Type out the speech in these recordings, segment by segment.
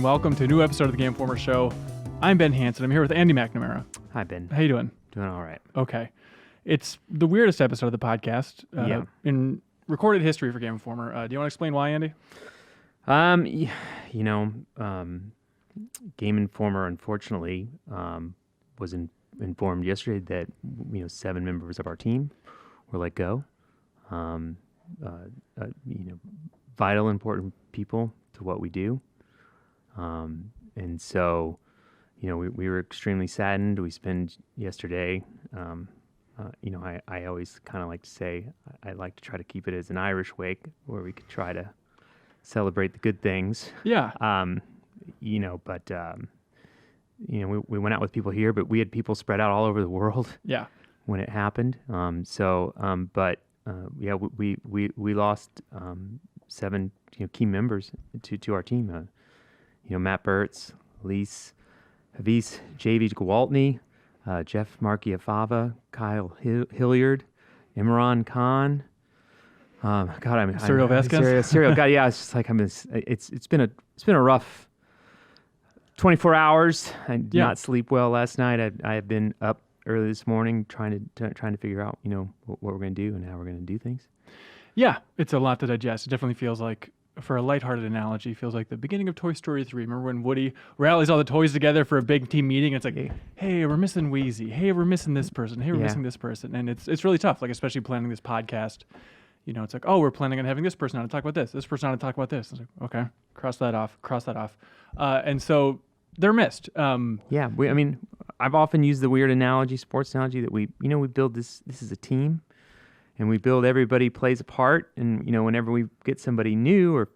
and welcome to a new episode of the Game Informer Show. I'm Ben Hansen. I'm here with Andy McNamara. Hi, Ben. How you doing? Doing all right. Okay. It's the weirdest episode of the podcast in recorded history for Game Informer. Do you want to explain why, Andy? Game Informer, unfortunately, was informed yesterday that 7 members of our team were let go. Vital, important people to what we do. And so, we were extremely saddened. We spent yesterday, I always kind of like to say, I like to try to keep it as an Irish wake where we could try to celebrate the good things. Yeah. We went out with people here, but we had people spread out all over the world. Yeah. When it happened. We lost 7 key members to our team. Matt Burtz, Elise Havis, J.V. Gwaltney, Jeff Markiafava, Kyle Hilliard, Imran Khan. Suriel Vasquez. Suriel. God, yeah. It's just like it's been a rough 24 hours. I did not sleep well last night. I have been up early this morning trying to figure out what we're going to do and how we're going to do things. Yeah, it's a lot to digest. It definitely feels like, for a lighthearted analogy, feels like the beginning of Toy Story 3. Remember when Woody rallies all the toys together for a big team meeting? And it's like, hey, we're missing Wheezy. Hey, we're missing this person. Hey, we're missing this person. And it's really tough, like especially planning this podcast. It's like, oh, we're planning on having this person on to talk about this person on to talk about this. It's like, okay, cross that off. And so they're missed. I've often used the weird analogy, sports analogy, that we build this is a team. And we build, everybody plays a part, and whenever we get somebody new or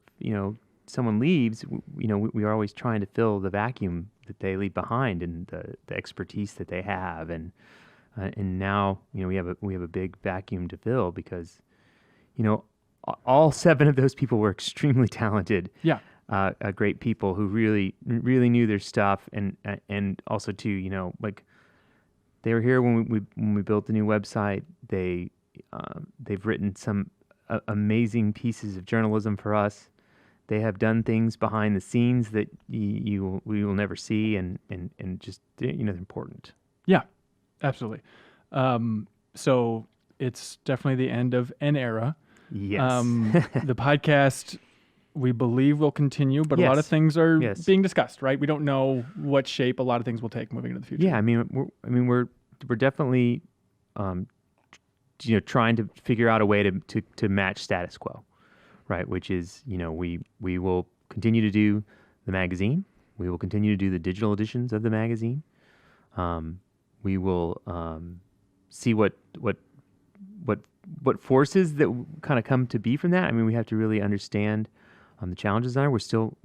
someone leaves, we are always trying to fill the vacuum that they leave behind and the expertise that they have, and now we have a big vacuum to fill because all 7 of those people were extremely talented, great people who really knew their stuff, and also too they were here when we built the new website. They've written some amazing pieces of journalism for us. They have done things behind the scenes that we will never see, and just they're important. Yeah, absolutely. So it's definitely the end of an era. Yes. The podcast, we believe, will continue, but a lot of things are being discussed. Right? We don't know what shape a lot of things will take moving into the future. Yeah, we're definitely trying to figure out a way to match status quo, right? Which is, we will continue to do the magazine. We will continue to do the digital editions of the magazine. We will see what forces that kind of come to be from that. We have to really understand the challenges are. We're still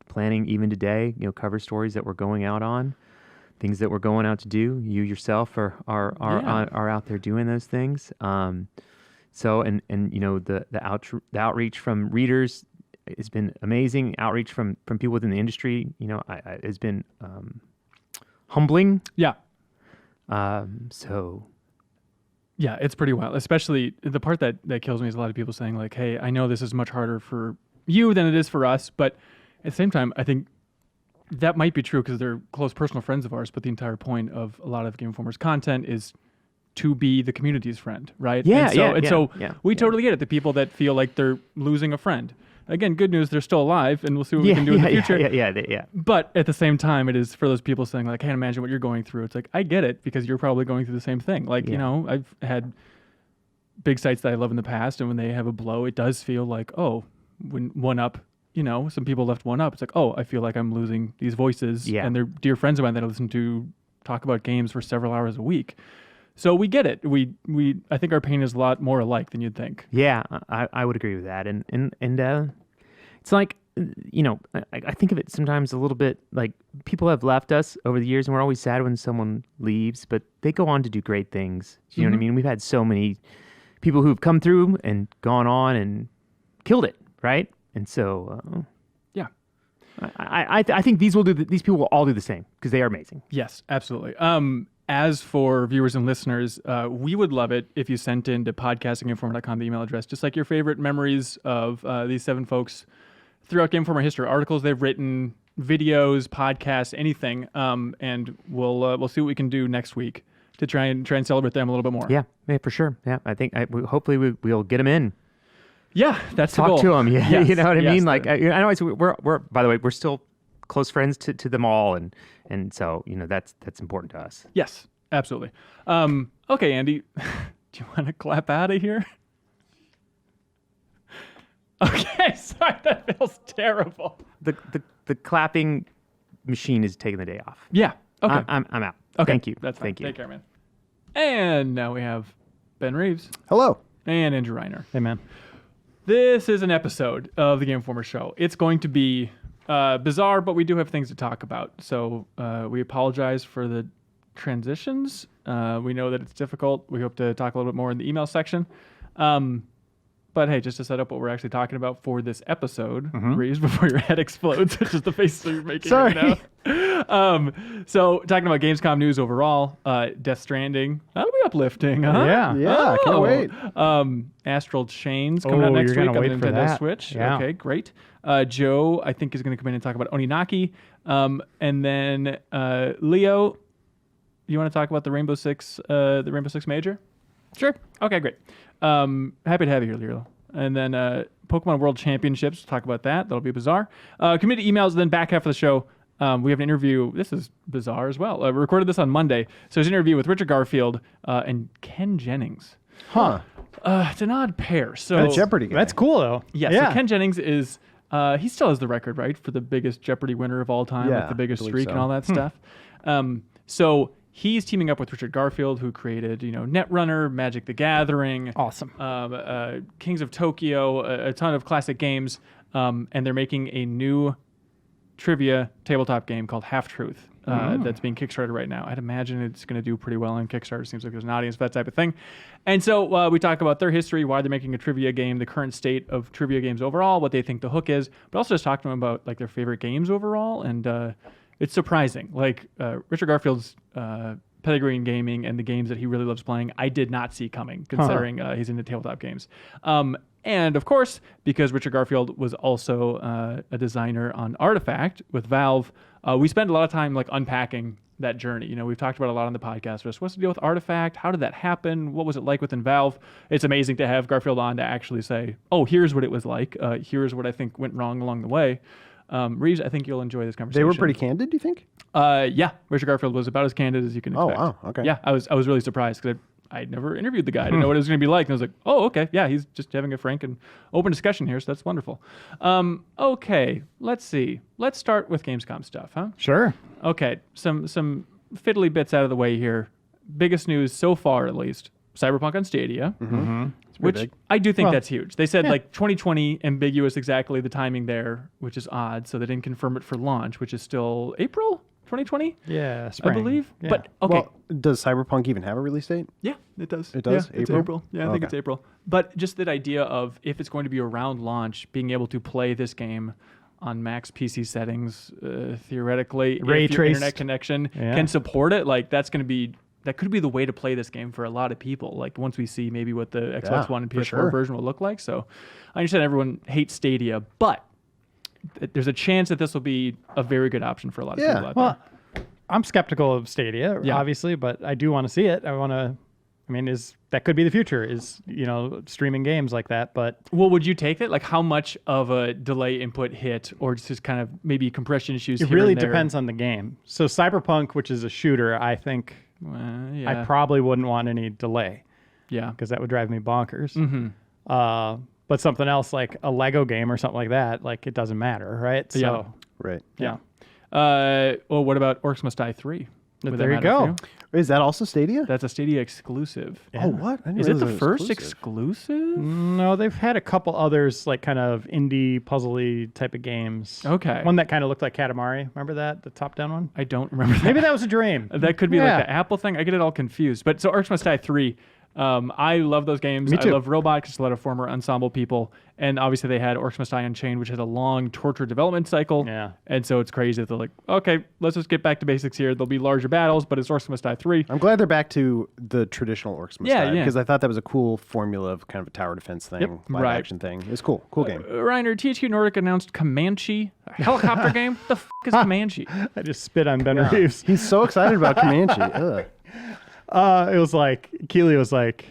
planning, even today, cover stories that we're going out on. Things that we're going out to do. You yourself are out there doing those things. The outreach from readers has been amazing. Outreach from people within the industry, has been humbling. Yeah. Yeah, it's pretty wild. Especially the part that kills me is a lot of people saying like, "Hey, I know this is much harder for you than it is for us," but at the same time, I think that might be true because they're close personal friends of ours, but the entire point of a lot of Game Informer's content is to be the community's friend, right? We totally get it. The people that feel like they're losing a friend. Again, good news, they're still alive, and we'll see what we can do in the future. Yeah. But at the same time, it is for those people saying, like, I can't imagine what you're going through. It's like, I get it, because you're probably going through the same thing. Like, I've had big sites that I love in the past, and when they have a blow, it does feel like, when one up, some people left one up. It's like, I feel like I'm losing these voices, and they're dear friends of mine that I listen to talk about games for several hours a week. So we get it. I think our pain is a lot more alike than you'd think. Yeah, I would agree with that. And it's like, I think of it sometimes a little bit like people have left us over the years, and we're always sad when someone leaves, but they go on to do great things. Do you know what I mean? We've had so many people who've come through and gone on and killed it, right? And so, I think these people will all do the same because they are amazing. Yes, absolutely. As for viewers and listeners, we would love it if you sent in to podcastinginformer.com, the email address, just like your favorite memories of these 7 folks throughout Game Informer history, articles they've written, videos, podcasts, anything, and we'll see what we can do next week to try and celebrate them a little bit more. Yeah, for sure. Yeah, I think hopefully we'll get them in. Yeah, that's the Talk goal. to them. Yeah, Yes, you know what I yes, mean. Like I know we're by the way we're still close friends to them all, and so that's important to us. Yes, absolutely. Okay, Andy, do you want to clap out of here? Okay, sorry, that feels terrible. The clapping machine is taking the day off. Yeah. Okay. I'm out. Okay. Thank you. That's fine. Thank you. Take care, man. And now we have Ben Reeves Hello. and Andrew Reiner. Hey, man. This is an episode of the Game Informer Show. It's going to be bizarre, but we do have things to talk about. So we apologize for the transitions. We know that it's difficult. We hope to talk a little bit more in the email section. But hey, just to set up what we're actually talking about for this episode, Reeves, before your head explodes, which is the face that you're making right now. So talking about Gamescom news overall, Death Stranding, that'll be uplifting, huh? Yeah, can't wait. Astral Chain's coming out next week on the Nintendo Switch. Yeah. Okay, great. Joe, I think, is going to come in and talk about Oninaki. And then Leo, you want to talk about the Rainbow Six Major? Sure. Okay, great. Happy to have you here, Leo. And then Pokémon World Championships, we'll talk about that. That'll be bizarre. Community emails, then back half of the show, we have an interview. This is bizarre as well. We recorded this on Monday. So it's an interview with Richard Garfield and Ken Jennings. Huh. It's an odd pair. So That Jeopardy guy. That's cool, though. Yeah, so Ken Jennings is, he still has the record, right, for the biggest Jeopardy winner of all time, Yeah, like the biggest I believe streak so. and all that stuff. So he's teaming up with Richard Garfield, who created, Netrunner, Magic the Gathering, Awesome. Kings of Tokyo, a ton of classic games, and they're making a new trivia tabletop game called Half Truth that's being Kickstarted right now. I'd imagine it's going to do pretty well on Kickstarter. Seems like there's an audience for that type of thing. And so we talk about their history, why they're making a trivia game, the current state of trivia games overall, what they think the hook is, but also just talk to them about like their favorite games overall. And it's surprising. Like Richard Garfield's pedigree in gaming and the games that he really loves playing, I did not see coming, considering he's into tabletop games. And of course, because Richard Garfield was also a designer on Artifact with Valve, we spend a lot of time like unpacking that journey. We've talked about a lot on the podcast. Just what's the deal with Artifact? How did that happen? What was it like within Valve? It's amazing to have Garfield on to actually say, oh, here's what it was like. Here's what I think went wrong along the way. Reeves, I think you'll enjoy this conversation. They were pretty candid, do you think? Yeah. Richard Garfield was about as candid as you can expect. Oh, wow. Okay. Yeah, I was really surprised because I'd never interviewed the guy. I didn't know what it was going to be like. And I was like, oh, okay. Yeah, he's just having a frank and open discussion here, so that's wonderful. Okay, let's see. Let's start with Gamescom stuff, huh? Sure. Okay, some fiddly bits out of the way here. Biggest news so far, at least, Cyberpunk on Stadia. Which big. I do think that's huge. They said like 2020, ambiguous exactly the timing there, which is odd. So they didn't confirm it for launch, which is still April 2020, Yeah, spring. I believe. Yeah. But okay, Well, does Cyberpunk even have a release date? yeah, it does. It does? Yeah, it's April? April. Yeah, I think Okay. it's April. But just that idea of if it's going to be around launch, being able to play this game on max PC settings, theoretically, Ray if your traced. internet connection Yeah. can support it, like that could be the way to play this game for a lot of people. Like once we see maybe what the Xbox Yeah, One and for PS4 sure. version will look like. So I understand everyone hates Stadia, but there's a chance that this will be a very good option for a lot of people out Well, there. I'm skeptical of Stadia, Yeah. obviously, but I do want to see it. That could be the future, streaming games like that. But Well, would you take it? Like how much of a delay input hit or just kind of maybe compression issues it here really and there? depends on the game. So Cyberpunk, which is a shooter, I think Yeah. I probably wouldn't want any delay yeah. because that would drive me bonkers. Mm-hmm. But something else like a Lego game or something like that, like it doesn't matter, right? Yeah. So Right. Yeah. Well, what about Orcs Must Die 3? Would that there you matter for go. Is that also Stadia? That's a Stadia exclusive. Oh, what? I didn't Is it realize the was first exclusive. exclusive? No, they've had a couple others, like kind of indie puzzly type of games. Okay. One that kind of looked like Katamari. Remember that? The top-down one? I don't remember that. Maybe that was a dream. That could be Yeah. like the Apple thing. I get it all confused. But so Orcs Must Die 3, I love those games. Me too. I love Robot because it's a lot of former Ensemble people. And obviously they had Orcs Must Die Unchained, which had a long, tortured development cycle. Yeah. And so it's crazy that they're like, okay, let's just get back to basics here. There'll be larger battles, but it's Orcs Must Die 3. I'm glad they're back to the traditional Orcs Must Yeah, Die, yeah. because I thought that was a cool formula of kind of a tower defense thing, live right. action thing. It's cool. Cool game. Reiner, THQ Nordic announced Comanche, a helicopter game. The f*** is Comanche? I just spit on Ben Reeves. He's so excited about Comanche. Ugh. It was like, Keely was like,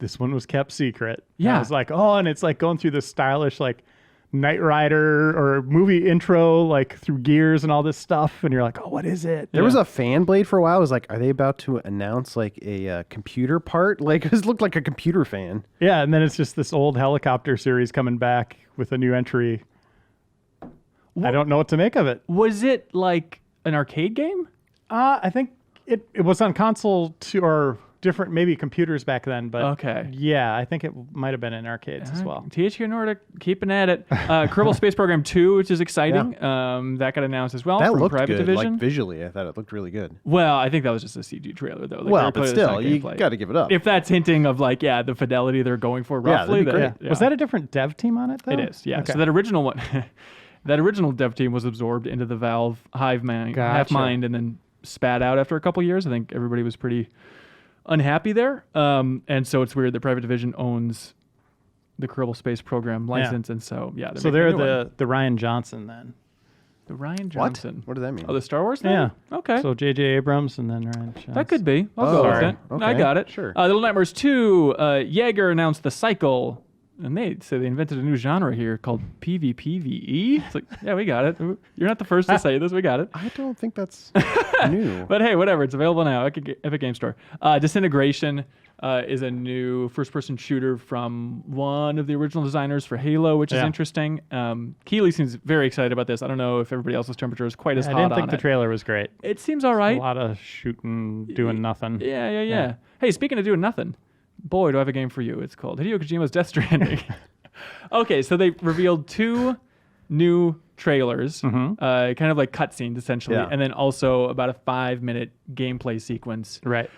this one was kept secret. And Yeah. I was like, oh, and it's like going through this stylish, like, Knight Rider or movie intro, like through gears and all this stuff. And you're like, oh, what is it? There was a fan blade for a while. I was like, are they about to announce like a computer part? Like, it looked like a computer fan. Yeah, and then it's just this old helicopter series coming back with a new entry. I don't know what to make of it. Was it like an arcade game? I think it was on console or different, maybe computers back then, but Okay. yeah, I think it might have been in arcades as well. THQ Nordic, keeping at it. Kerbal Space Program 2, which is exciting. That got announced as well That from looked Private good. Division. Like visually, I thought it looked really good. Well, I think that was just a CG trailer, though. Like, Well, very but clearly it's still, not you gameplay. got to give it up. If that's hinting of like, the fidelity they're going for roughly, that'd be then, great. Was that a different dev team on it, though? It is, yeah. Okay. So that original one, that original dev team was absorbed into the Valve Hive Mind, Gotcha. Mind, and then spat out after a couple years. I think everybody was pretty unhappy there. And so it's weird that Private Division owns the Kerbal Space Program license, and so they're So making they're a new one. the Ryan Johnson then. The Ryan What? Johnson. What does that mean? Oh, the Star Wars thing? Yeah. Okay. So J.J. Abrams and then Ryan Johnson. That could be. I'll Oh, go with sorry. it. Okay. I got it. Sure. Little Nightmares 2, Jaeger announced the cycle. And they say they invented a new genre here called PvPvE. It's like, yeah, we got it. You're not the first to say this. We got it. I don't think that's new. But hey, whatever. It's available now. Epic Game Store. Disintegration is a new first-person shooter from one of the original designers for Halo, which is Yeah. interesting. Keely seems very excited about this. I don't know if everybody else's temperature is quite as I hot didn't on think the it. trailer was great. It seems all right. A lot of shooting, doing nothing. Yeah. Hey, speaking of doing nothing, boy, do I have a game for you. It's called Hideo Kojima's Death Stranding. Okay, so they revealed 2 new trailers, kind of like cutscenes essentially, Yeah. and then also about a 5-minute gameplay sequence. Right.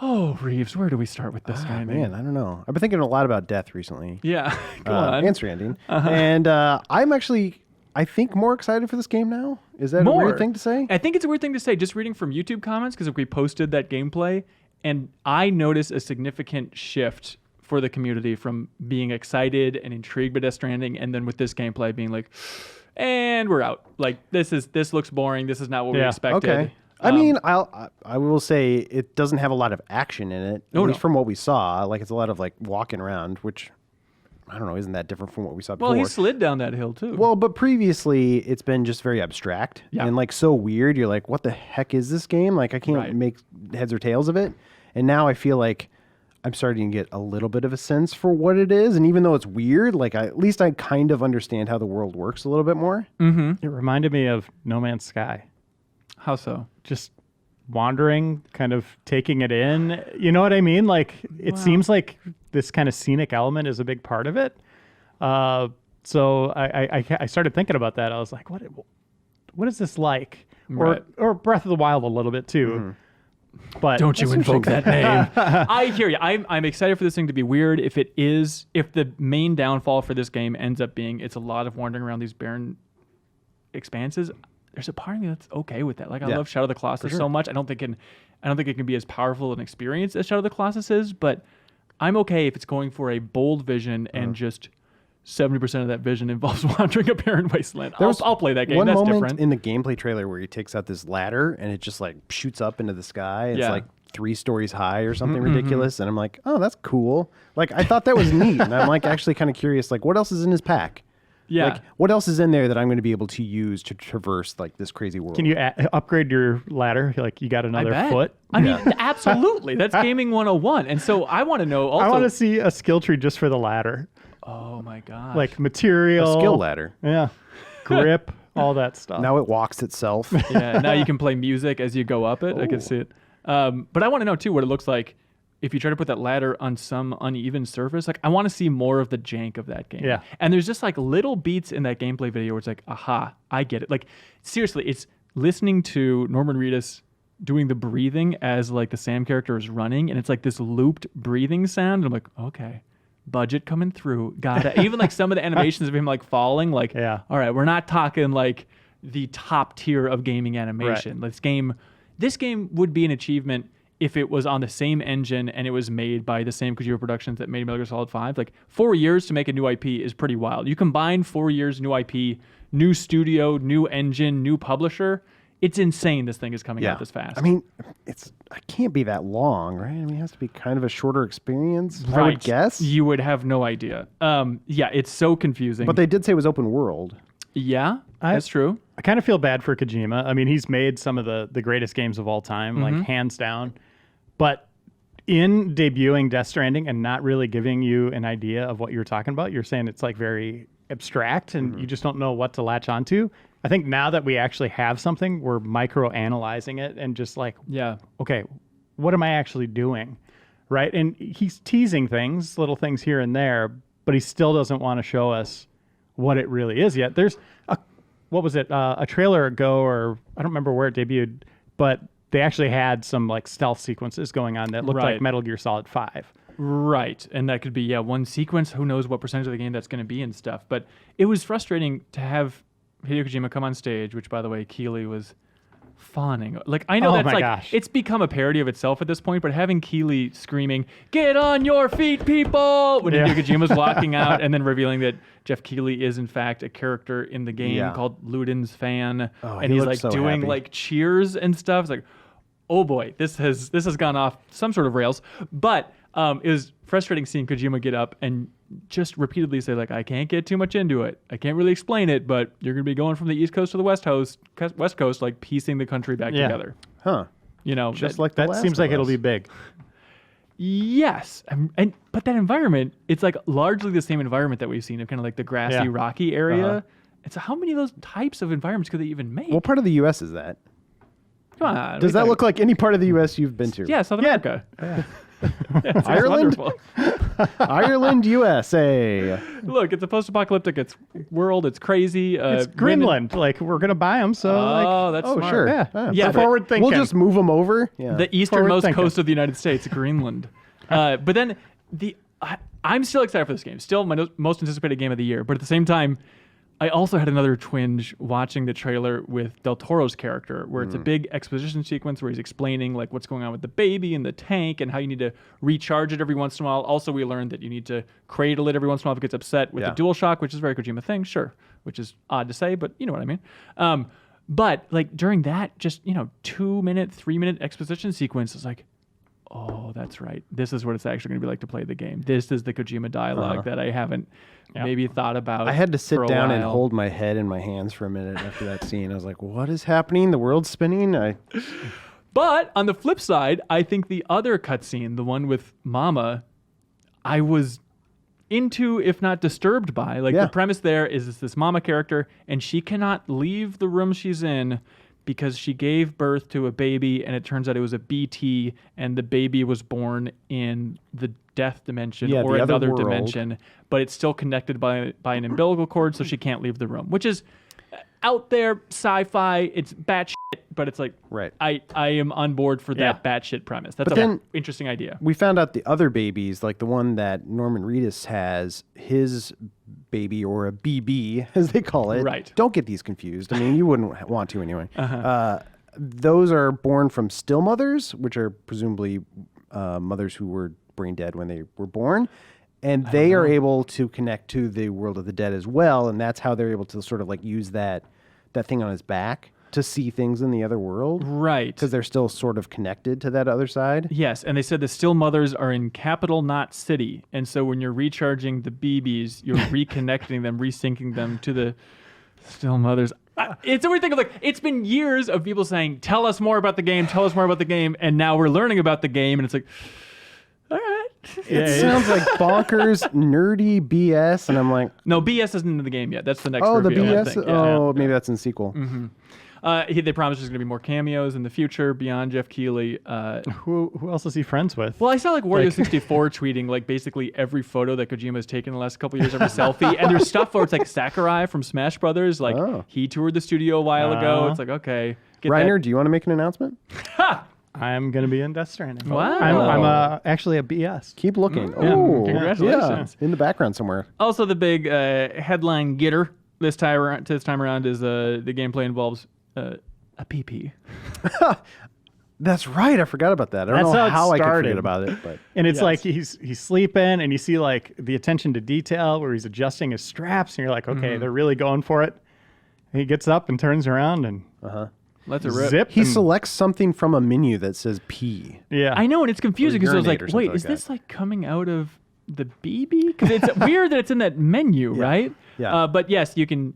Oh, Reeves, where do we start with this guy? Man, I don't know. I've been thinking a lot about death recently. Yeah, go on. And Stranding. And I'm actually, I think, more excited for this game now. Is that a weird thing to say? I think it's a weird thing to say, just reading from YouTube comments, because if we posted that gameplay, and I noticed a significant shift for the community from being excited and intrigued by Death Stranding, and then with this gameplay being like, and we're out. Like, this looks boring. This is not what we Yeah. expected. Okay. I mean, I will say it doesn't have a lot of action in it, at least from what we saw. Like, it's a lot of like walking around, which I don't know, isn't that different from what we saw before? Well, he slid down that hill too. Well, but previously it's been just very abstract and like so weird. You're like, what the heck is this game? Like, I can't make heads or tails of it. And now I feel like I'm starting to get a little bit of a sense for what it is. And even though it's weird, like at least I kind of understand how the world works a little bit more. Mm-hmm. It reminded me of No Man's Sky. How so? Just wandering, kind of taking it in. You know what I mean? Like, it seems like this kind of scenic element is a big part of it. So I started thinking about that. I was like, what is this like? Or Breath of the Wild a little bit too. But don't you invoke that name? I hear you. I'm excited for this thing to be weird. If the main downfall for this game ends up being it's a lot of wandering around these barren expanses, there's a part of me that's okay with that. Like, I love Shadow of the Colossus so much. I don't think it can be as powerful an experience as Shadow of the Colossus is, but I'm okay if it's going for a bold vision and just 70% of that vision involves wandering a barren wasteland. I'll play that game. One That's moment different. in the gameplay trailer where he takes out this ladder and it just like shoots up into the sky. It's like 3 stories high or something ridiculous. And I'm like, oh, that's cool. Like, I thought that was neat. And I'm like actually kind of curious, like, what else is in his pack? Yeah. Like, what else is in there that I'm going to be able to use to traverse like this crazy world? can you upgrade your ladder? Like, you got another foot? I mean, absolutely. That's gaming 101. And so I want to know also. I want to see a skill tree just for the ladder. Oh my gosh. Like material. A skill ladder. Yeah. Grip, all that stuff. Now it walks itself. Yeah, now you can play music as you go up it. I can see it. But I want to know too what it looks like if you try to put that ladder on some uneven surface. Like, I want to see more of the jank of that game. Yeah. And there's just like little beats in that gameplay video where it's like, aha, I get it. Like, seriously, it's listening to Norman Reedus doing the breathing as like the Sam character is running, and it's like this looped breathing sound. And I'm like, okay, budget coming through. Got it. Even like some of the animations of him like falling, like, all right, we're not talking like the top tier of gaming animation. Right. This game would be an achievement if it was on the same engine and it was made by the same Kojima Productions that made Metal Gear Solid 5. Like 4 years to make a new IP is pretty wild. You combine 4 years, new IP, new studio, new engine, new publisher. It's insane this thing is coming out this fast. I mean, it can't be that long, right? I mean, it has to be kind of a shorter experience, I would guess. You would have no idea. Yeah, it's so confusing. But they did say it was open world. Yeah, that's true. I kind of feel bad for Kojima. I mean, he's made some of the greatest games of all time, like hands down. But in debuting Death Stranding and not really giving you an idea of what you're talking about, you're saying it's like very abstract and you just don't know what to latch onto. I think now that we actually have something, we're micro-analyzing it and just like, okay, what am I actually doing? Right? And he's teasing things, little things here and there, but he still doesn't want to show us what it really is yet. There's a trailer ago, or I don't remember where it debuted, but they actually had some like stealth sequences going on that looked like Metal Gear Solid 5. Right. And that could be, one sequence. Who knows what percentage of the game that's going to be and stuff. But it was frustrating to have Hideo Kojima come on stage, which, by the way, Keeley was fawning. Like, I know it's become a parody of itself at this point, but having Keeley screaming, "Get on your feet, people!" when Hideo Kojima's walking out, and then revealing that Jeff Keighley is, in fact, a character in the game called Ludin's Fan. And he's like doing like cheers and stuff. It's like, oh boy, this has gone off some sort of rails. But it was frustrating seeing Kojima get up and just repeatedly say, like, I can't get too much into it. I can't really explain it, but you're going to be going from the East Coast to the West Coast, like piecing the country back together. Huh. You know, just like the that seems like it'll be big. Yes. But that environment, it's like largely the same environment that we've seen of kind of like the grassy, rocky area. And so how many of those types of environments could they even make? What part of the U.S. is that? Come on. Does that look like any part of the U.S. you've been to? Yeah, South America. Yeah. Ireland? Ireland, USA. Look, it's a post-apocalyptic world. It's crazy. It's Greenland. Like, we're going to buy them, so that's smart. Sure. Yeah, forward thinking. We'll just move them over. Yeah. The easternmost coast of the United States, Greenland. But then I'm still excited for this game. Still my most anticipated game of the year. But at the same time, I also had another twinge watching the trailer with Del Toro's character, where it's a big exposition sequence where he's explaining like what's going on with the baby and the tank and how you need to recharge it every once in a while. Also, we learned that you need to cradle it every once in a while if it gets upset with the DualShock, which is a very Kojima thing, sure, which is odd to say, but you know what I mean. But like during that, just 2-minute, 3-minute exposition sequence, it's like, oh, that's right. This is what it's actually going to be like to play the game. This is the Kojima dialogue that I haven't maybe thought about. I had to sit down and hold my head in my hands for a minute after that scene. I was like, what is happening? The world's spinning? But on the flip side, I think the other cutscene, the one with Mama, I was into, if not disturbed by. Like the premise there is this Mama character, and she cannot leave the room she's in because she gave birth to a baby, and it turns out it was a BT, and the baby was born in the death dimension or another dimension, but it's still connected by an umbilical cord, so she can't leave the room, which is out there, sci-fi. It's batshit, but it's like, I am on board for that batshit premise. That's an interesting idea. We found out the other babies, like the one that Norman Reedus has, his baby, or a BB, as they call it. Right. Don't get these confused. I mean, you wouldn't want to anyway. Those are born from still mothers, which are presumably mothers who were brain dead when they were born. And they are able to connect to the world of the dead as well. And that's how they're able to sort of like use that thing on his back to see things in the other world. Right. Because they're still sort of connected to that other side. Yes, and they said the still mothers are in capital, not city. And so when you're recharging the BBs, you're reconnecting them, resyncing them to the still mothers. It's a weird thing of like, it's been years of people saying, tell us more about the game, and now we're learning about the game, and it's like, all right. It sounds like bonkers, nerdy BS, and I'm like... No, BS isn't in the game yet. That's the next reveal, the BS? I think. Maybe that's in the sequel. Mm-hmm. They promised there's going to be more cameos in the future beyond Jeff Keighley. Who else is he friends with? Well, I saw like Wario64 tweeting like basically every photo that Kojima has taken in the last couple of years, every selfie. And there's stuff where it's like Sakurai from Smash Brothers. Like he toured the studio a while ago. It's like, okay. Reiner, do you want to make an announcement? I'm going to be in Death Stranding. Wow. I'm actually a BS. Keep looking. Yeah. Oh, Congratulations. Yeah, in the background somewhere. Also, the big headline getter this time around is the gameplay involves a PP. That's right. I forgot about that. I don't know how I could forget about it, but and it's like he's sleeping, and you see like the attention to detail where he's adjusting his straps, and you're like, okay, they're really going for it. And he gets up and turns around and Let's rip. zip. he and- selects something from a menu that says P. Yeah, I know, and it's confusing because I was urinate like, or something wait, like is that. this like coming out of the BB? Because it's weird that it's in that menu, right? Yeah. But yes, you can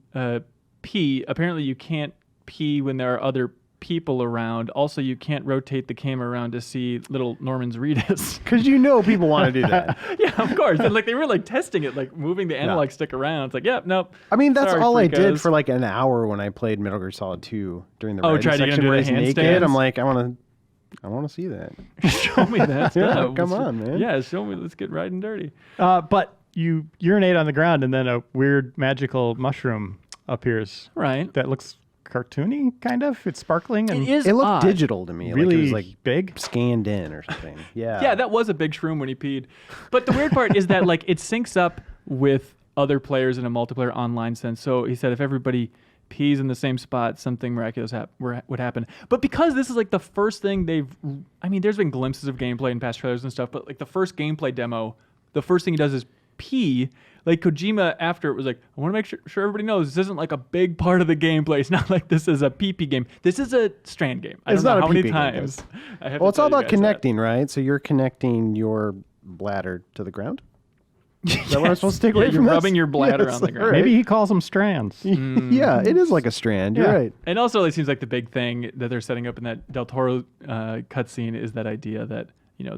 pee. Apparently, you can't pee when there are other people around. Also, you can't rotate the camera around to see little Norman's Reedus. Because people want to do that. Yeah, of course. And like they were like testing it, like moving the analog stick around. It's like, yep, nope. I mean, that's Sorry, all I did freakos. for like an hour when I played Metal Gear Solid 2 during the Oh, writing tried to get section him where to he's do the naked. I'm handstands? like, I want to see that. Show me that Yeah, stuff. come on, man. Yeah, show me. Let's get riding dirty. but you urinate on the ground, and then a weird magical mushroom appears Right. that looks cartoony, kind of. It's sparkling and It is It looked odd. digital to me. really like it was like big. scanned in or something. Yeah. Yeah, that was a big shroom when he peed. But the weird part is that like it syncs up with other players in a multiplayer online sense. So he said if everybody pees in the same spot, something miraculous would happen. But because this is like the first thing there's been glimpses of gameplay in past trailers and stuff, but like the first gameplay demo, the first thing he does is pee. Like Kojima after it was like, I want to make sure everybody knows this isn't like a big part of the gameplay. It's not like this is a PP game. This is a Strand game. I It's don't know not a how many PP game, times. I have Well, to it's all tell you about guys that. connecting, right? So you're connecting your bladder to the ground? Is that what I'm supposed to take away Yeah, from you're this? rubbing your bladder Yes, on the ground. right. Maybe he calls them strands. Yeah, it is like a strand. You're Yeah. right. And also, it seems like the big thing that they're setting up in that Del Toro cutscene is that idea that,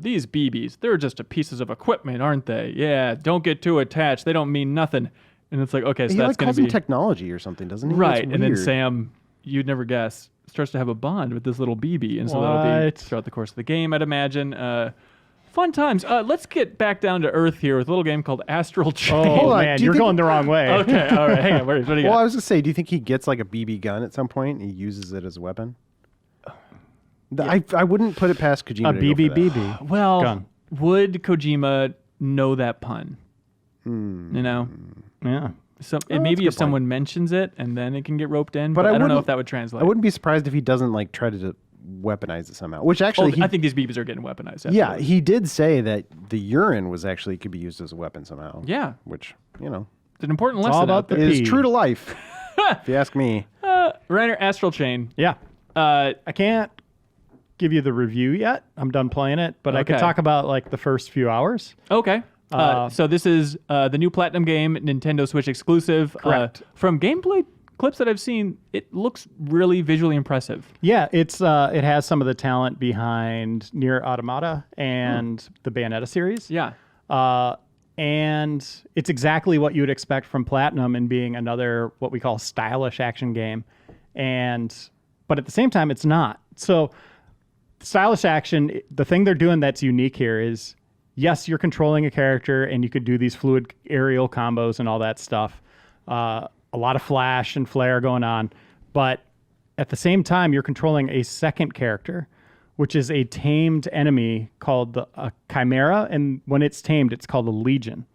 these BBs, they're just pieces of equipment, aren't they? Yeah, don't get too attached. They don't mean nothing. And it's like, okay, so He that's like going calls to them be... technology or something, doesn't he? Right, It's and then weird. Sam, you'd never guess, starts to have a bond with this little BB. And so that'll be What? throughout the course of the game, I'd imagine. Fun times. Let's get back down to earth here with a little game called Astral Chain. Oh, Hold on, man, do you you're think- going the wrong way. Okay, all right, hang on. What do you Well, got? I was going to say, do you think he gets like a BB gun at some point and he uses it as a weapon? I wouldn't put it past Kojima A to go for that. BBBB. Well, gun. would Kojima know that pun? Yeah. So that's maybe a good if someone mentions it and then it can get roped in, But but I I don't know wouldn't- if that would translate. I wouldn't be surprised if he doesn't like try to weaponize it somehow. Which actually, I think these BBs are getting weaponized. yeah, absolutely. he did say that the urine was actually could be used as a weapon somehow. Yeah. Which It's an important lesson. all about out the there. is pee. true to life, if you ask me. Reiner, Astral Chain. Yeah. Uh, I can't give you the review yet. I'm done playing it, but I could Okay. talk about like the first few hours. okay. So this is the new Platinum game, Nintendo Switch exclusive. Correct. From gameplay clips that I've seen, it looks really visually impressive. Yeah, it has some of the talent behind Nier Automata and the Bayonetta series. Yeah. And it's exactly what you would expect from Platinum in being another what we call stylish action game. But at the same time, it's not. So stylish action, the thing they're doing that's unique here is, yes, you're controlling a character and you could do these fluid aerial combos and all that stuff. A lot of flash and flare going on. But at the same time, you're controlling a second character, which is a tamed enemy called a Chimera. And when it's tamed, it's called a Legion.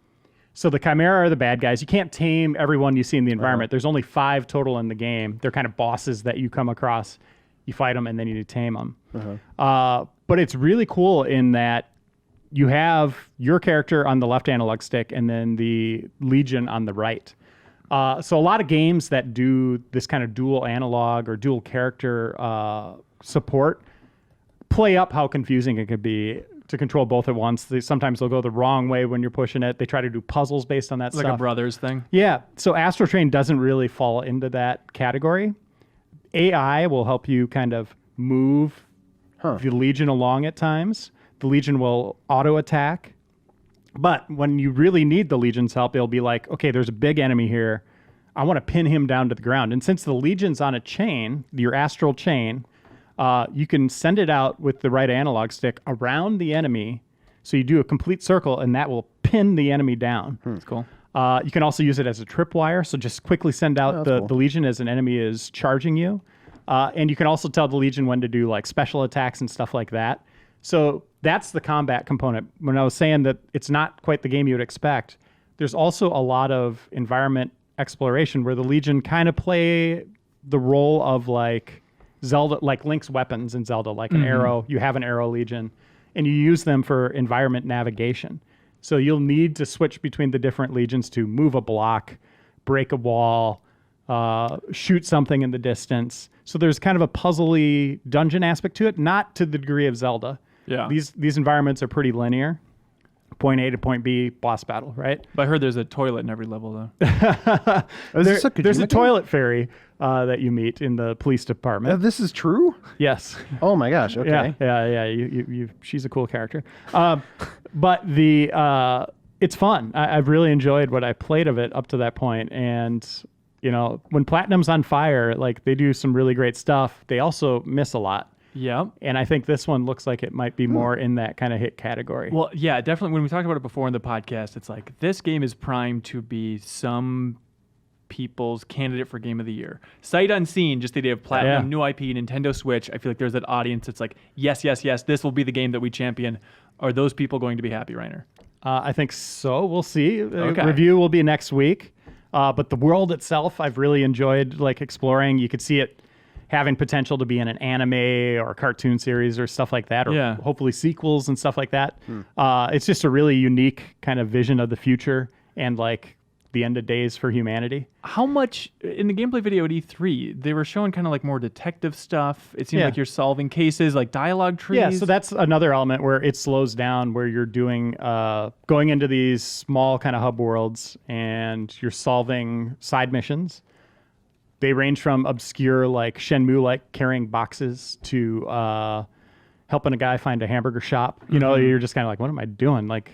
So the Chimera are the bad guys. You can't tame everyone you see in the environment. There's only 5 total in the game. They're kind of bosses that you come across. You fight them, and then you tame them. But it's really cool in that you have your character on the left analog stick and then the Legion on the right. So a lot of games that do this kind of dual analog or dual character support play up how confusing it could be to control both at once. Sometimes they'll go the wrong way when you're pushing it. They try to do puzzles based on that Like stuff. a Brothers thing. Yeah. So Astral Chain doesn't really fall into that category. AI will help you kind of move the Legion along at times. The Legion will auto attack. But when you really need the Legion's help, it'll be like, okay, there's a big enemy here. I want to pin him down to the ground. And since the Legion's on a chain, your Astral Chain, you can send it out with the right analog stick around the enemy. So you do a complete circle, and that will pin the enemy down. That's cool. You can also use it as a tripwire. So just quickly send out the Legion as an enemy is charging you. And you can also tell the Legion when to do like special attacks and stuff like that. So that's the combat component. When I was saying that it's not quite the game you would expect, there's also a lot of environment exploration where the Legion kind of play the role of like Zelda, like Link's weapons in Zelda, like an arrow. You have an arrow Legion, and you use them for environment navigation. So you'll need to switch between the different Legions to move a block, break a wall, shoot something in the distance. So there's kind of a puzzly dungeon aspect to it, not to the degree of Zelda. Yeah. These environments are pretty linear. Point A to point B, boss battle, right? But I heard there's a toilet in every level, though. There's a toilet fairy that you meet in the police department. This is true? Yes. Oh my gosh. Okay. Yeah. She's a cool character. But it's fun. I've really enjoyed what I played of it up to that point. And, you know, when Platinum's on fire, like they do some really great stuff. They also miss a lot. Yeah. And I think this one looks like it might be more in that kind of hit category. Well, yeah, definitely. When we talked about it before in the podcast, it's like this game is primed to be some people's candidate for Game of the Year. Sight unseen, just the idea of Platinum, new IP, Nintendo Switch. I feel like there's that audience that's like, yes, this will be the game that we champion. Are those people going to be happy, Reiner? I think so. We'll see. Okay. Review will be next week. But the world itself, I've really enjoyed like exploring. You could see it having potential to be in an anime or a cartoon series or stuff like that, or hopefully sequels and stuff like that. It's just a really unique kind of vision of the future and like the end of days for humanity. How much in the gameplay video at E3 they were showing kind of like more detective stuff? It seemed like you're solving cases, like dialogue trees. Yeah, so that's another element where it slows down, where you're doing going into these small kind of hub worlds and you're solving side missions. They range from obscure, like Shenmue, like carrying boxes, to helping a guy find a hamburger shop. You know, you're just kind of like, what am I doing? Like,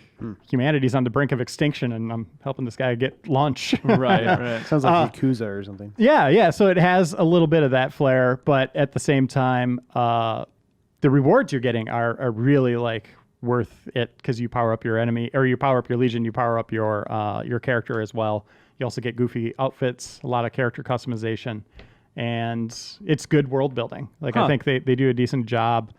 humanity's on the brink of extinction, and I'm helping this guy get lunch. Right. Sounds like Yakuza or something. Yeah. So it has a little bit of that flair, but at the same time, the rewards you're getting are really like worth it because you power up your enemy, or you power up your Legion, you power up your character as well. You also get goofy outfits, a lot of character customization, and it's good world building. Like I think they do a decent job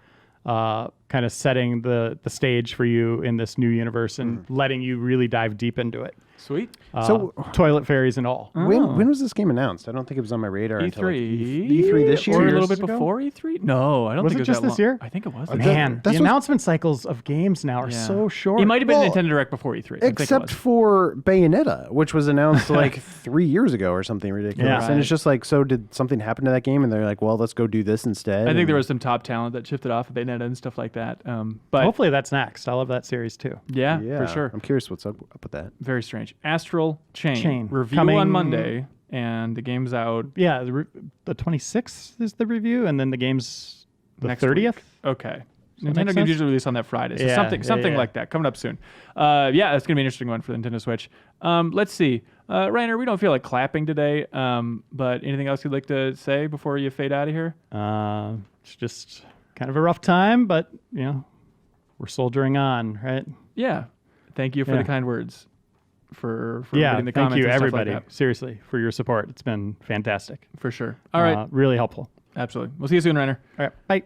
kind of setting the stage for you in this new universe and letting you really dive deep into it. Sweet. So toilet fairies and all. When was this game announced? I don't think it was on my radar until like E3 this year, or a little bit before E3. No, I don't think it was just that this long. year. I think it was. Man, the announcement cycles of games now are so short. It might have been Nintendo Direct before E3. Except for Bayonetta, which was announced like 3 years ago or something ridiculous. Yeah. And it's just like, so did something happen to that game? And they're like, well, let's go do this instead. I think there was some top talent that shifted off of Bayonetta and stuff like that. But hopefully that's next. I love that series too. Yeah, for sure. I'm curious what's up with that. Very strange. Astral Chain. Review Coming on Monday, and the game's out. Yeah, the 26th is the review, and then the game's the next 30th. Week. Okay. Does Nintendo games usually release on that Friday, so something like that coming up soon. That's gonna be an interesting one for the Nintendo Switch. Let's see, Reiner, we don't feel like clapping today, but anything else you'd like to say before you fade out of here? It's just kind of a rough time, but you know, we're soldiering on, right? Yeah. Thank you for the kind words. For reading the comments. Thank you, and stuff everybody. like that. Seriously, for your support. It's been fantastic. For sure. All right. Really helpful. Absolutely. We'll see you soon, Reiner. All right. Bye.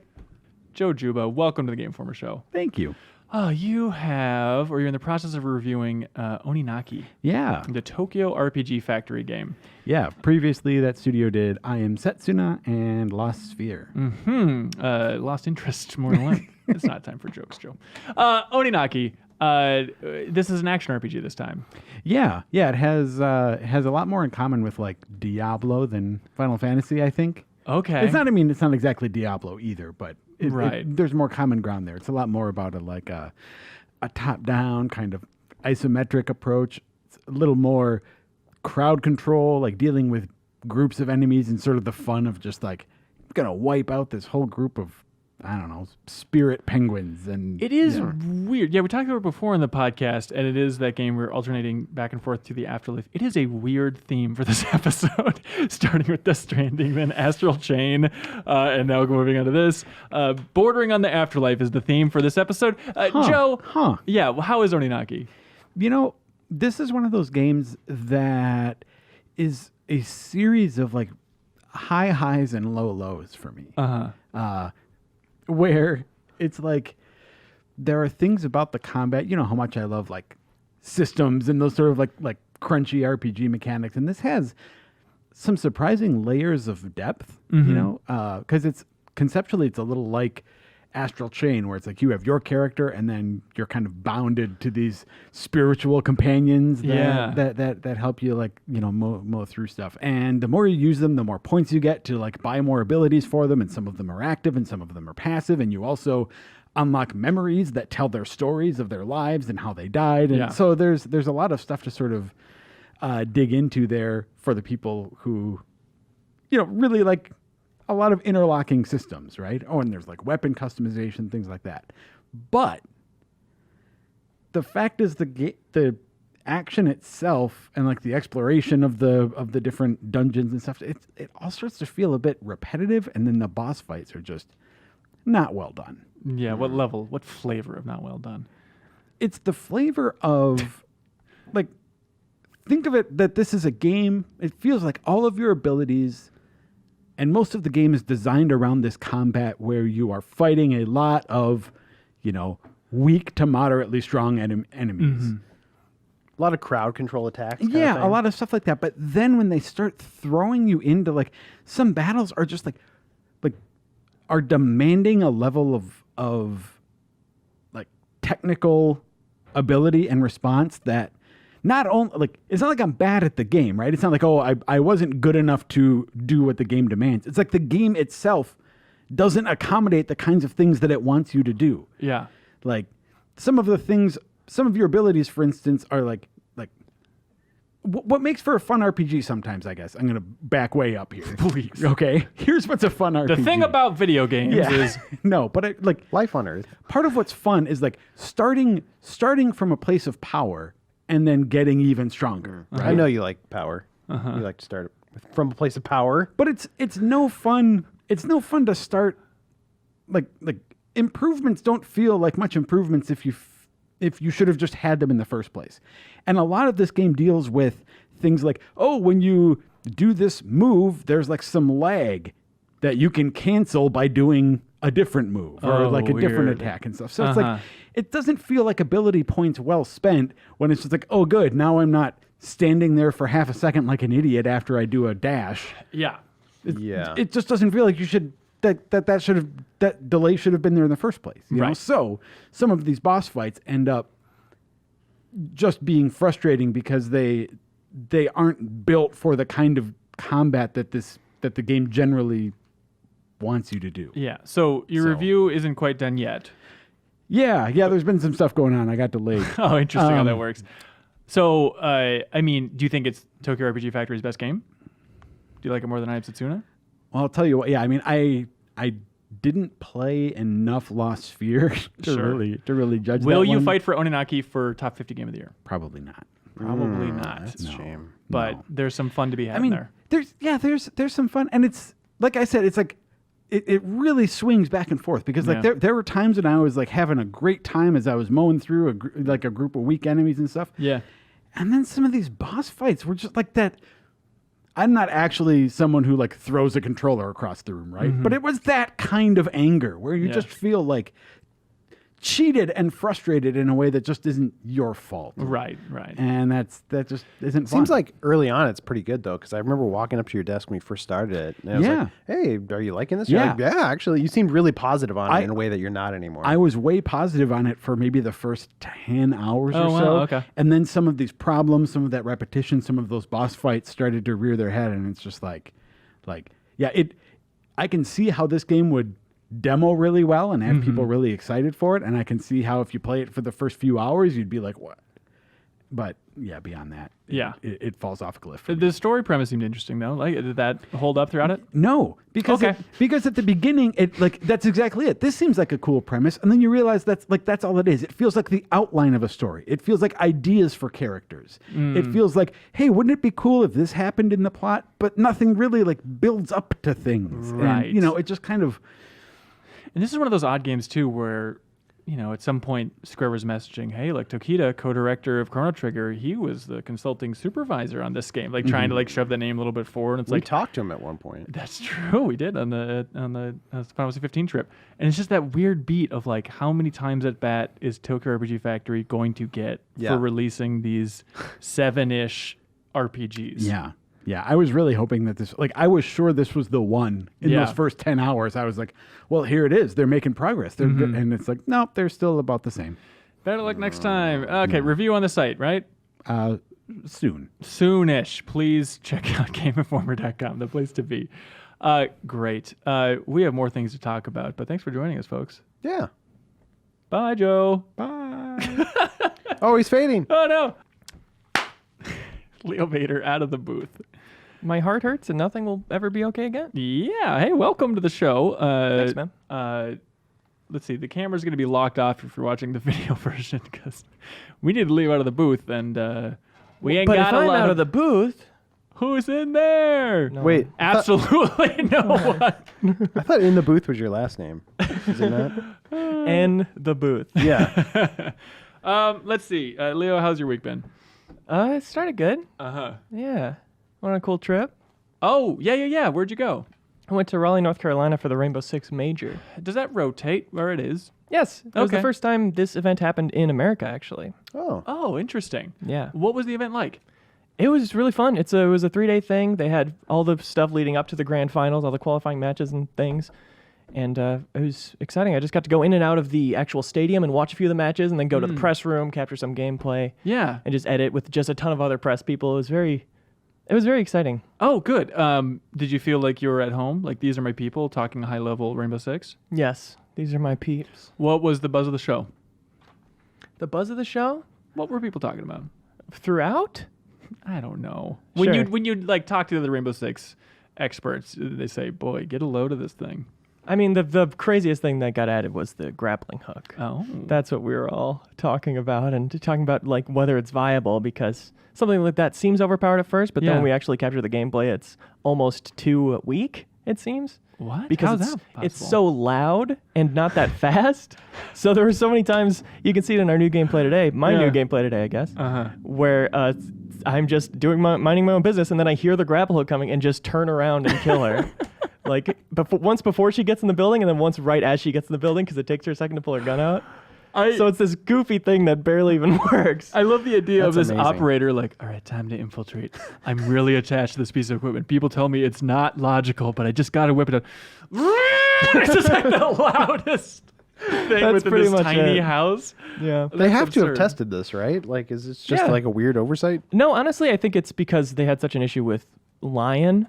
Joe Juba, welcome to the Game Informer Show. Thank you. Oh, you're in the process of reviewing Oninaki. Yeah. The Tokyo RPG Factory game. Yeah. Previously, that studio did I Am Setsuna and Lost Sphere. Lost interest more than one. It's not time for jokes, Joe. Oninaki. This is an action RPG this time. Yeah. It has a lot more in common with like Diablo than Final Fantasy, I think. Okay. It's not exactly Diablo either, but there's more common ground there. It's a lot more about a top-down kind of isometric approach. It's a little more crowd control, like dealing with groups of enemies and sort of the fun of just like gonna wipe out this whole group of, I don't know, spirit penguins. And it is weird. Yeah, we talked about it before in the podcast, and it is that game we're alternating back and forth to the Afterlife. It is a weird theme for this episode, starting with Death Stranding, then Astral Chain, and now moving on to this. Bordering on the Afterlife is the theme for this episode. Joe, yeah, well, how is Oninaki? You know, this is one of those games that is a series of like high highs and low lows for me. Where it's like there are things about the combat. You know how much I love like systems and those sort of like crunchy RPG mechanics, and this has some surprising layers of depth. You know, because it's conceptually it's a little like Astral Chain, where it's like you have your character and then you're kind of bounded to these spiritual companions that help you like, you know, mow through stuff. And the more you use them, the more points you get to like buy more abilities for them. And some of them are active and some of them are passive. And you also unlock memories that tell their stories of their lives and how they died. And so there's a lot of stuff to sort of dig into there for the people who, you know, really like a lot of interlocking systems, right? Oh, and there's like weapon customization, things like that. But the fact is the action itself and like the exploration of the different dungeons and stuff, it all starts to feel a bit repetitive, and then the boss fights are just not well done. Yeah, what level? What flavor of not well done? It's the flavor of like, think of it that this is a game. It feels like all of your abilities and most of the game is designed around this combat where you are fighting a lot of, you know, weak to moderately strong enemies. A lot of crowd control attacks. Yeah, a lot of stuff like that. But then when they start throwing you into like some battles are just like are demanding a level of like technical ability and response that not only like it's not like I'm bad at the game, right? It's not like, oh, I wasn't good enough to do what the game demands. It's like the game itself doesn't accommodate the kinds of things that it wants you to do. Yeah. Like some of your abilities, for instance, are like what makes for a fun RPG sometimes, I guess. I'm going to back way up here. Please. Okay. Here's what's a fun RPG. The thing about video games is... No, but like... Life on Earth. Part of what's fun is like starting from a place of power and then getting even stronger. Right? I know you like power. You like to start from a place of power. But it's no fun. It's no fun to start like improvements don't feel like much improvements if you should have just had them in the first place. And a lot of this game deals with things like, oh, when you do this move, there's like some lag that you can cancel by doing a different move or like a different attack and stuff. So it's like, it doesn't feel like ability points well spent when it's just like, oh, good, now I'm not standing there for half a second like an idiot after I do a dash. Yeah. It just doesn't feel like you should... That delay should have been there in the first place. You know? So some of these boss fights end up just being frustrating because they aren't built for the kind of combat that the game generally wants you to do. Yeah. So your review isn't quite done yet. Yeah. There's been some stuff going on. I got delayed. Oh, interesting how that works. So, I mean, do you think it's Tokyo RPG Factory's best game? Do you like it more than I have Setsuna? Well, I'll tell you what. Yeah, I mean, I didn't play enough Lost Sphere to really judge. Will that you one. fight for Oninaki for top 50 game of the year? Probably not. Probably not. That's a shame. But there's some fun to be had there. There's some fun, and it's like I said, it's like it really swings back and forth because like there were times when I was like having a great time as I was mowing through a group of weak enemies and stuff. Yeah, and then some of these boss fights were just like that. I'm not actually someone who like throws a controller across the room, right? But it was that kind of anger where you just feel like cheated and frustrated in a way that just isn't your fault. Right. And that just isn't fun. Seems like early on it's pretty good though, because I remember walking up to your desk when you first started it, and I was like, "Hey, are you liking this?" You're like, yeah, actually, you seemed really positive on it in a way that you're not anymore. I was way positive on it for maybe the first 10 hours or so. Wow, okay. And then some of these problems, some of that repetition, some of those boss fights started to rear their head, and it's just like, I can see how this game would demo really well and have people really excited for it, and I can see how if you play it for the first few hours you'd be like, what? But yeah, beyond that, it falls off a cliff. The story premise seemed interesting though. Like, did that hold up throughout it? No, because because at the beginning that's exactly it. This seems like a cool premise, and then you realize that's all it is. It feels like the outline of a story. It feels like ideas for characters. It feels like, hey, wouldn't it be cool if this happened in the plot? But nothing really like builds up to things. Right. And, it just kind of. And this is one of those odd games too, where at some point Square was messaging, hey, like Tokita, co-director of Chrono Trigger, he was the consulting supervisor on this game, like trying to like shove the name a little bit forward. And it's we like talked to him at one point. That's true. We did on the Final Fantasy 15 trip, and it's just that weird beat of like how many times at bat is Tokyo RPG Factory going to get for releasing these 7-ish RPGs? Yeah. Yeah, I was really hoping that I was sure this was the one in those first 10 hours. I was like, well, here it is. They're making progress. They're good. And it's like, nope, they're still about the same. Better luck next time. Okay, review on the site, right? Soon. Soonish. Please check out GameInformer.com, the place to be. Great. We have more things to talk about, but thanks for joining us, folks. Yeah. Bye, Joe. Bye. Oh, he's fading. Oh, no. Leo Vader out of the booth. My heart hurts and nothing will ever be okay again. Yeah. Hey, welcome to the show. Thanks, man. Let's see. The camera's going to be locked off if you're watching the video version because we need to leave out of the booth and we ain't but got if a I'm lot out of the booth. Who's in there? No. Wait. Absolutely no one. I thought In the Booth was your last name. Is it not? In the booth. Yeah. Let's see. Leo, how's your week been? It started good. Uh-huh. Yeah. Went on a cool trip. Oh, yeah. Where'd you go? I went to Raleigh, North Carolina for the Rainbow Six Major. Does that rotate where it is? Yes. It was Okay. the first time this event happened in America, actually. Oh. Oh, interesting. Yeah. What was the event like? It was really fun. It was a 3-day thing. They had all the stuff leading up to the grand finals, all the qualifying matches and things. And it was exciting. I just got to go in and out of the actual stadium and watch a few of the matches and then go to the press room, capture some gameplay. Yeah. And just edit with just a ton of other press people. It was very exciting. Oh, good. Did you feel like you were at home? Like, these are my people talking high-level Rainbow Six? Yes. These are my peeps. What was the buzz of the show? The buzz of the show? What were people talking about? Throughout? I don't know. Sure. When you like talk to the Rainbow Six experts, they say, "Boy, get a load of this thing." I mean, the craziest thing that got added was the grappling hook. Oh, That's what we were all talking about, and talking about like whether it's viable, because something like that seems overpowered at first, but then Yeah. when we actually capture the gameplay, it's almost too weak, it seems. what? Because How's it's, that it's possible? so loud and not that fast. So there were so many times, you can see it in our new gameplay today, new gameplay today, I guess, where I'm just minding my own business, and then I hear the grapple hook coming and just turn around and kill her. Like, once before she gets in the building, and then once right as she gets in the building, because it takes her a second to pull her gun out. So it's this goofy thing that barely even works. I love the idea of That's this amazing. operator like, all right, time to infiltrate. I'm really attached to this piece of equipment. People tell me it's not logical, but I just got to whip it out. It's just like the loudest thing That's within pretty this much tiny it. house. Yeah. They have to have absurd. tested this, right? Like, is this just Yeah. like a weird oversight? No, honestly, I think it's because they had such an issue with Lion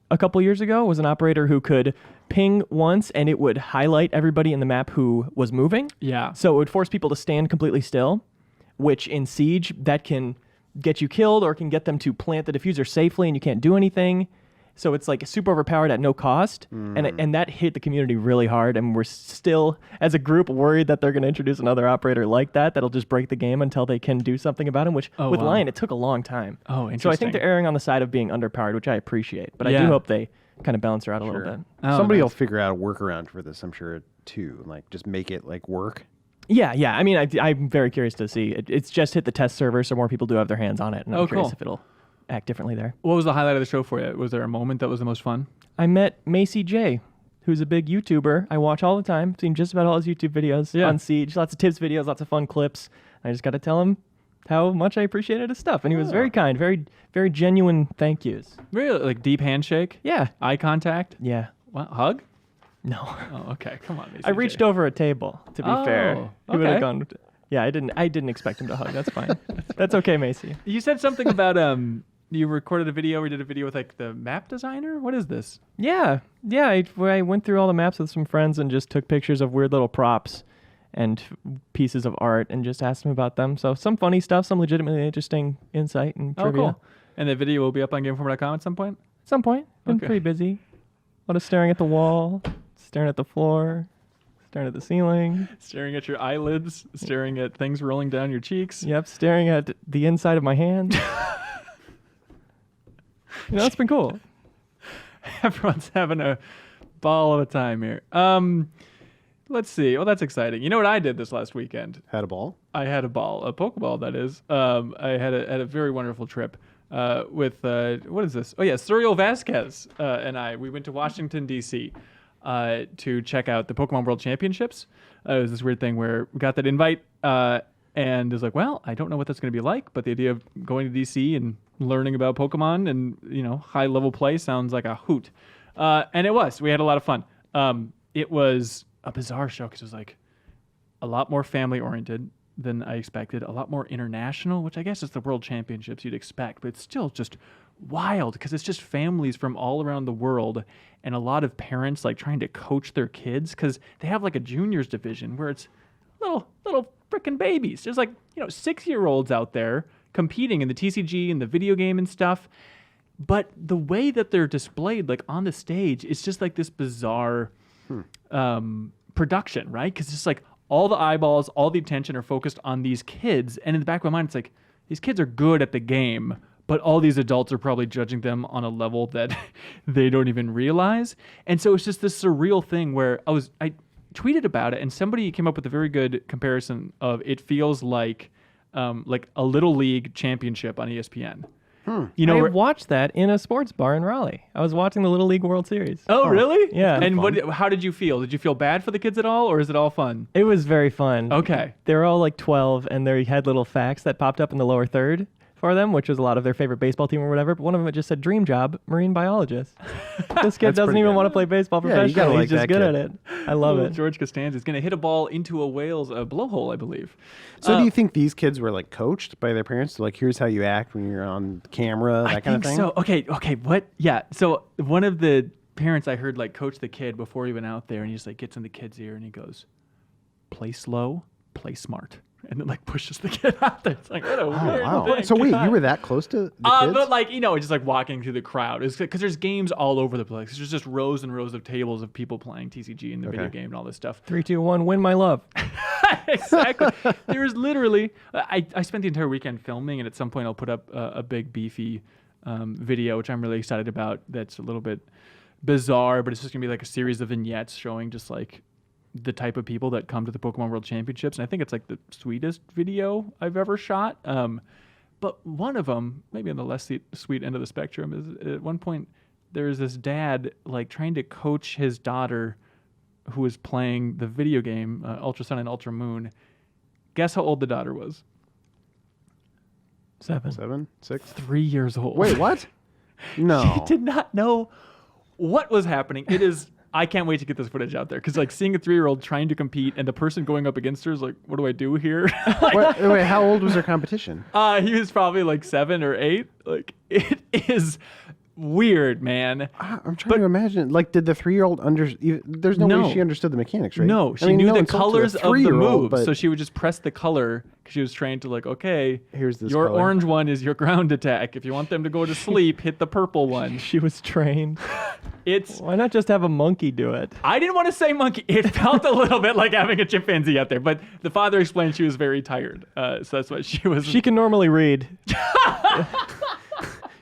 a couple years ago. It was an operator who could ping once and it would highlight everybody in the map who was moving. Yeah. So it would force people to stand completely still, which in Siege, that can get you killed or can get them to plant the diffuser safely and you can't do anything. So it's like super overpowered at no cost. And that hit the community really hard. And we're still, as a group, worried that they're going to introduce another operator like that that'll just break the game until they can do something about him, which with wow. Lion, it took a long time. Oh, So I interesting. think they're erring on the side of being underpowered, which I appreciate. But I Yeah. do hope they kind of balance her out a little bit. Oh, Somebody will nice. figure out a workaround for this, I'm sure, too. Like, just make it like work. Yeah. I mean, I'm very curious to see. It's just hit the test server, so more people do have their hands on it. And I'm Oh, curious cool. if it'll act differently there. What was the highlight of the show for you? Was there a moment that was the most fun? I met Macy J, who's a big YouTuber. I watch all the time. Seen just about all his YouTube videos on Siege. Lots of tips videos, lots of fun clips. I just got to tell him how much I appreciated his stuff. And he was very kind, very, very genuine thank yous. Really? Like deep handshake? Yeah. Eye contact? Yeah. What, hug? No. Oh, okay. Come on, Macy I reached J. over a table, to be fair. He would okay. have gone with Yeah, I didn't expect him to hug. That's fine. That's okay, Macy. You said something about you recorded a video or did a video with like the map designer? What is this? Yeah. I went through all the maps with some friends and just took pictures of weird little props and pieces of art and just asked them about them. So some funny stuff, some legitimately interesting insight and trivia. Oh, cool. And the video will be up on GameInformer.com at some point? At some point. Been Okay. pretty busy. A lot of staring at the wall, staring at the floor, staring at the ceiling. Staring at your eyelids, staring at things rolling down your cheeks. Yep, staring at the inside of my hand. It's been cool. Everyone's having a ball of a time here. Let's see. Well, that's exciting. You know what I did this last weekend? Had a ball? I had a ball, a Pokeball, that is. I had a very wonderful trip with, what is this? Oh, yeah, Suriel Vasquez and we went to Washington, D.C. To check out the Pokemon World Championships. It was this weird thing where we got that invite and it was like, well, I don't know what that's going to be like, but the idea of going to D.C. and learning about Pokemon and, high-level play sounds like a hoot. And it was. We had a lot of fun. It was a bizarre show because it was like a lot more family oriented than I expected, a lot more international, which I guess is the World Championships you'd expect, but it's still just wild because it's just families from all around the world and a lot of parents like trying to coach their kids because they have like a juniors division where it's little freaking babies. There's like 6-year-olds out there competing in the TCG and the video game and stuff, but the way that they're displayed like on the stage, it's just like this bizarre production, right? Because it's like all the eyeballs, all the attention are focused on these kids. And in the back of my mind, it's like, these kids are good at the game, but all these adults are probably judging them on a level that they don't even realize. And so it's just this surreal thing where I tweeted about it and somebody came up with a very good comparison of it feels like a Little League championship on ESPN. I watched that in a sports bar in Raleigh. I was watching the Little League World Series. Oh, really? Yeah. And how did you feel? Did you feel bad for the kids at all, or is it all fun? It was very fun. Okay. They were all like 12, and they had little facts that popped up in the lower third for them, which was a lot of their favorite baseball team or whatever. But one of them just said dream job, marine biologist. This kid doesn't even want to play baseball professionally. He's just good at it. I love it. George Costanza is going to hit a ball into a whale's blowhole, I believe. So do you think these kids were like coached by their parents? Like, here's how you act when you're on camera, that kind of thing? So. Okay. What? Yeah. So one of the parents I heard like coach the kid before he went out there, and he just like gets in the kid's ear and he goes, "Play slow, play smart." And then like pushes the kid out there. It's like, what a weird thing. So wait, you were that close to the kids? But like, just like walking through the crowd. It's because there's games all over the place. There's just rows and rows of tables of people playing TCG and the video game and all this stuff. 3, 2, 1, win my love. Exactly. There was literally, I spent the entire weekend filming, and at some point I'll put up a big beefy video, which I'm really excited about. That's a little bit bizarre, but it's just gonna be like a series of vignettes showing just like the type of people that come to the Pokemon World Championships. And I think it's like the sweetest video I've ever shot. But one of them, maybe on the less sweet end of the spectrum, is at one point there's this dad like trying to coach his daughter who was playing the video game Ultra Sun and Ultra Moon. Guess how old the daughter was? 7, 6, 3 years old. Wait, what? No. She did not know what was happening. It is... I can't wait to get this footage out there because like seeing a 3-year-old trying to compete and the person going up against her is like, what do I do here? Wait, how old was her competition? He was probably like 7 or 8. Like, it is weird, man. I'm trying to imagine. Like, did the 3-year-old there's no way she understood the mechanics, right? No, she knew the colors of the moves, but... so she would just press the color because she was trained to like, okay, here's this your color. Orange one is your ground attack. If you want them to go to sleep, hit the purple one. She was trained. Why not just have a monkey do it? I didn't want to say monkey. It felt a little bit like having a chimpanzee out there, but the father explained she was very tired, so that's what she was. She can normally read.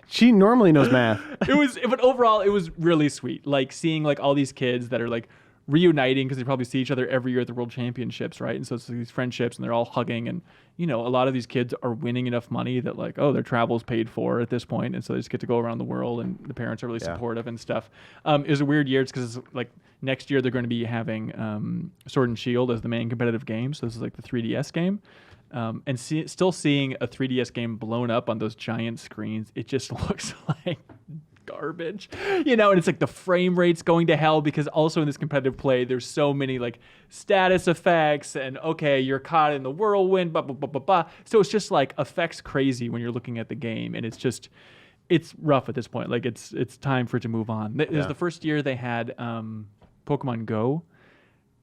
She normally knows math. But overall, it was really sweet. Like seeing like all these kids that are like reuniting because they probably see each other every year at the World Championships, right? And so it's these friendships, and they're all hugging, and a lot of these kids are winning enough money that like, oh, their travel's paid for at this point, and so they just get to go around the world, and the parents are really supportive and stuff. It was a weird year because it's like next year they're going to be having Sword and Shield as the main competitive game. So this is like the 3DS game. And still seeing a 3DS game blown up on those giant screens, it just looks like garbage, and it's like the frame rate's going to hell because also in this competitive play, there's so many like status effects and okay, you're caught in the whirlwind, blah, blah, blah, blah, blah. So it's just like effects crazy when you're looking at the game, and it's rough at this point. Like it's time for it to move on. It was the first year they had Pokemon Go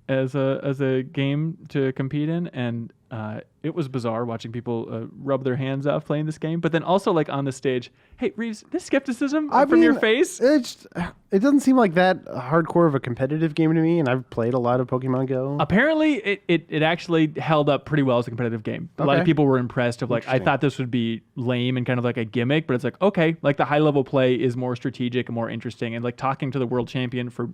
as a game to compete in, and it was bizarre watching people rub their hands off playing this game. But then also like on the stage, hey Reeves, this skepticism from your face. It doesn't seem like that hardcore of a competitive game to me, and I've played a lot of Pokemon Go. Apparently, it actually held up pretty well as a competitive game. A lot of people were impressed. Of like, I thought this would be lame and kind of like a gimmick, but it's like okay, like the high level play is more strategic and more interesting, and like talking to the world champion for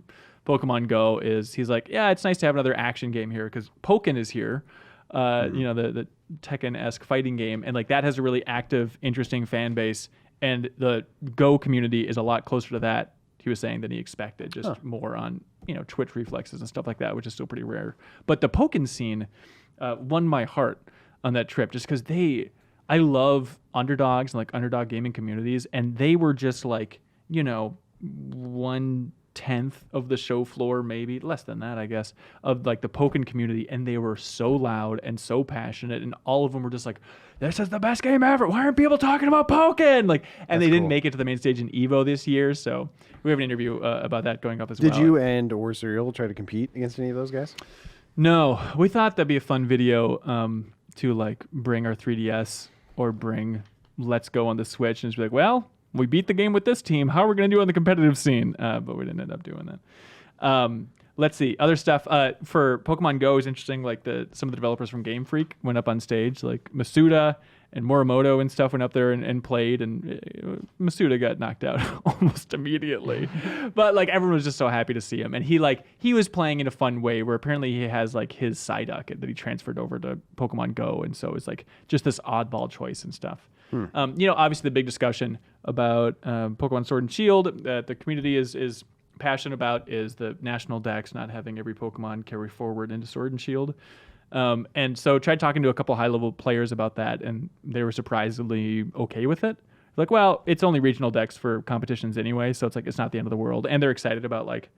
Pokemon Go is he's like, yeah, it's nice to have another action game here because Pokken is here. The Tekken-esque fighting game, and like that has a really active, interesting fan base, and the Go community is a lot closer to that, he was saying, than he expected, just more on Twitch reflexes and stuff like that, which is still pretty rare. But the Pokken scene won my heart on that trip, just because I love underdogs and like underdog gaming communities, and they were just like 1/10 of the show floor, maybe less than that, I guess, of like the Pokken community, and they were so loud and so passionate, and all of them were just like, "This is the best game ever! Why aren't people talking about Pokken?" Like, and they didn't make it to the main stage in Evo this year, so we have an interview about that going up as well. Did you or Suriel try to compete against any of those guys? No, we thought that'd be a fun video to like bring our 3DS or bring Let's Go on the Switch and just be like, well, we beat the game with this team. How are we going to do on the competitive scene? But we didn't end up doing that. Let's see. Other stuff for Pokemon Go is interesting. Like some of the developers from Game Freak went up on stage, like Masuda and Morimoto and stuff went up there and played. And Masuda got knocked out almost immediately. But like everyone was just so happy to see him. And he was playing in a fun way where apparently he has like his Psyduck that he transferred over to Pokemon Go. And so it's like just this oddball choice and stuff. Obviously the big discussion about Pokemon Sword and Shield that the community is passionate about is the national dex not having every Pokemon carry forward into Sword and Shield. And so tried talking to a couple high-level players about that, and they were surprisingly okay with it. Like, well, it's only regional dex for competitions anyway, so it's like it's not the end of the world. And they're excited about, like,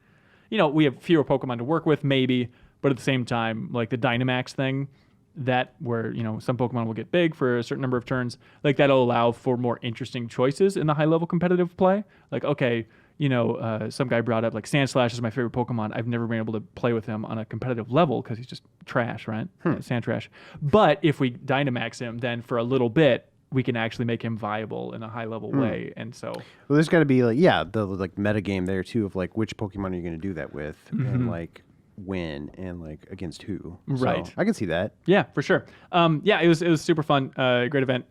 we have fewer Pokemon to work with, maybe, but at the same time, like the Dynamax thing, that where some Pokemon will get big for a certain number of turns, like that'll allow for more interesting choices in the high-level competitive play. Like, okay, some guy brought up like Sandslash is my favorite Pokemon. I've never been able to play with him on a competitive level because he's just trash, right? Sand trash. But if we Dynamax him, then for a little bit, we can actually make him viable in a high level way. And so, well, there's got to be like, the like meta game there too of like which Pokemon are you going to do that with, and like when and like against who. Right. So I can see that. Yeah, for sure. It was super fun. Great event.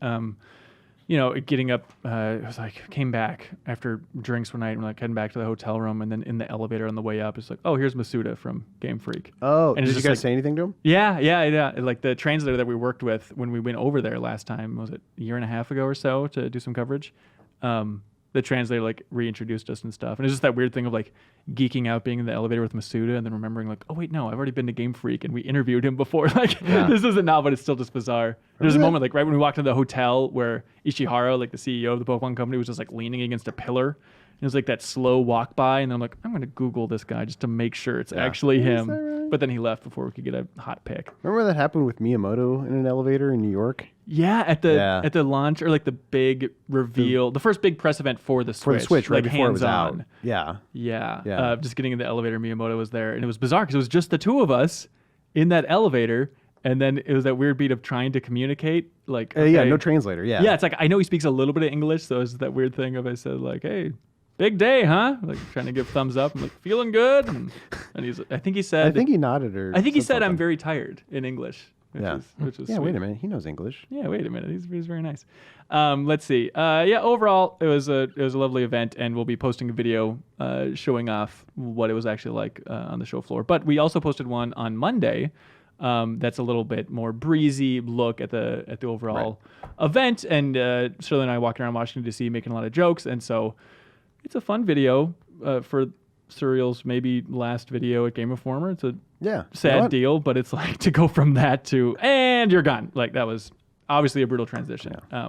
Getting up, it was like, came back after drinks one night and like heading back to the hotel room, and then in the elevator on the way up, it's like, oh, here's Masuda from Game Freak. Oh, and did you guys say anything to him? Yeah. Like the translator that we worked with when we went over there last time, was it a year and a half ago or so to do some coverage? The translator like reintroduced us and stuff. And it's just that weird thing of like geeking out being in the elevator with Masuda and then remembering like, oh wait, no, I've already been to Game Freak and we interviewed him before. Like this isn't now, but it's still just bizarre. There's a moment like right when we walked into the hotel where Ishihara, like the CEO of the Pokemon company, was just like leaning against a pillar. It was like that slow walk by, and I'm like, I'm going to Google this guy just to make sure it's actually him. Right? But then he left before we could get a hot pick. Remember that happened with Miyamoto in an elevator in New York? Yeah, at the launch or like the big reveal, the first big press event for the Switch. For the Switch, right like before it was hands-on. out. Yeah. Just getting in the elevator, Miyamoto was there, and it was bizarre because it was just the two of us in that elevator. And then it was that weird beat of trying to communicate, like no translator. Yeah, it's like I know he speaks a little bit of English, so it's that weird thing of I said like, "Hey, big day, huh?" Like trying to give thumbs up. I'm like, "Feeling good?" And he said, I think he nodded or. I think he said, "I'm very tired" in English. Which was yeah. sweet. Wait a minute, he knows English. Yeah, wait a minute, he's very nice. Let's see. Overall, it was a lovely event, and we'll be posting a video showing off what it was actually like on the show floor. But we also posted one on Monday. That's a little bit more breezy look at the overall event, and Shirley and I walking around Washington D.C. making a lot of jokes, and so it's a fun video for Suriel's maybe last video at Game Informer. It's a sad deal, but it's like to go from that to and you're gone. Like that was obviously a brutal transition. Yeah.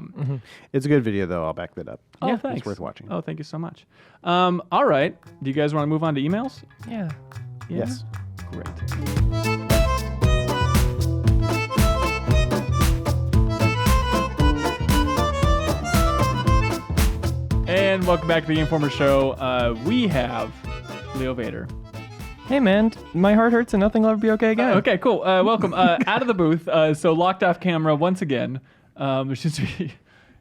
It's a good video though. I'll back that up. Oh, thanks. It's worth watching. Oh, thank you so much. All right. Do you guys want to move on to emails? Yeah. Yes. Great. And welcome back to the Game Informer Show. We have Leo Vader. Hey man, my heart hurts and nothing will ever be okay again. Okay, cool. Welcome. Out of the booth. So locked off camera once again. There seems to be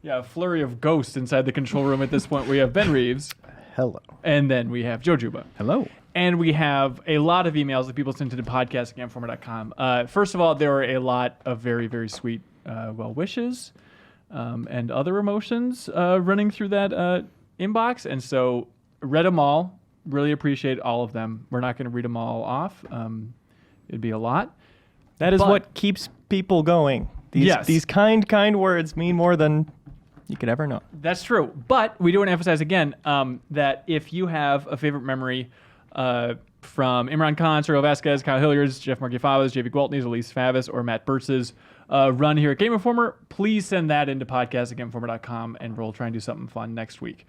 a flurry of ghosts inside the control room at this point. We have Ben Reeves. Hello. And then we have Joe Juba. Hello. And we have a lot of emails that people sent to the podcast at GameInformer.com. First of all, there were a lot of very, very sweet well wishes and other emotions running through that inbox. And so read them all. really appreciate all of them. We're not going to read them all off. It'd be a lot. That is what keeps people going. These kind words mean more than you could ever know. That's true. But we do want to emphasize again that if you have a favorite memory from Imran Khan, Suriel Vasquez, Kyle Hilliard's, Jeff Markifava's, JV Gwaltney's, Elise Favis, or Matt Burtz's run here at Game Informer, please send that into podcast@gameinformer.com, and we'll try and do something fun next week.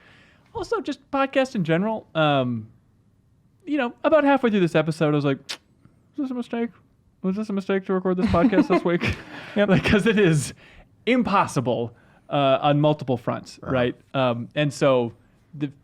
Also, just podcast in general. About halfway through this episode, I was like, "Was this a mistake? Was this a mistake to record this podcast this week?" Because it is impossible on multiple fronts, right? And so,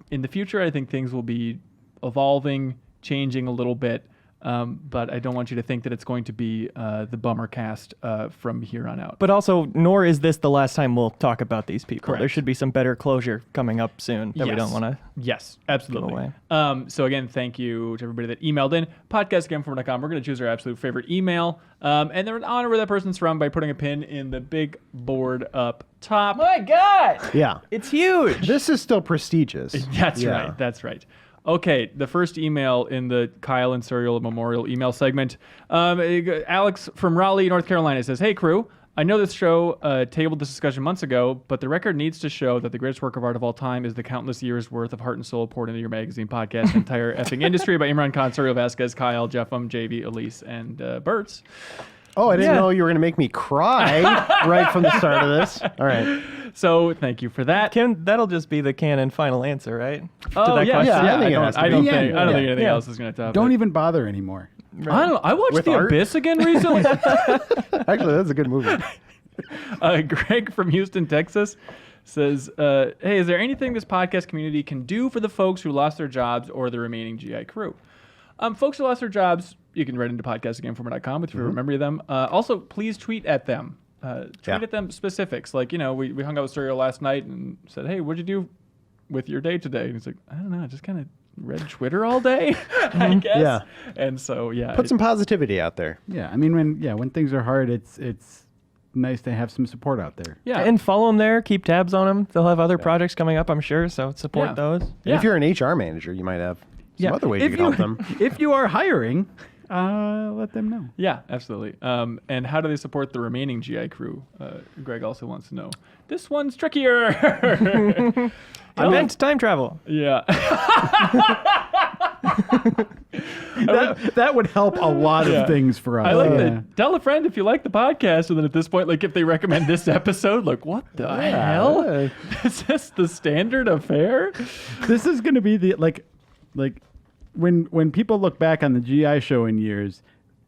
in the future, I think things will be evolving, changing a little bit. But I don't want you to think that it's going to be the bummer cast from here on out. But also, nor is this the last time we'll talk about these people. Correct. There should be some better closure coming up soon that we don't want to Yes, absolutely. give away. So again, thank you to everybody that emailed in. Podcast@gameinformer.com. We're going to choose our absolute favorite email. And then we're going to honor where that person's from by putting a pin in the big board up top. My God! Yeah. It's huge! This is still prestigious. That's right. That's right. Okay, the first email in the Kyle and Suriel Memorial email segment. Alex from Raleigh, North Carolina says, "Hey, crew. I know this show tabled this discussion months ago, but the record needs to show that the greatest work of art of all time is the countless years worth of heart and soul poured into your magazine, podcast, the entire effing industry by Imran Khan, Suriel Vasquez, Kyle, Jeffem, JV, Elise, and Bertz." Oh, I didn't know you were going to make me cry right from the start of this. All right. So thank you for that. That'll just be the canon final answer, right? Oh, that yeah, question? Yeah, I think it has to I be. don't Yeah, think yeah. anything else is going to top Don't it. even bother anymore. I watched With The art? Abyss again recently. Actually, that's a good movie. Greg from Houston, Texas says, "Hey, is there anything this podcast community can do for the folks who lost their jobs or the remaining GI crew?" Folks who lost their jobs, you can write into podcast@gameinformer.com if you remember them. Also, please tweet at them. Tweet at them specifics. Like, we hung out with Suriel last night and said, "Hey, what'd you do with your day today?" And he's like, "I don't know, I just kind of read Twitter all day," I guess. Yeah. And so, Put some positivity out there. Yeah, I mean, when things are hard, it's nice to have some support out there. Yeah. And follow them there. Keep tabs on them. They'll have other projects coming up, I'm sure, so support Yeah. those. Yeah. If you're an HR manager, you might have some other ways you can help them. If you are hiring, let them know. Yeah, absolutely. And how do they support the remaining GI crew? Greg also wants to know. This one's trickier. I meant time travel. Yeah. That would help a lot of things for us. I like the tell a friend if you like the podcast, and then at this point, like if they recommend this episode, like what the hell? Is this the standard affair? This is going to be the like when people look back on the GI show in years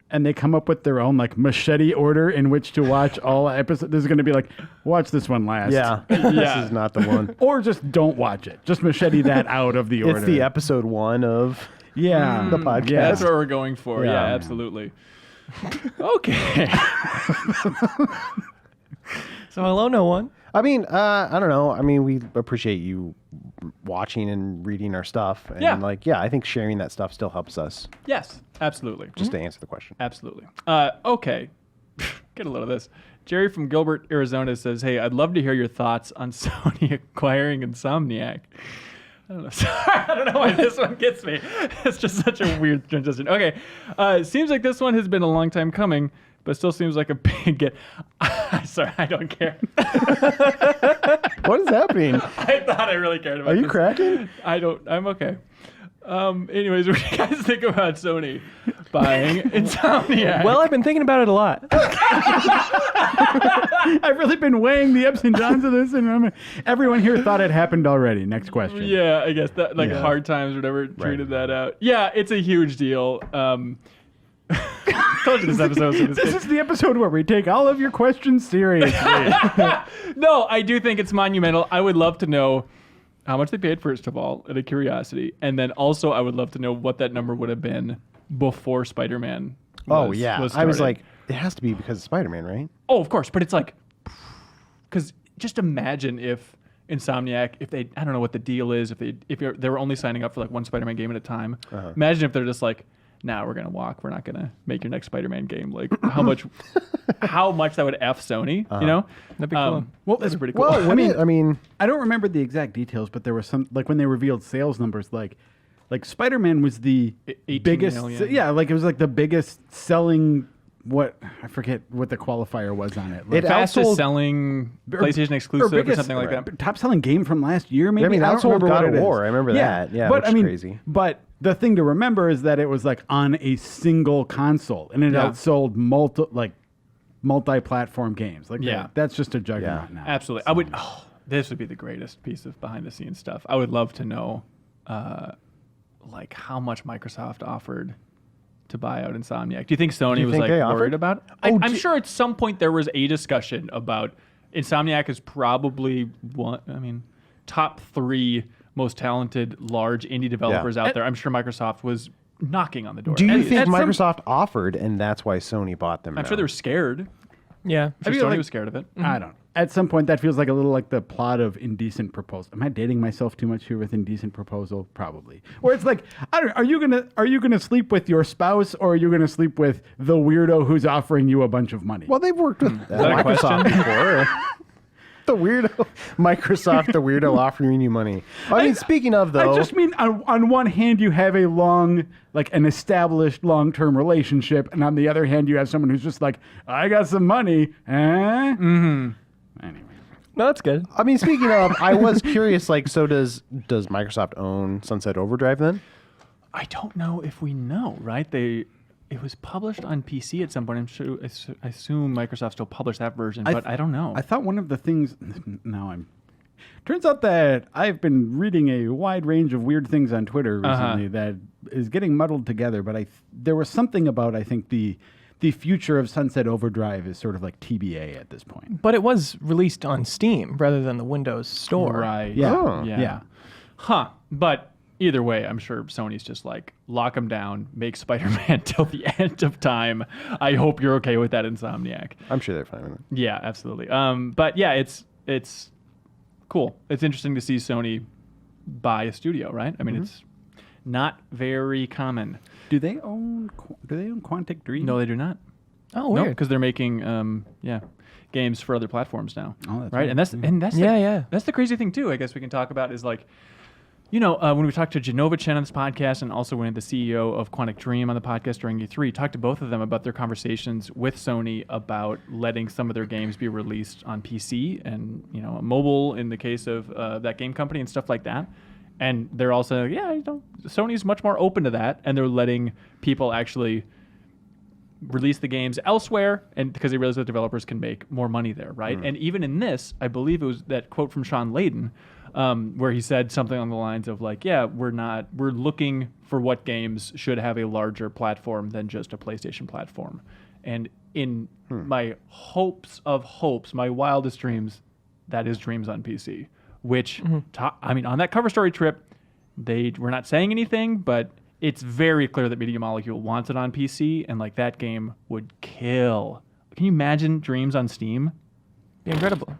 and they come up with their own like machete order in which to watch all episodes, this is going to be like, watch this one last. Yeah. This is not the one. Or just don't watch it. Just machete that out of the order. It's the episode 1 of the podcast. Yeah. That's what we're going for. Yeah, Yeah. absolutely. Okay. So hello, no one. I mean, I don't know. I mean, we appreciate you watching and reading our stuff. And I think sharing that stuff still helps us. Yes, absolutely. Just to answer the question. Absolutely. Okay. Get a load of this. Jerry from Gilbert, Arizona says, "Hey, I'd love to hear your thoughts on Sony acquiring Insomniac." I don't know. Sorry, I don't know why this one gets me. It's just such a weird transition. Okay. Seems like this one has been a long time coming, but still seems like a big get. Sorry, I don't care. What is happening? I thought I really cared about Are you this. cracking? I'm okay. Anyways, what do you guys think about Sony buying Insomniac? Well, I've been thinking about it a lot. I've really been weighing the ups and downs of this, and everyone here thought it happened already. Next question. Yeah, I guess that Hard Times or whatever tweeted that out. Yeah, it's a huge deal. Told you this episode was This is the episode where we take all of your questions seriously. No, I do think it's monumental. I would love to know how much they paid, first of all, out of curiosity. And then also I would love to know what that number would have been before Spider-Man was I was started. like, it has to be because of Spider-Man, right? Oh, of course. But it's like, because just imagine if Insomniac, if they, I don't know what the deal is, if they were only signing up for like one Spider-Man game at a time. Imagine if they're just like, we're going to walk. We're not going to make your next Spider-Man game. Like how much that would F Sony, you know? That'd be cool. Well, That's pretty cool. Well, I mean, I don't remember the exact details, but there was some, like when they revealed sales numbers, like like Spider-Man was the 18 biggest. million. Yeah, like it was like the biggest selling. What I forget what the qualifier was on it. Like, It Fastest outsold- selling PlayStation exclusive or something like that. Top selling game from last year, maybe. I mean, don't outsold remember God what of it is. War. I remember that. Yeah, but which I is mean, crazy. But the thing to remember is that it was like on a single console, and it Yeah. outsold multi-platform games. Like Yeah. that's just a juggernaut now. Absolutely. I would. Oh, this would be the greatest piece of behind the scenes stuff. I would love to know, like how much Microsoft offered to buy out Insomniac. Do you think Sony was think like they worried offered? about it? I'm sure at some point there was a discussion about Insomniac is probably one. I mean, top 3 most talented large indie developers out there. I'm sure Microsoft was knocking on the door. Do you And think at some- Microsoft offered, and that's why Sony bought them? I'm now? sure they were scared. Yeah. I'm sure feel Sony like- was scared of it. I don't know. At some point, that feels like a little like the plot of Indecent Proposal. Am I dating myself too much here with Indecent Proposal? Probably. Where it's like, I don't. Are you gonna sleep with your spouse, or are you gonna sleep with the weirdo who's offering you a bunch of money? Well, they've worked with that a Microsoft question? before. The weirdo, Microsoft, the weirdo offering you money. I mean, speaking of though, I just mean on one hand you have a an established long-term relationship, and on the other hand you have someone who's just like, I got some money, Anyway. No, that's good. I mean, speaking of, I was curious. Like, so does Microsoft own Sunset Overdrive then? I don't know if we know, right? It was published on PC at some point. I'm sure. I assume Microsoft still published that version, but I don't know. I thought one of the things. Turns out that I've been reading a wide range of weird things on Twitter recently that is getting muddled together. But there was something about I think the future of Sunset Overdrive is sort of like TBA at this point. But it was released on Steam rather than the Windows Store. Right. Yeah. Oh. Yeah. Huh. But either way, I'm sure Sony's just like, lock them down, make Spider-Man till the end of time. I hope you're okay with that, Insomniac. I'm sure they're fine with it. Yeah, absolutely. But yeah, it's cool. It's interesting to see Sony buy a studio, right? I mean, it's not very common. Do they own Quantic Dream? No, they do not. Oh, No, weird. because they're making games for other platforms now. Oh, that's right. right. And that's Yeah. that's the crazy thing too. I guess we can talk about is like, when we talked to Genova Chen on this podcast, and also when we had the CEO of Quantic Dream on the podcast during E3, talked to both of them about their conversations with Sony about letting some of their games be released on PC and mobile in the case of that game company and stuff like that. And they're also Sony's much more open to that, and they're letting people actually release the games elsewhere, and because they realize that developers can make more money there, right? And even in this, I believe it was that quote from Sean Layden, where he said something along the lines of like, we're looking for what games should have a larger platform than just a PlayStation platform. And in my hopes of hopes, my wildest dreams, that is Dreams on PC, which, on that cover story trip, they were not saying anything, but it's very clear that Media Molecule wants it on PC, and like that game would kill. Can you imagine Dreams on Steam? Be incredible.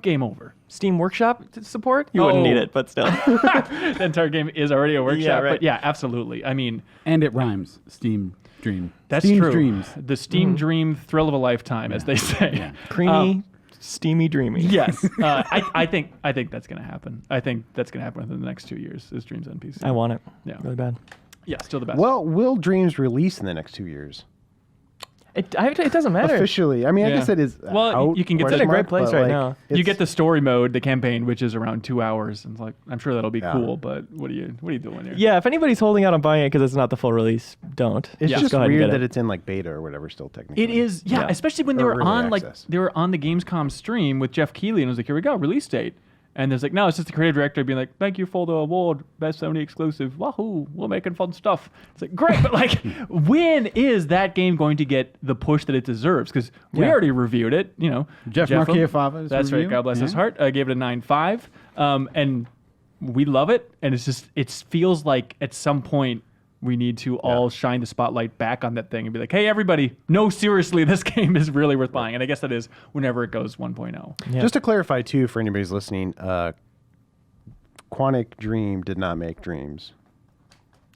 Game over. Steam Workshop support? You wouldn't Oh. need it, but still. The entire game is already a workshop. Yeah, right. But yeah, absolutely. I mean, And it rhymes. Steam Dream. that's Steam's true. Dreams. The Steam Dream thrill of a lifetime, as they say. Yeah. Creamy, steamy, dreamy. Yes. I think that's going to happen. I think that's going to happen within the next 2 years, is Dreams on PC. I want it. Yeah. Really bad. Yeah, still the best. Well, will Dreams release in the next 2 years? It doesn't matter. Officially, I mean, I Yeah. guess it is. Well, out, you can get question to a great mark, place but, right like, now. you it's- get the story mode, the campaign, which is around 2 hours. And it's like, I'm sure that'll be Yeah. cool, but what are you doing here? Yeah, if anybody's holding out on buying it because it's not the full release, don't. It's Yeah. just go ahead and weird get that it. it's in like beta or whatever still technically. It is, yeah, Yeah. especially when they Or were early on access. they were on the Gamescom stream with Jeff Keighley, and it was like, here we go, release date. And there's like, no, it's just the creative director being like, thank you for the award, best Sony exclusive. Wahoo, we're making fun stuff. It's like, great, but like, when is that game going to get the push that it deserves? Because we Yeah. already reviewed it, Jeff Markiafava's That's review. right, God bless his Yeah. heart. Gave it a 9.5. And we love it. And it feels like at some point we need to all shine the spotlight back on that thing and be like, hey, everybody, no, seriously, this game is really worth buying. And I guess that is whenever it goes 1.0. Yeah. Just to clarify too, for anybody who's listening, Quantic Dream did not make Dreams.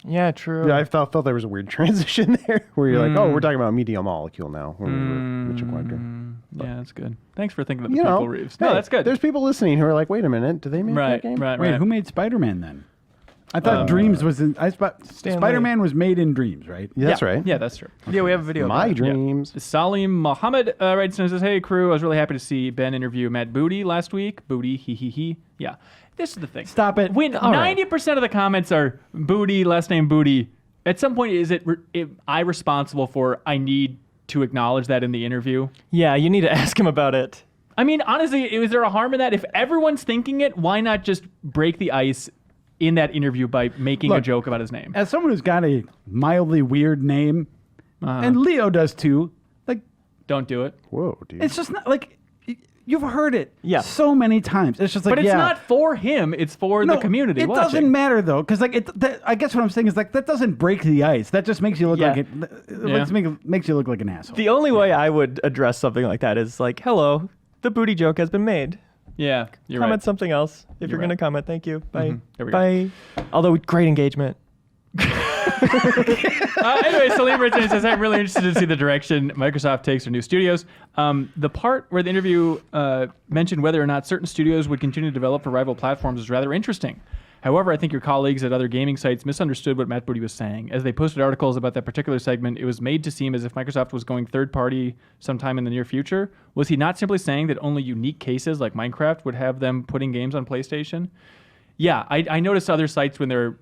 Yeah, true. Yeah, I felt there was a weird transition there where you're like, oh, we're talking about Media Molecule now. When we were Richard Quantic Dream. Yeah, that's good. Thanks for thinking of the You know, people, Reeves. No, hey, that's good. There's people listening who are like, wait a minute, do they make right, that game? right, Wait, right. who made Spider-Man then? I thought Dreams was in. Spider-Man was made in Dreams, right? Yeah, that's right. Yeah, that's true. Yeah, we have a video. My about it. dreams. Salim Mohammed writes and says, "Hey crew, I was really happy to see Ben interview Matt Booty last week. Booty, he. Yeah, this is the thing. Stop it. When 90% of the comments are Booty, last name Booty, at some point is I responsible for? I need to acknowledge that in the interview. Yeah, you need to ask him about it. I mean, honestly, is there a harm in that? If everyone's thinking it, why not just break the ice in that interview by making a joke about his name? As someone who's got a mildly weird name, and Leo does too, like, don't do it. Whoa, dude. it's just not like you've heard it so many times. It's just like, but it's not for him. It's for the community. It doesn't matter though, because like I guess what I'm saying is like that doesn't break the ice. That just makes you look like makes you look like an asshole. The only way I would address something like that is like, "Hello, the booty joke has been made." Yeah, you're comment right. something else if you're going to comment. Thank you. Bye. There we Bye. Although great engagement. Anyway, Salim Richardson says, I'm really interested to see the direction Microsoft takes their new studios. The part where the interview mentioned whether or not certain studios would continue to develop for rival platforms is rather interesting. However, I think your colleagues at other gaming sites misunderstood what Matt Booty was saying. As they posted articles about that particular segment, it was made to seem as if Microsoft was going third-party sometime in the near future. Was he not simply saying that only unique cases like Minecraft would have them putting games on PlayStation? Yeah, I noticed other sites when they're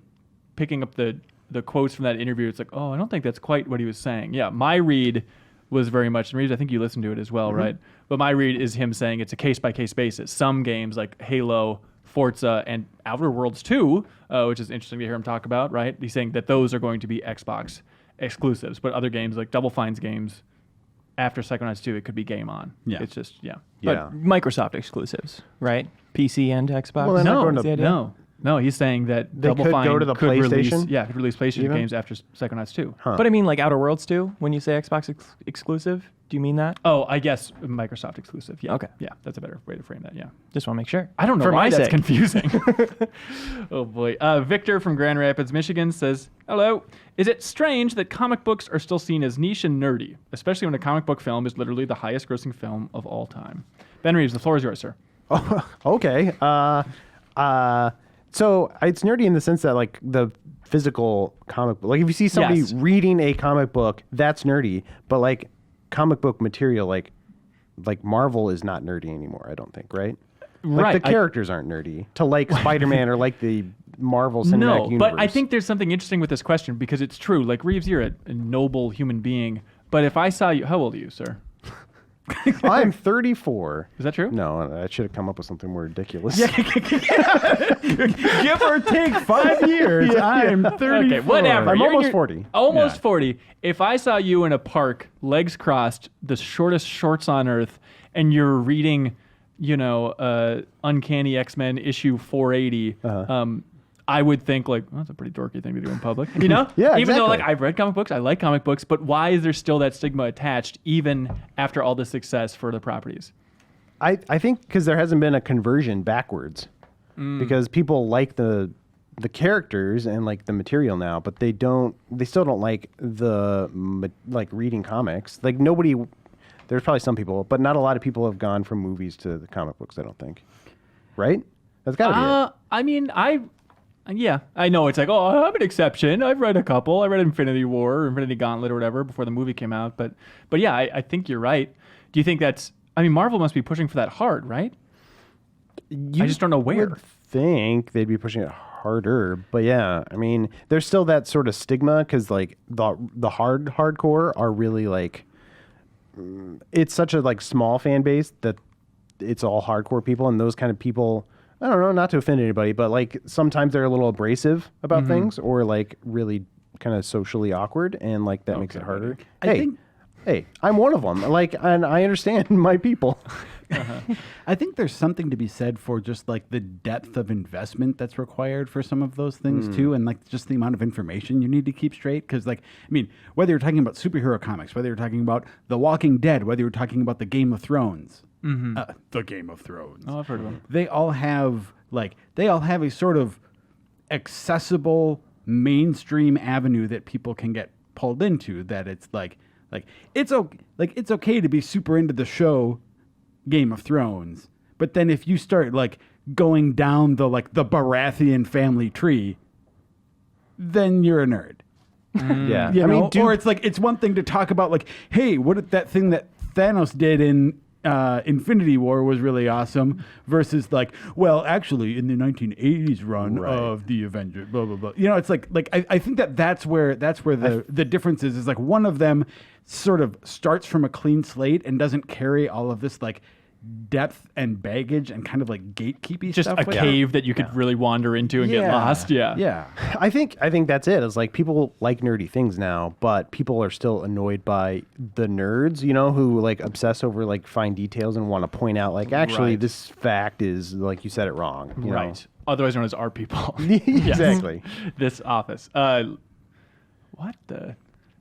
picking up the quotes from that interview, it's like, oh, I don't think that's quite what he was saying. Yeah, my read was very much, and Reeves, I think you listened to it as well, right? But my read is him saying it's a case-by-case basis. Some games like Halo, Forza, and Outer Worlds 2, which is interesting to hear him talk about, right? He's saying that those are going to be Xbox exclusives, but other games like Double Fine's games, after Psychonauts 2, it could be game on. Yeah. It's just, But Microsoft exclusives, right? PC and Xbox. Well, they're not going to- No, he's saying that They Double could Fine go to the could PlayStation? could release PlayStation Even? games after Psychonauts 2. But I mean, like Outer Worlds 2, when you say Xbox exclusive, do you mean that? Oh, I guess Microsoft exclusive. Yeah. Okay. Yeah, that's a better way to frame that. Yeah. Just want to make sure. I don't know For why my that's sake. confusing. Oh boy. Victor from Grand Rapids, Michigan says, "Hello. Is it strange that comic books are still seen as niche and nerdy, especially when a comic book film is literally the highest-grossing film of all time?" Ben Reeves, the floor is yours, sir. Oh, okay. So it's nerdy in the sense that like the physical comic book, like if you see somebody reading a comic book, that's nerdy. But like comic book material, like Marvel is not nerdy anymore. I don't think, right? Like the characters aren't nerdy to like Spider-Man or like the Marvel Cinematic Universe. But I think there's something interesting with this question because it's true. Like Reeves, you're a noble human being. But if I saw you, how old are you, sir? I'm 34. Is that true? No, I should have come up with something more ridiculous. Give or take 5 years. I'm 34. Okay, whatever. I'm You're almost 40. Almost 40. If I saw you in a park, legs crossed, the shortest shorts on earth, and you're reading, Uncanny X-Men issue 480, I would think like, well, that's a pretty dorky thing to do in public, Yeah, Even though exactly. like I've read comic books, I like comic books, but why is there still that stigma attached even after all the success for the properties? I think because there hasn't been a conversion backwards, because people like the characters and like the material now, but they still don't like like reading comics. Like nobody, there's probably some people, but not a lot of people have gone from movies to the comic books. I don't think, right? That's got to be it. I mean, I know it's like, oh, I'm an exception. I've read a couple. I read Infinity War or Infinity Gauntlet or whatever before the movie came out. But yeah, I think you're right. Do you think Marvel must be pushing for that hard, right? I just don't know where. Would think they'd be pushing it harder, but yeah, I mean, there's still that sort of stigma because like the hardcore are really like, it's such a like small fan base that it's all hardcore people, and those kind of people, I don't know, not to offend anybody, but like sometimes they're a little abrasive about things or like really kind of socially awkward, and like that makes it harder. Hey, I'm one of them. Like, and I understand my people. I think there's something to be said for just like the depth of investment that's required for some of those things too, and like just the amount of information you need to keep straight. Because like, I mean, whether you're talking about superhero comics, whether you're talking about The Walking Dead, whether you're talking about the Game of Thrones, the Game of Thrones. Oh, I've heard of them. They all have a sort of accessible mainstream avenue that people can get pulled into. That it's it's okay to be super into the show Game of Thrones, but then if you start like going down the Baratheon family tree, then you're a nerd. Yeah. You know? Or it's one thing to talk about like, hey, what that thing that Thanos did in Infinity War was really awesome versus like, well, actually in the 1980s run of the Avengers, blah blah blah. You know, it's like I think that's where the difference is like one of them sort of starts from a clean slate and doesn't carry all of this like depth and baggage and kind of like gatekeepy just stuff. Just a cave that you could really wander into and get lost. Yeah. I think that's it. It's like people like nerdy things now, but people are still annoyed by the nerds, you know, who like obsess over like fine details and want to point out like actually this fact is like you said it wrong. You know? Otherwise known as art people. Exactly. This office. What the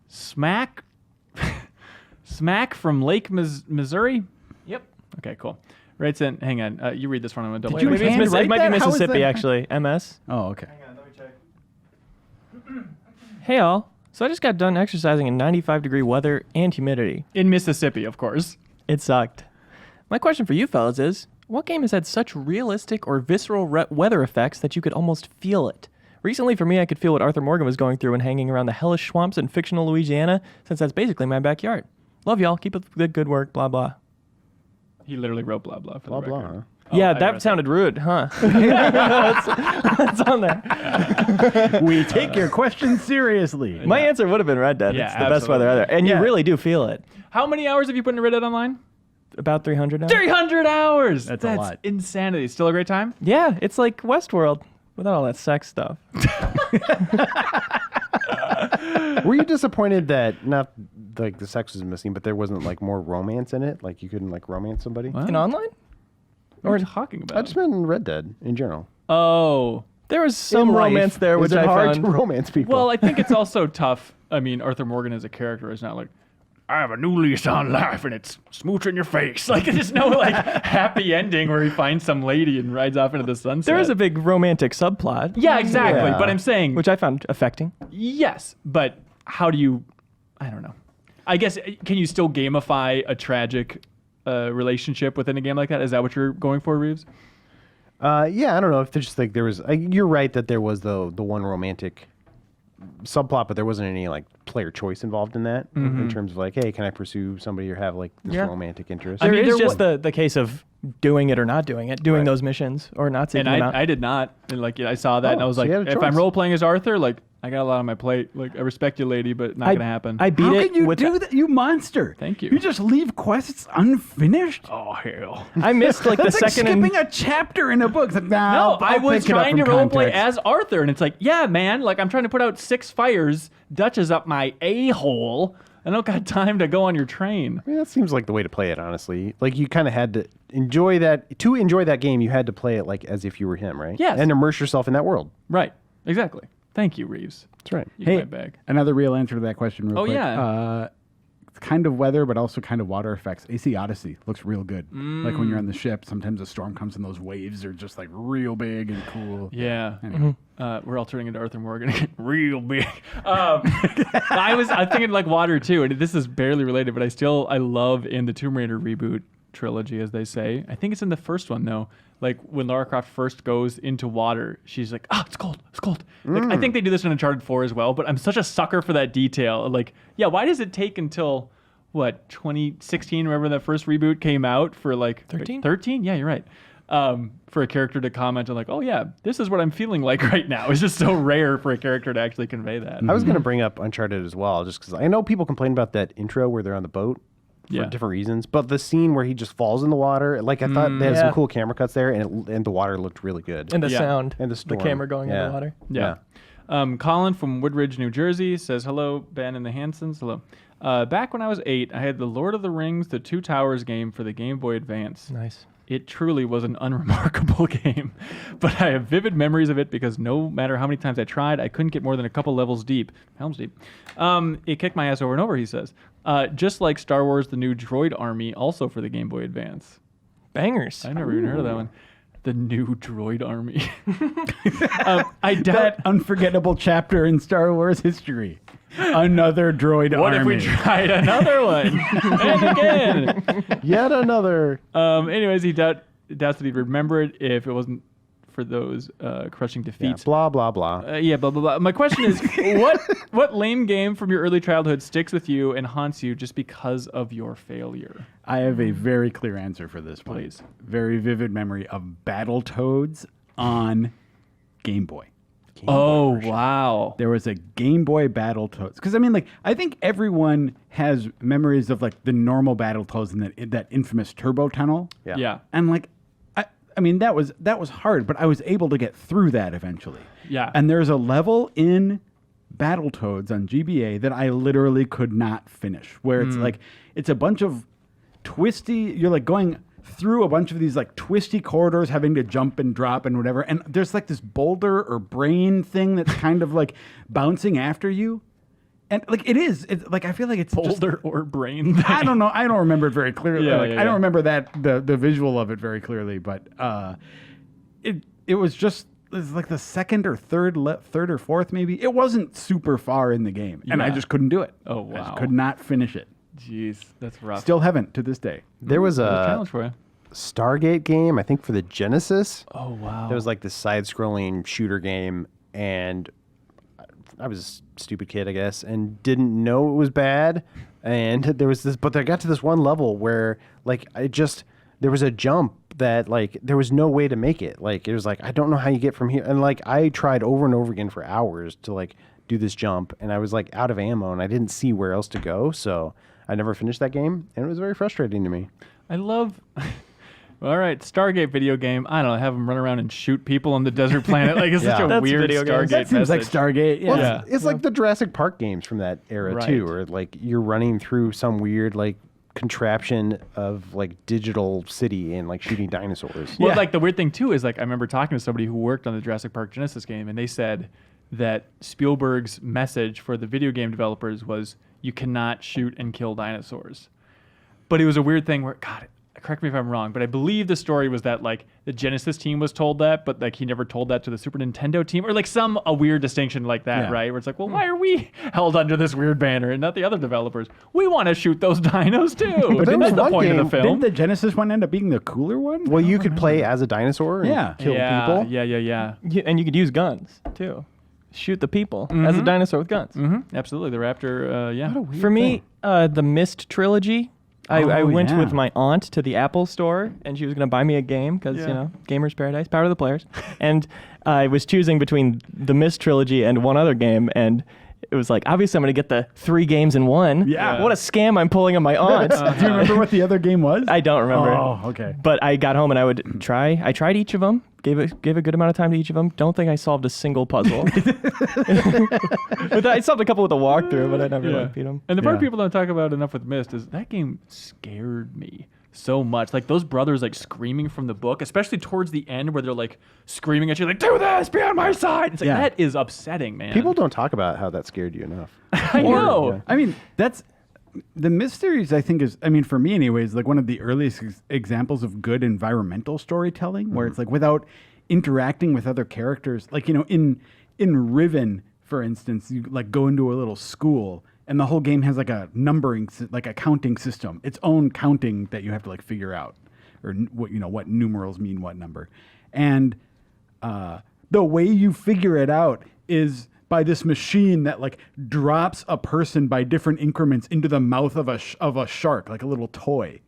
smack? Smack from Lake Missouri. Yep. Okay, cool. Writes in. Hang on. You read this one. I'm gonna double. Did you check. handwrite it might that? be How is Mississippi, that? actually. MS. Oh, okay. Hang on, let me check. Hey, all. So I just got done exercising in 95-degree weather and humidity. In Mississippi, of course. It sucked. My question for you fellas is, what game has had such realistic or visceral weather effects that you could almost feel it? Recently, for me, I could feel what Arthur Morgan was going through when hanging around the hellish swamps in fictional Louisiana, since that's basically my backyard. Love y'all. Keep up the good work. Blah, blah. He literally wrote blah, blah for the record. Huh? Yeah, that sounded rude, huh? That's on there. We take your questions seriously. My answer would have been Red Dead. Yeah, It's the best weather either. And you really do feel it. How many hours have you put into Red Dead Online? About 300 now. 300 hours! That's a lot. Insanity. Still a great time? Yeah, it's like Westworld without all that sex stuff. Were you disappointed that not like the sex was missing, but there wasn't like more romance in it? Like you couldn't like romance somebody? What? In online? What are you talking about? I just meant in Red Dead in general. Oh. There was some In life, romance there, which is it I hard found. to romance people. Well, I think it's also tough. I mean, Arthur Morgan as a character is not like, I have a new lease on life and it's smooch in your face. Like, there's no like happy ending where he finds some lady and rides off into the sunset. There is a big romantic subplot. Yeah, exactly. Yeah. But I'm saying, Which I found affecting. yes, but how do you, I don't know. I guess, can you still gamify a tragic relationship within a game like that? Is that what you're going for, Reeves? Yeah, I don't know if there's just like there was. You're right that there was the one romantic subplot, but there wasn't any like player choice involved in that in terms of like, hey, can I pursue somebody or have like this romantic interest? There mean, is there just the case of doing it or not doing it, doing those missions or not seeking And them out. I did not. And like, I saw that and I was so like, you had a if I'm choice. role playing as Arthur, like, I got a lot on my plate. Like, I respect you, lady, but not going to happen. I beat How it can you with do that, you monster? Thank you. You just leave quests unfinished? Oh, hell. I missed like the That's like second skipping a chapter in a book. It's like, nah, No, I'll I was pick it up trying to from roleplay context. as Arthur, and it's like, yeah, man, like I'm trying to put out 6 fires. Dutch is up my a-hole. I don't got time to go on your train. I mean, that seems like the way to play it, honestly. Like you kind of had to enjoy that. To enjoy that game, you had to play it like as if you were him, right? Yes. And immerse yourself in that world. Right. Exactly. Thank you, Reeves. That's right. You Hey, get my bag. another real answer to that question real Oh, quick. yeah. It's kind of weather, but also kind of water effects. AC Odyssey looks real good. Like when you're on the ship, sometimes a storm comes and those waves are just like real big and cool. Yeah. Anyway. We're all turning into Arthur Morgan again. Real big. I'm thinking like water too, and this is barely related, but I love in the Tomb Raider reboot trilogy, as they say. I think it's in the first one though. Like when Lara Croft first goes into water, she's like, "Ah, it's cold, it's cold." Like, I think they do this in Uncharted 4 as well, but I'm such a sucker for that detail. Like, yeah, why does it take until what 2016, whenever that first reboot came out for like 13? 13? Yeah, you're right. For a character to comment on like, "Oh yeah, this is what I'm feeling like right now." It's just so rare for a character to actually convey that. I was going to bring up Uncharted as well, just because I know people complain about that intro where they're on the boat for different reasons. But the scene where he just falls in the water, like I thought they had some cool camera cuts there, and the water looked really good. and the sound And the storm. camera going in Yeah. the water. Yeah. Colin from Woodridge, New Jersey says, hello, Ben and the Hansons. Hello. Back when I was 8, I had the Lord of the Rings, The Two Towers game for the Game Boy Advance. Nice. It truly was an unremarkable game, but I have vivid memories of it because no matter how many times I tried, I couldn't get more than a couple levels deep. Helms deep. It kicked my ass over and over, he says. Just like Star Wars The New Droid Army, also for the Game Boy Advance. Bangers. I never even heard of that one. The New Droid Army. I doubt... That unforgettable chapter in Star Wars history. Another droid What army. if we tried another one? And again. Yet another. Anyways, he doubts that he'd remember it if it wasn't for those crushing defeats. Blah, blah, blah. Blah, blah, blah. My question is, what lame game from your early childhood sticks with you and haunts you just because of your failure? I have a very clear answer for this one. Please. Very vivid memory of Battletoads on Game Boy. Wow. There was a Game Boy Battletoads. Because, I mean, like, I think everyone has memories of, like, the normal Battletoads and that infamous turbo tunnel. Yeah. And, like, I mean, that was hard, but I was able to get through that eventually. Yeah. And there's a level in Battletoads on GBA that I literally could not finish, where it's like, it's a bunch of twisty, you're like going through a bunch of these like twisty corridors, having to jump and drop and whatever. And there's like this boulder or brain thing that's kind of like bouncing after you. And like it's like, I feel like it's boulder or brain thing. I don't know. I don't remember it very clearly. Yeah, I don't remember the visual of it very clearly, but it was just, it was like the second or third or fourth maybe. It wasn't super far in the game, and I just couldn't do it. Oh, wow. I just could not finish it. Jeez, that's rough. Still haven't to this day. There was a challenge for you. Stargate game, I think for the Genesis. Oh, wow. There was like this side-scrolling shooter game, and I was a stupid kid, I guess, and didn't know it was bad. And there was this, but I got to this one level where like there was a jump that like there was no way to make it. Like it was like, I don't know how you get from here. And like I tried over and over again for hours to like do this jump, and I was like out of ammo and I didn't see where else to go. So I never finished that game, and it was very frustrating to me. I love... All right, Stargate video game. I don't know, have them run around and shoot people on the desert planet. Like, it's such a That's weird video games. Stargate That seems like message. Stargate. Yeah. Well, it's like the Jurassic Park games from that era too, Right. where like you're running through some weird like contraption of like digital city and like shooting dinosaurs. Well, like the weird thing too is like I remember talking to somebody who worked on the Jurassic Park Genesis game, and they said that Spielberg's message for the video game developers was you cannot shoot and kill dinosaurs. But it was a weird thing where, God, correct me if I'm wrong, but I believe the story was that like the Genesis team was told that, but like he never told that to the Super Nintendo team, or like a weird distinction like that, right? Where it's like, well, why are we held under this weird banner and not the other developers? We want to shoot those dinos too. But there That's was the one point game- of the film. Didn't the Genesis one end up being the cooler one? Well, you could play as a dinosaur and Yeah. kill people. Yeah. And you could use guns too. Shoot the people as a dinosaur with guns. Absolutely. The Raptor, yeah. For me, the Myst trilogy. I went yeah. with my aunt to the Apple store, and she was going to buy me a game because, Gamer's Paradise, power to the players. And I was choosing between the Myst trilogy and one other game, and it was like, obviously I'm going to get the 3 games in one. Yeah. What a scam I'm pulling on my aunt. Do you remember what the other game was? I don't remember. Oh, okay. But I got home and I tried each of them, gave a good amount of time to each of them. Don't think I solved a single puzzle. But I solved a couple with a walkthrough, but I never beat them. And the part Yeah. people don't talk about enough with Myst is that game scared me so much. Like those brothers like screaming from the book, especially towards the end where they're like screaming at you like, do this, be on my side. It's like, Yeah. that is upsetting, man. People don't talk about how that scared you enough. I know. Yeah. I mean, that's the Mysteries, I think, is, I mean, for me anyways, like one of the earliest examples of good environmental storytelling, where it's like without interacting with other characters. Like, in Riven, for instance, you like go into a little school, and the whole game has like a numbering, like a counting system, its own counting that you have to like figure out, or what numerals mean what number, and the way you figure it out is by this machine that like drops a person by different increments into the mouth of a shark, like a little toy.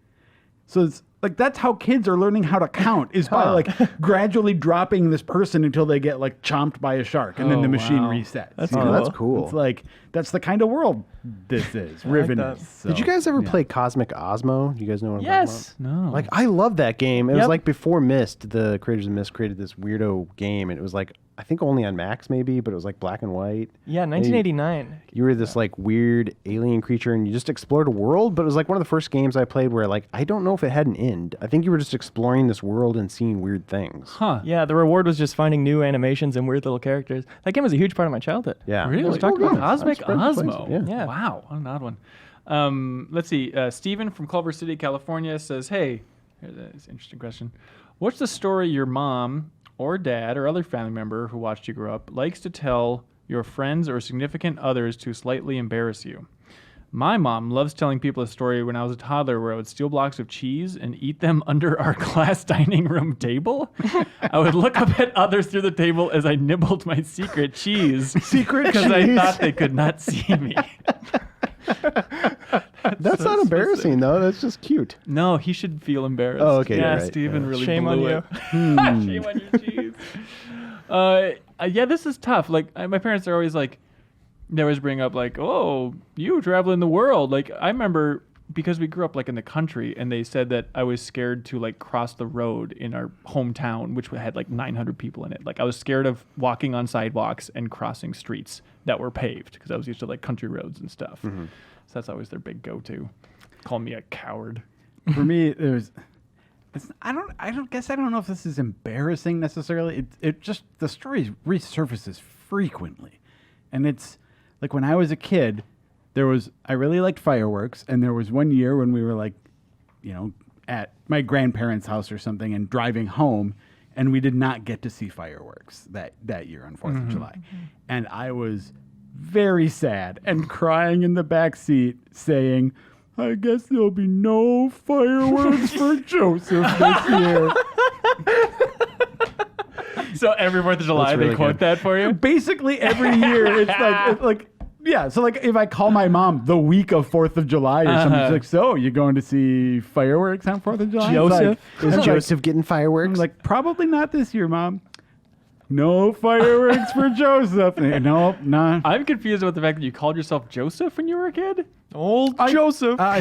So it's like, that's how kids are learning how to count, is by like gradually dropping this person until they get like chomped by a shark, and then the machine resets. That's Oh, cool. that's cool. It's like, that's the kind of world this is. Riven that. is. So, Did you guys ever play Cosmic Osmo? Do you guys know what I'm Yes. talking about? No. Like, I love that game. It was Yep. like before Myst, the creators of Myst created this weirdo game, and it was like, I think only on Max maybe, but it was like black and white. Yeah, 1989. You were this like weird alien creature, and you just explored a world, but it was like one of the first games I played where like, I don't know if it had an end. I think you were just exploring this world and seeing weird things. Huh. Yeah, the reward was just finding new animations and weird little characters. That game was a huge part of my childhood. Yeah. Really? It was cool game. Cosmic I'm surprised you Osmo. played it. Yeah. Wow. What an odd one. Let's see. Steven from Culver City, California says, hey, here's an interesting question. What's the story your mom or dad or other family member who watched you grow up likes to tell your friends or significant others to slightly embarrass you? My mom loves telling people a story when I was a toddler where I would steal blocks of cheese and eat them under our class dining room table. I would look up at others through the table as I nibbled my secret cheese. Because I thought they could not see me. That's not embarrassing, though. That's just cute. No, he should feel embarrassed. Oh, okay. Yeah, right, Steven really Shame blew on it. Shame on your cheese. Yeah, this is tough. Like, my parents are always like, they always bring up like, oh, you traveling the world. Like, I remember because we grew up like in the country, and they said that I was scared to like cross the road in our hometown, which had like 900 people in it. Like, I was scared of walking on sidewalks and crossing streets that were paved because I was used to like country roads and stuff. So that's always their big go-to. Call me a coward. For me, I don't know if this is embarrassing necessarily. It just, the story resurfaces frequently, and it's like when I was a kid, I really liked fireworks, and there was one year when we were like, at my grandparents' house or something and driving home, and we did not get to see fireworks that year on 4th of July. And I was very sad and crying in the back seat saying, I guess there'll be no fireworks for Joseph this year. So every 4th of July, really they quote that for you? Basically every year, it's like yeah. So like if I call my mom the week of 4th of July or something, she's like, so you going to see fireworks on 4th of July? Joseph? Is Joseph getting fireworks? I'm like, probably not this year, Mom. No fireworks for Joseph. No, nah. I'm confused about the fact that you called yourself Joseph when you were a kid. Old Joseph. I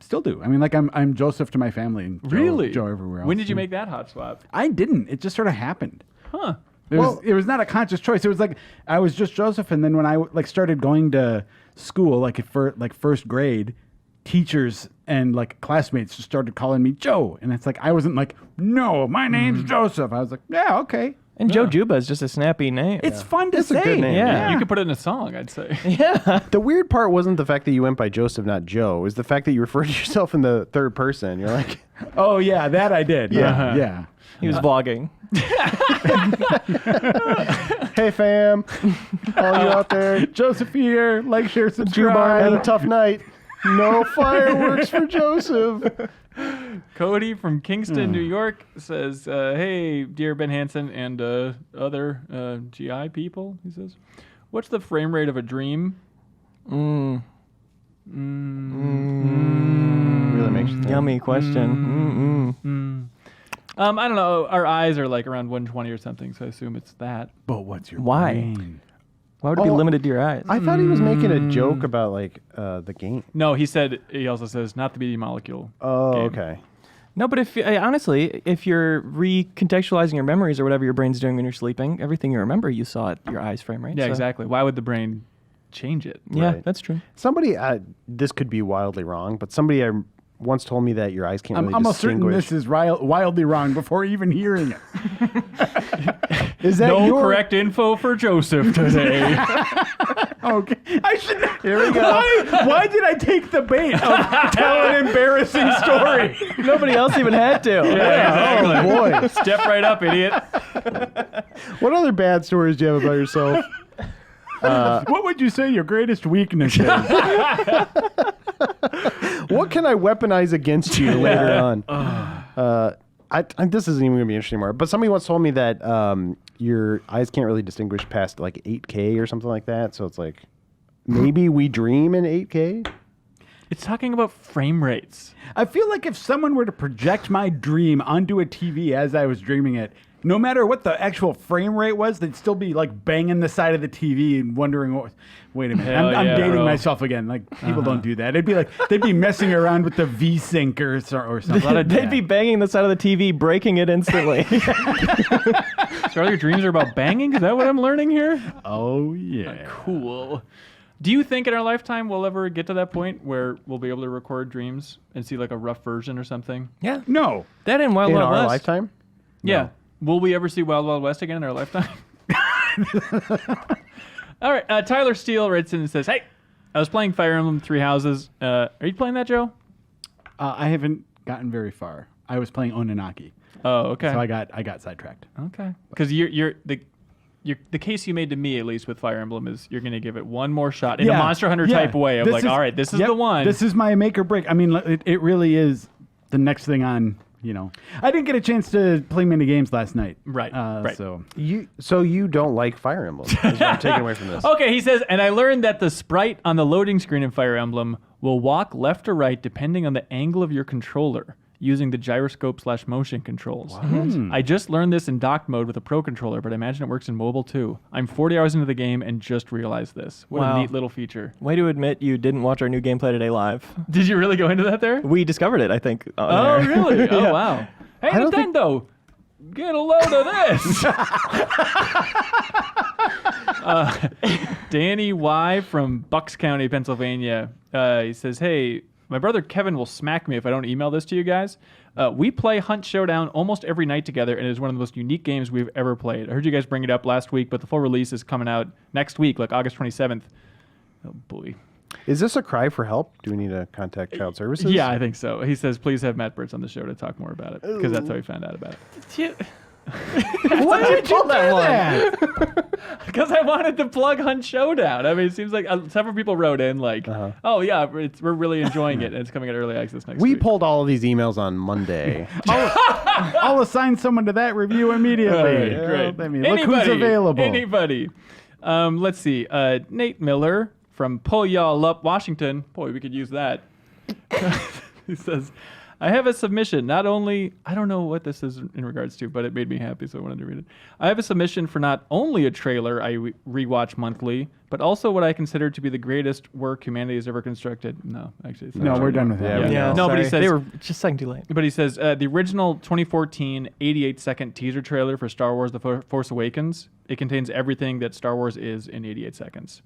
still do. I mean, like I'm Joseph to my family and Joe everywhere else. When did you make that hot swap? I didn't. It just sort of happened. Huh. It was not a conscious choice. It was like I was just Joseph, and then when I like started going to school, like first grade, teachers and like classmates just started calling me Joe, and it's like I wasn't like, no, my name's Joseph. I was like, yeah, okay. And Joe Juba is just a snappy name. It's fun to It's say. a good name. Yeah. You could put it in a song, I'd say. Yeah. The weird part wasn't the fact that you went by Joseph, not Joe. It was the fact that you referred to yourself in the third person. You're like, Oh yeah, that I did. Yeah, yeah. He was vlogging. hey fam, all you out there, Joseph here. Like, share, had a subscribe. tough night. No fireworks for Joseph. Cody from Kingston, New York says, hey, dear Ben Hansen and other GI people, he says, what's the frame rate of a dream? Really makes you think. Yummy question. I don't know. Our eyes are like around 120 or something, so I assume it's that. But what's your Why? brain? Why would it be limited to your eyes? I thought he was making a joke about like the game. No, he also says not the BD molecule. Oh, game. okay. No, but honestly, if you're recontextualizing your memories or whatever your brain's doing when you're sleeping, everything you remember you saw at your eyes frame, right? Yeah, So- exactly. Why would the brain change it? Yeah, Right. that's true. Somebody, this could be wildly wrong, but somebody once told me that your eyes can't I'm really almost certain distinguish. this is wildly wrong before even hearing it. Is that No your correct info for Joseph today. Okay. I should. Here we go. Why did I take the bait of tell an embarrassing story? Nobody else even had to. Yeah, Oh boy! Step right up, idiot. What other bad stories do you have about yourself? What would you say your greatest weakness is? What can I weaponize against you later on? This isn't even going to be interesting anymore. But somebody once told me that your eyes can't really distinguish past like 8K or something like that. So it's like maybe we dream in 8K. It's talking about frame rates. I feel like if someone were to project my dream onto a TV as I was dreaming it, no matter what the actual frame rate was, they'd still be like banging the side of the TV and wondering what. Wait a minute, I'm yeah, dating bro. myself again. Like people don't do that. It'd be like they'd be messing around with the V-Sync or something. They'd be banging the side of the TV, breaking it instantly. So all your dreams are about banging? Is that what I'm learning here? Oh yeah. Cool. Do you think in our lifetime we'll ever get to that point where we'll be able to record dreams and see like a rough version or something? Yeah. No. That and Wild In Wild our West. lifetime? Yeah. Will we ever see Wild Wild West again in our lifetime? All right. Tyler Steele writes in and says, hey, I was playing Fire Emblem Three Houses. Are you playing that, Joe? I haven't gotten very far. I was playing Oninaki, Oh, okay. so I got sidetracked. Okay. Because you're the the case you made to me, at least with Fire Emblem, is you're going to give it one more shot in a Monster Hunter type way of all right, this is the one. This is my make or break. I mean, it really is the next thing on. I didn't get a chance to play many games last night. Right. So you don't like Fire Emblem? Is what I'm taking away from this. Okay, he says, and I learned that the sprite on the loading screen in Fire Emblem will walk left or right depending on the angle of your controller, using the gyroscope/motion controls. I just learned this in dock mode with a pro controller, but I imagine it works in mobile too. I'm 40 hours into the game and just realized this. What a neat little feature. Way to admit you didn't watch our new gameplay today live. Did you really go into that there? We discovered it, I think. Oh, really? Yeah. Oh, wow. Hey, Nintendo, get a load of this. Danny Y. from Bucks County, Pennsylvania. He says, hey, my brother Kevin will smack me if I don't email this to you guys. We play Hunt Showdown almost every night together, and it is one of the most unique games we've ever played. I heard you guys bring it up last week, but the full release is coming out next week, like August 27th. Oh, boy. Is this a cry for help? Do we need to contact Child Services? Yeah, I think so. He says, please have Matt Burtz on the show to talk more about it, because that's how he found out about it. why did you do that? Because I wanted to plug Hunt Showdown. I mean, it seems like several people wrote in like, oh yeah, we're really enjoying it, and it's coming out early access next week. We pulled all of these emails on Monday. I'll assign someone to that review immediately. Great. I mean, look who's available. Anybody. Let's see. Nate Miller from Pull Y'all Up, Washington. Boy, we could use that. He says, I have a submission. Not only, I don't know what this is in regards to, but it made me happy, so I wanted to read it. I have a submission for not only a trailer I rewatch monthly, but also what I consider to be the greatest work humanity has ever constructed. No, actually. It's not we're done with that. Yeah. No, but he says, they were just second too late. But he says, the original 2014 88-second teaser trailer for Star Wars The Force Awakens, it contains everything that Star Wars is in 88 seconds.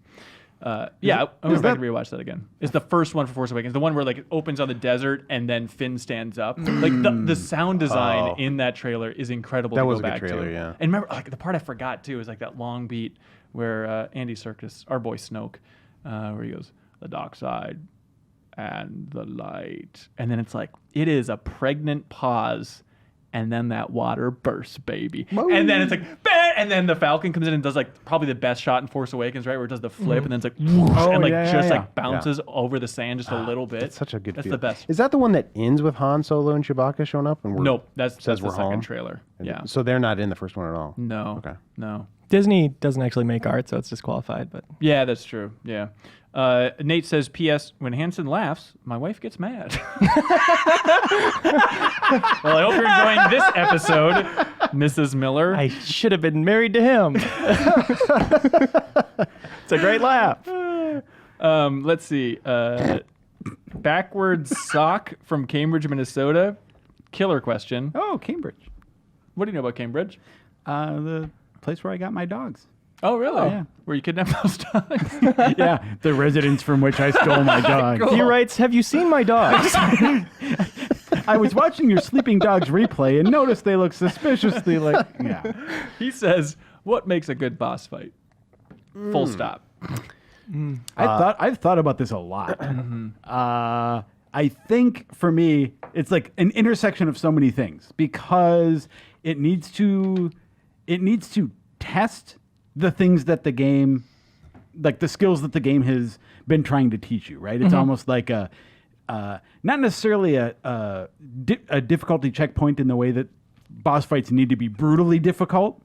I went back to rewatch that again. It's the first one for Force Awakens, the one where like it opens on the desert and then Finn stands up. Like the sound design in that trailer is incredible. That to was go a back good trailer, to. yeah. And remember, like the part I forgot too is like that long beat where Andy Serkis, our boy Snoke, where he goes, "The dark side and the light," and then it's like it is a pregnant pause. And then that water bursts, baby. Whoa. And then it's like, bam! And then the Falcon comes in and does like probably the best shot in Force Awakens, right? Where it does the flip and then it's like, whoosh, and like bounces over the sand just a little bit. That's such a good That's feel. the best. Is that the one that ends with Han Solo and Chewbacca showing up? And Nope, that's the we're second home? trailer. Yeah. So they're not in the first one at all? No. Okay. No. Disney doesn't actually make art, so it's disqualified. But Yeah, that's true. Yeah. Nate says, P.S. When Hanson laughs, my wife gets mad. Well, I hope you're enjoying this episode, Mrs. Miller. I should have been married to him. It's a great laugh. Let's see. Backwards Sock from Cambridge, Minnesota. Killer question. Oh, Cambridge. What do you know about Cambridge? The place where I got my dogs. Oh, really? Yeah. Where you kidnapped those dogs? Yeah, the residence from which I stole my dogs. Cool. He writes, have you seen my dogs? I was watching your sleeping dogs replay and noticed they look suspiciously like, yeah. He says, what makes a good boss fight? Full stop. I've thought about this a lot. I think for me, it's like an intersection of so many things because it needs to test the things that the game, like the skills that the game has been trying to teach you, right? It's almost like not necessarily a difficulty checkpoint in the way that boss fights need to be brutally difficult,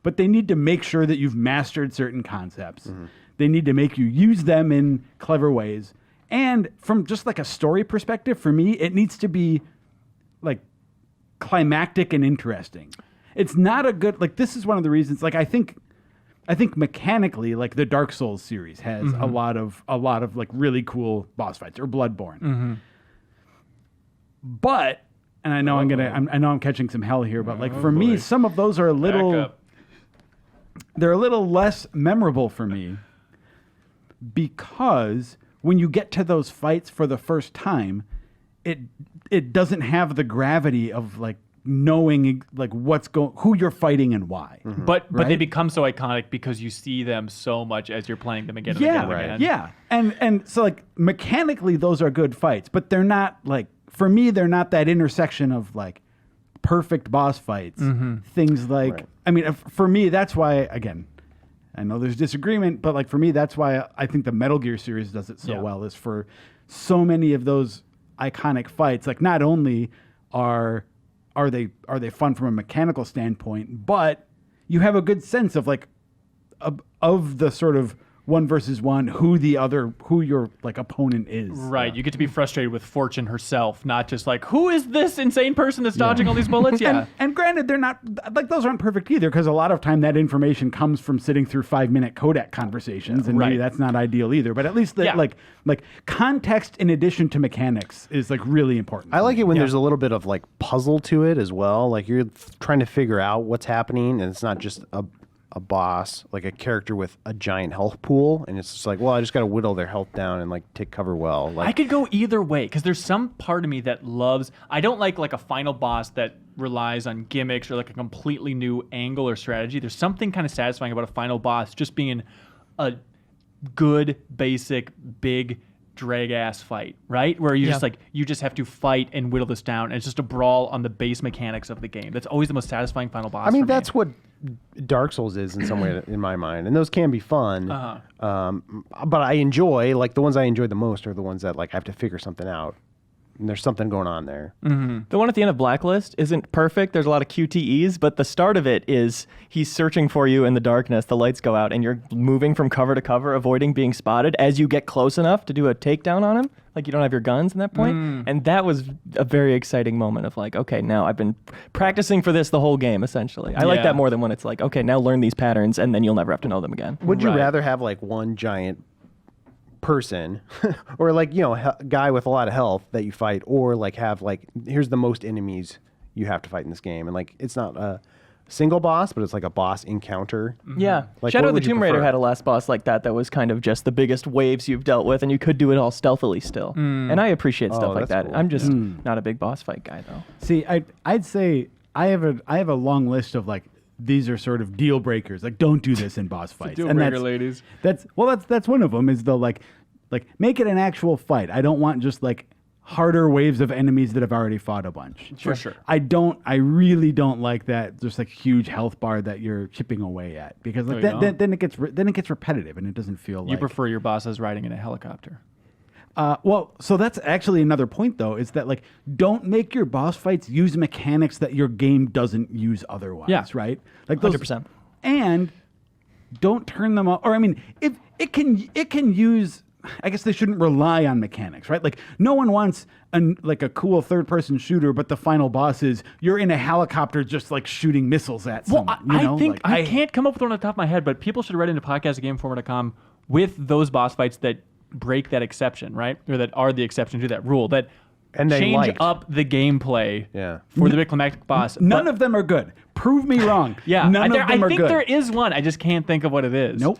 but they need to make sure that you've mastered certain concepts. They need to make you use them in clever ways. And from just like a story perspective, for me, it needs to be like climactic and interesting. It's not a good, like, this is one of the reasons, like, I think mechanically, like, the Dark Souls series has a lot of like really cool boss fights, or Bloodborne. But, and I know I'm catching some hell here, but like for me, some of those are they're a little less memorable for me because when you get to those fights for the first time, it doesn't have the gravity of like knowing like who you're fighting and why. But they become so iconic because you see them so much as you're playing them again and again. Yeah. And so like mechanically those are good fights, but they're not like, for me, they're not that intersection of like perfect boss fights. Things like, I mean, for me, that's why, again, I know there's disagreement, but like for me, that's why I think the Metal Gear series does it so well, is for so many of those iconic fights. Like not only are they fun from a mechanical standpoint, but you have a good sense of like of the sort of 1 versus 1, who your like opponent is. Right. You get to be frustrated with Fortune herself, not just like, who is this insane person that's dodging all these bullets? Yeah. And granted, they're not like those aren't perfect either, because a lot of time that information comes from sitting through 5-minute codec conversations, and maybe that's not ideal either. But at least like context in addition to mechanics is like really important. I like it when there's a little bit of like puzzle to it as well. Like you're trying to figure out what's happening, and it's not just a boss, like a character with a giant health pool, and it's just like, well, I just got to whittle their health down and like take cover well. Like, I could go either way, because there's some part of me that loves, I don't like a final boss that relies on gimmicks or like a completely new angle or strategy. There's something kind of satisfying about a final boss just being a good, basic, big drag ass fight, right? Where you just like, you just have to fight and whittle this down, and it's just a brawl on the base mechanics of the game. That's always the most satisfying final boss. I mean, for me. that's what Dark Souls is in some way in my mind, and those can be fun. But I enjoy, like, the ones I enjoy the most are the ones that like I have to figure something out, and there's something going on there. The one at the end of Blacklist isn't perfect. There's a lot of QTEs, but the start of it is he's searching for you in the darkness. The lights go out, and you're moving from cover to cover, avoiding being spotted as you get close enough to do a takedown on him. Like, you don't have your guns in that point. And that was a very exciting moment of like, okay, now I've been practicing for this the whole game, essentially. I like that more than when it's like, okay, now learn these patterns, and then you'll never have to know them again. Would you rather have like one giant person or like, you know, a guy with a lot of health that you fight, or like have like, here's the most enemies you have to fight in this game, and like it's not a single boss, but it's like a boss encounter? Yeah. Like, Shadow what of the would you Tomb Raider prefer? had a last boss like that was kind of just the biggest waves you've dealt with, and you could do it all stealthily still. And I appreciate stuff like that's that. cool. I'm just not a big boss fight guy, though. See, I'd say I have a long list of like, these are sort of deal breakers. Like, don't do this in boss fights. Deal breaker, ladies. That's one of them, is the like make it an actual fight. I don't want just like harder waves of enemies that have already fought a bunch. For sure. I really don't like that. Just like huge health bar that you're chipping away at, because like then it gets repetitive and it doesn't feel like. You prefer your bosses riding in a helicopter. Well, so that's actually another point, though, is that like, don't make your boss fights use mechanics that your game doesn't use otherwise, right? Like those, 100%. And don't turn them off. Or I mean, if it can use. I guess they shouldn't rely on mechanics, right? Like, no one wants a cool third-person shooter, but the final boss is you're in a helicopter just like shooting missiles at someone. I think I can't come up with one on the top of my head, but people should write into podcast@gameinformer.com with those boss fights that break that exception, right? Or that are the exception to that rule, that And they change liked. up the gameplay Yeah. for the big climactic boss. None of them are good. Prove me wrong. Yeah, None of them I are think good. there is one. I just can't think of what it is. Nope.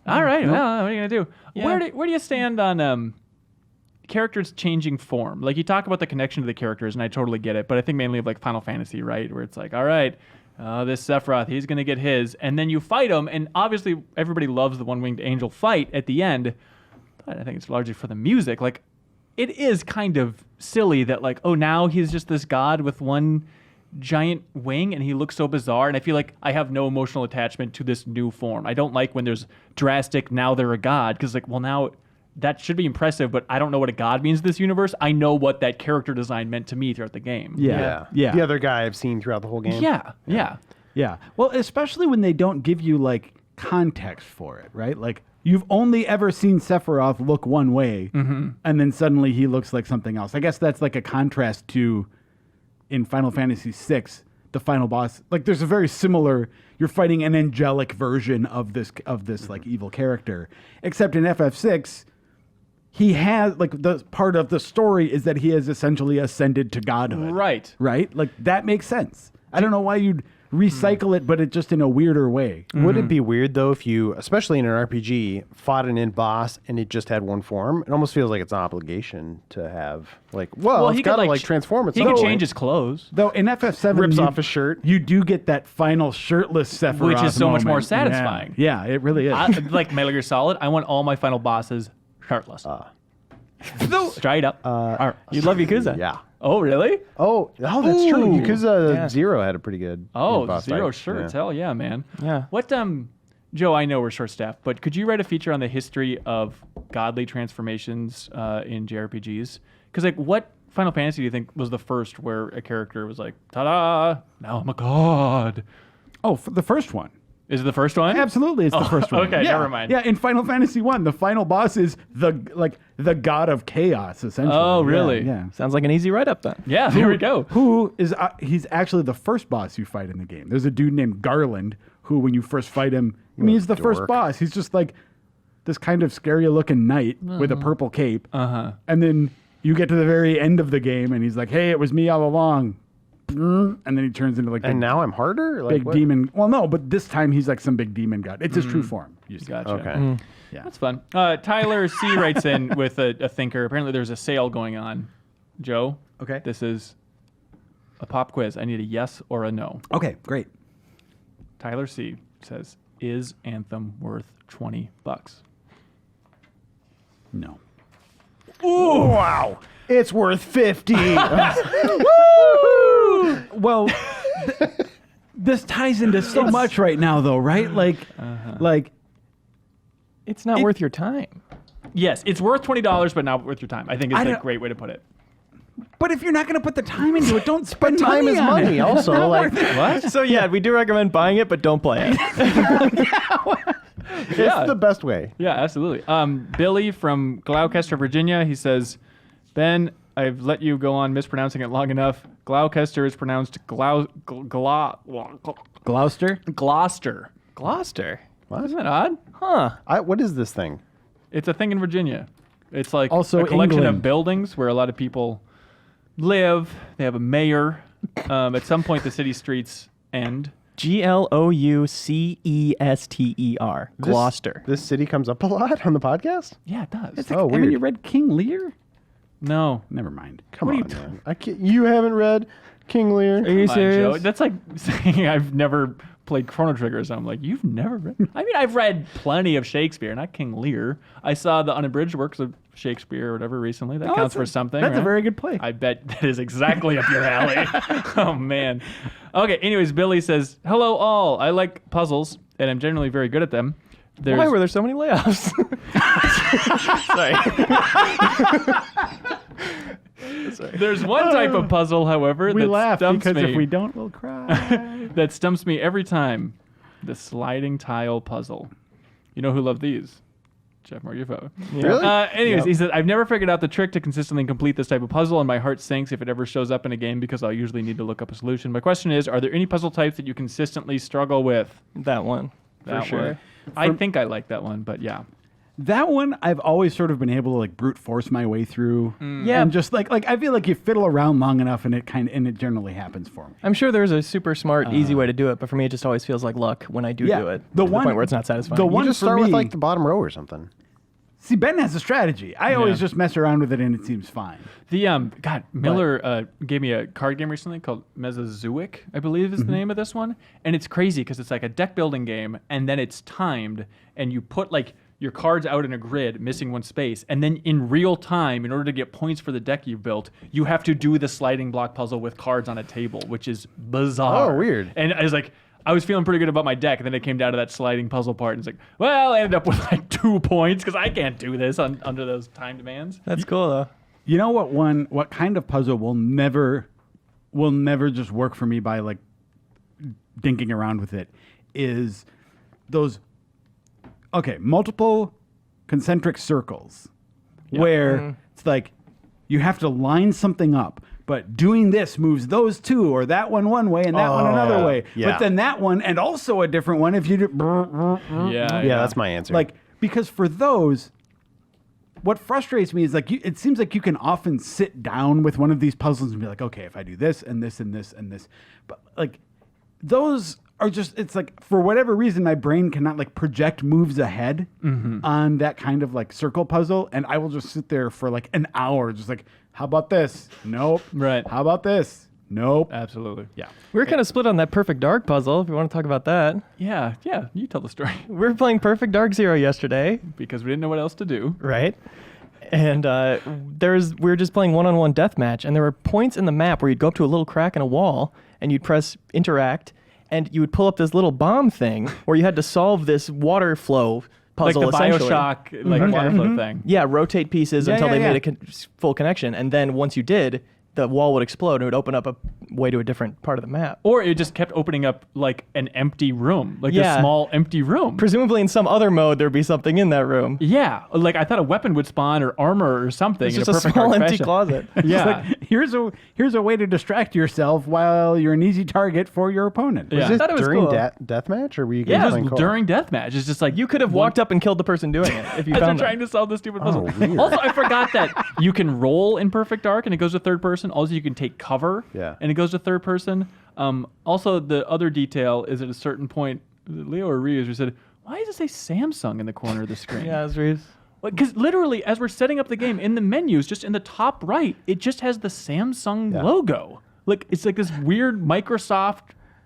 All right. Well, what are you gonna do? Yeah. Where do you stand on characters changing form? Like, you talk about the connection to the characters, and I totally get it. But I think mainly of like Final Fantasy, right? Where it's like, all right, this Sephiroth, he's gonna get his, and then you fight him, and obviously everybody loves the one-winged angel fight at the end. But I think it's largely for the music. Like, it is kind of silly that like, oh, now he's just this god with one giant wing and he looks so bizarre, and I feel like I have no emotional attachment to this new form. I don't like when there's drastic, now they're a god, because like, well, now that should be impressive, but I don't know what a god means in this universe. I know what that character design meant to me throughout the game. Yeah. The other guy I've seen throughout the whole game. Yeah. Well, especially when they don't give you like context for it, right? Like, you've only ever seen Sephiroth look one way, and then suddenly he looks like something else. I guess that's like a contrast to in Final Fantasy VI, the final boss. Like, there's a very similar. You're fighting an angelic version of this like evil character, except in FF6, he has like the part of the story is that he has essentially ascended to godhood. Right. Right. Like, that makes sense. I don't know why you'd recycle it, but it just in a weirder way. Would it be weird though if you, especially in an RPG, fought an end boss and it just had one form? It almost feels like it's an obligation to have like, well it's he got to could, like transform He itself. can change his clothes, Though in FF7, Rips off his shirt. You do get that final shirtless Sephiroth, which is so much more moment. satisfying. Yeah, it really is. Like Metal Gear Solid, I want all my final bosses shirtless. Straight up. You'd love Yakuza. Yeah. Oh, really? Oh, that's true. Ooh. Yakuza Yeah. 0 had a pretty good Oh, boss Zero fight. shirts. Yeah. Hell yeah, man. Yeah. What Joe, I know we're short-staffed, but could you write a feature on the history of godly transformations in JRPGs? Because, like, what Final Fantasy do you think was the first where a character was like, ta-da, now I'm a god? Oh, for the first one. Is it the first one? Absolutely, it's the first one. Okay, yeah. never mind. Yeah, in Final Fantasy 1, the final boss is the god of chaos, essentially. Oh, really? Yeah. Sounds like an easy write-up then. Yeah, there we go. Who is he's actually the first boss you fight in the game. There's a dude named Garland who, when you first fight him, I mean, he's the first boss. He's just like this kind of scary-looking knight with a purple cape. Uh-huh. And then you get to the very end of the game, and he's like, "Hey, it was me all along." And then he turns into like And now I'm harder? Like, big what? demon. Well, no, but this time he's like some big demon god. It's his true form. You see. Gotcha. Okay. Yeah. That's fun. Tyler C. writes in with a thinker. Apparently there's a sale going on. Joe? Okay. This is a pop quiz. I need a yes or a no. Okay, great. Tyler C. says, is Anthem worth $20? No. Ooh, wow. It's worth 50. Well, this ties into so much right now, though, right? Like, It's not worth your time. Yes, it's worth $20, but not worth your time. I think it's I a don't- great way to put it. but if you're not going to put the time into it, don't spend Time money is on money it. also. Like, What? So yeah, we do recommend buying it, but don't play it. it's the best way. Yeah, absolutely. Billy from Gloucester, Virginia, he says, Ben, I've let you go on mispronouncing it long enough. Gloucester is pronounced Gloucester? Gloucester. Gloucester. What? Isn't that odd? Huh. What is this thing? It's a thing in Virginia. It's like Also a collection England. of buildings where a lot of people live. They have a mayor. At some point, the city streets end. Gloucester. Gloucester. This city comes up a lot on the podcast? Yeah, it does. It's Oh, like, haven't weird. you read King Lear? No. Never mind. Come on, man. You haven't read King Lear? Are you Come on, Joe. serious? That's like saying I've never played Chrono Trigger or something. Like, you've never read? I mean, I've read plenty of Shakespeare, not King Lear. I saw the unabridged works of Shakespeare or whatever recently. That counts for something. That's a right? very good play. I bet that is exactly up your alley. Oh, man. Okay, anyways, Billy says, hello, all. I like puzzles, and I'm generally very good at them. Why were there so many layoffs? Sorry. There's one type of puzzle, however, we that laugh stumps because me. if we don't, we'll cry. That stumps me every time. The sliding tile puzzle. You know who loved these? Jeff Morgufo. Really? Anyways, he says, I've never figured out the trick to consistently complete this type of puzzle, and my heart sinks if it ever shows up in a game because I'll usually need to look up a solution. My question is, are there any puzzle types that you consistently struggle with? That one. That for sure. one. I think I like that one, but yeah. That one, I've always sort of been able to like brute force my way through. Yeah. And just like I feel like you fiddle around long enough and it generally happens for me. I'm sure there's a super smart, easy way to do it, but for me, it just always feels like luck when I do Yeah. do it. The to one- the point where it's not satisfying. the You one just for start with me- like the bottom row or something. See, Ben has a strategy. I always just mess around with it and it seems fine. The God, Miller gave me a card game recently called Mesozoic, I believe is the name of this one, and it's crazy because it's like a deck building game, and then it's timed, and you put like your cards out in a grid, missing one space, and then in real time, in order to get points for the deck you've built, you have to do the sliding block puzzle with cards on a table, which is bizarre. Oh, weird. And I was like, I was feeling pretty good about my deck, and then it came down to that sliding puzzle part, and it's like, well, I ended up with like 2 points because I can't do this under those time demands. That's cool, though. You know what kind of puzzle will never just work for me by like dinking around with it is those multiple concentric circles where it's like you have to line something up, but doing this moves those two or that one way and that one another way. yeah. But then that one and also a different one if you do Yeah, Yeah, that's my answer. like because for those what frustrates me is like it seems like you can often sit down with one of these puzzles and be like, okay, if I do this and this and this and this, but like those are just, it's like for whatever reason my brain cannot like project moves ahead on that kind of like circle puzzle, and I will just sit there for like an hour just like, how about this? Nope. Right. How about this? Nope. Absolutely. Yeah. We were kind of split on that Perfect Dark puzzle, if you want to talk about that. Yeah, you tell the story. We were playing Perfect Dark Zero yesterday, Because we didn't know what else to do. right? And we were just playing one-on-one deathmatch, and there were points in the map where you'd go up to a little crack in a wall, and you'd press interact, and you would pull up this little bomb thing where you had to solve this water flow puzzle, like the essentially. Bioshock like water flow thing. Yeah, rotate pieces until they made a full connection, and then once you did, the wall would explode and it would open up a way to a different part of the map. Or it just kept opening up like an empty room, like a small empty room. Presumably in some other mode there'd be something in that room. Yeah, like I thought a weapon would spawn or armor or something. It's in just a perfect small dark empty fashion. closet. Yeah. Like, here's a way to distract yourself while you're an easy target for your opponent. Yeah. Was this thought it was during cool. deathmatch, or were you Yeah, guys it playing was co-op? during deathmatch. It's just like You could have walked up and killed the person doing it if you as they're found trying them. to solve this stupid puzzle. weird. Also, I forgot that you can roll in perfect dark and it goes to third person. Also, you can take cover and it goes to third person. Also, the other detail is at a certain point, Leo or Reeves, who said, "Why does it say Samsung in the corner of the screen?" Yeah, it was Reeves. Because literally, as we're setting up the game in the menus, just in the top right, it just has the Samsung logo. Like it's like this weird Microsoft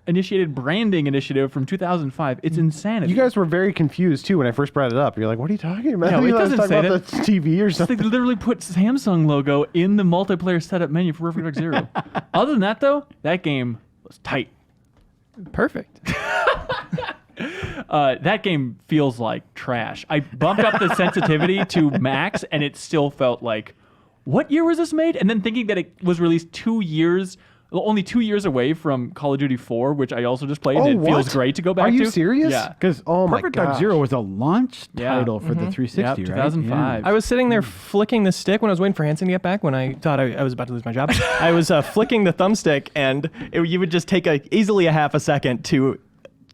initiated branding initiative from 2005. It's insanity. You guys were very confused too when I first brought it up. You're like, "What are you talking about?" Yeah, You it guys doesn't talking say about that. the TV or They something. literally put Samsung logo in the multiplayer setup menu for Perfect Dark Zero. Other than that, though, that game was tight. Perfect. That game feels like trash. I bumped up the sensitivity to max, and it still felt like, what year was this made? And then thinking that it was released only 2 years away from Call of Duty 4, which I also just played, and it feels great to go back to. Are you serious? Yeah. Because Oh my Perfect Dark gosh. Zero was a launch Yeah. title for the 360, Yep, right? 2005. I was sitting there flicking the stick when I was waiting for Hanson to get back when I thought I was about to lose my job. I was flicking the thumbstick, and you would just take easily a half a second to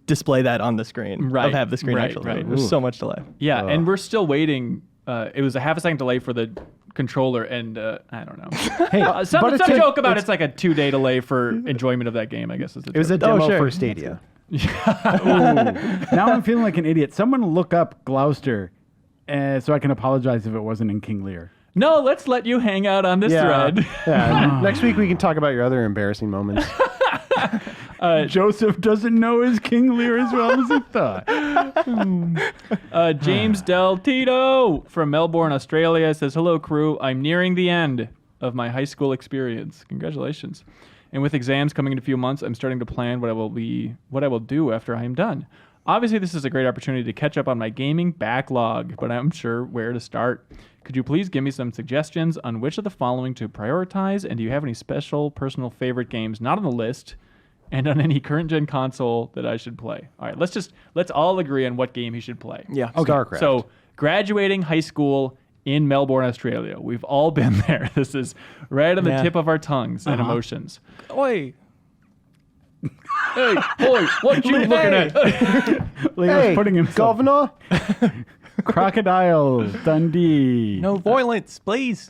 display that on the screen. Right, Have the screen right, actually. right. There's so much delay. Yeah, and we're still waiting. It was a half a second delay for the controller, and I don't know. Hey, Some but it's joke about it's like a 2-day delay for enjoyment of that game, I guess. Is the It was a joke. demo sure. for Stadia. Now I'm feeling like an idiot. Someone look up Gloucester so I can apologize if it wasn't in King Lear. No, let's let you hang out on this thread. Yeah. Next week we can talk about your other embarrassing moments. Joseph doesn't know his King Lear as well as he thought. James Del Tito from Melbourne, Australia says, "Hello, crew. I'm nearing the end of my high school experience. Congratulations. And with exams coming in a few months, I'm starting to plan what I will do after I am done. Obviously, this is a great opportunity to catch up on my gaming backlog, but I'm sure where to start. Could you please give me some suggestions on which of the following to prioritize? And do you have any special personal favorite games not on the list and on any current gen console that I should play?" All right, let's all agree on what game he should play. Yeah. StarCraft. So, graduating high school in Melbourne, Australia. We've all been there. This is right on the tip of our tongues and emotions. Oi. Hey, boy, what you looking at? Leo's putting himself. Governor. Crocodile Dundee. No violence, please.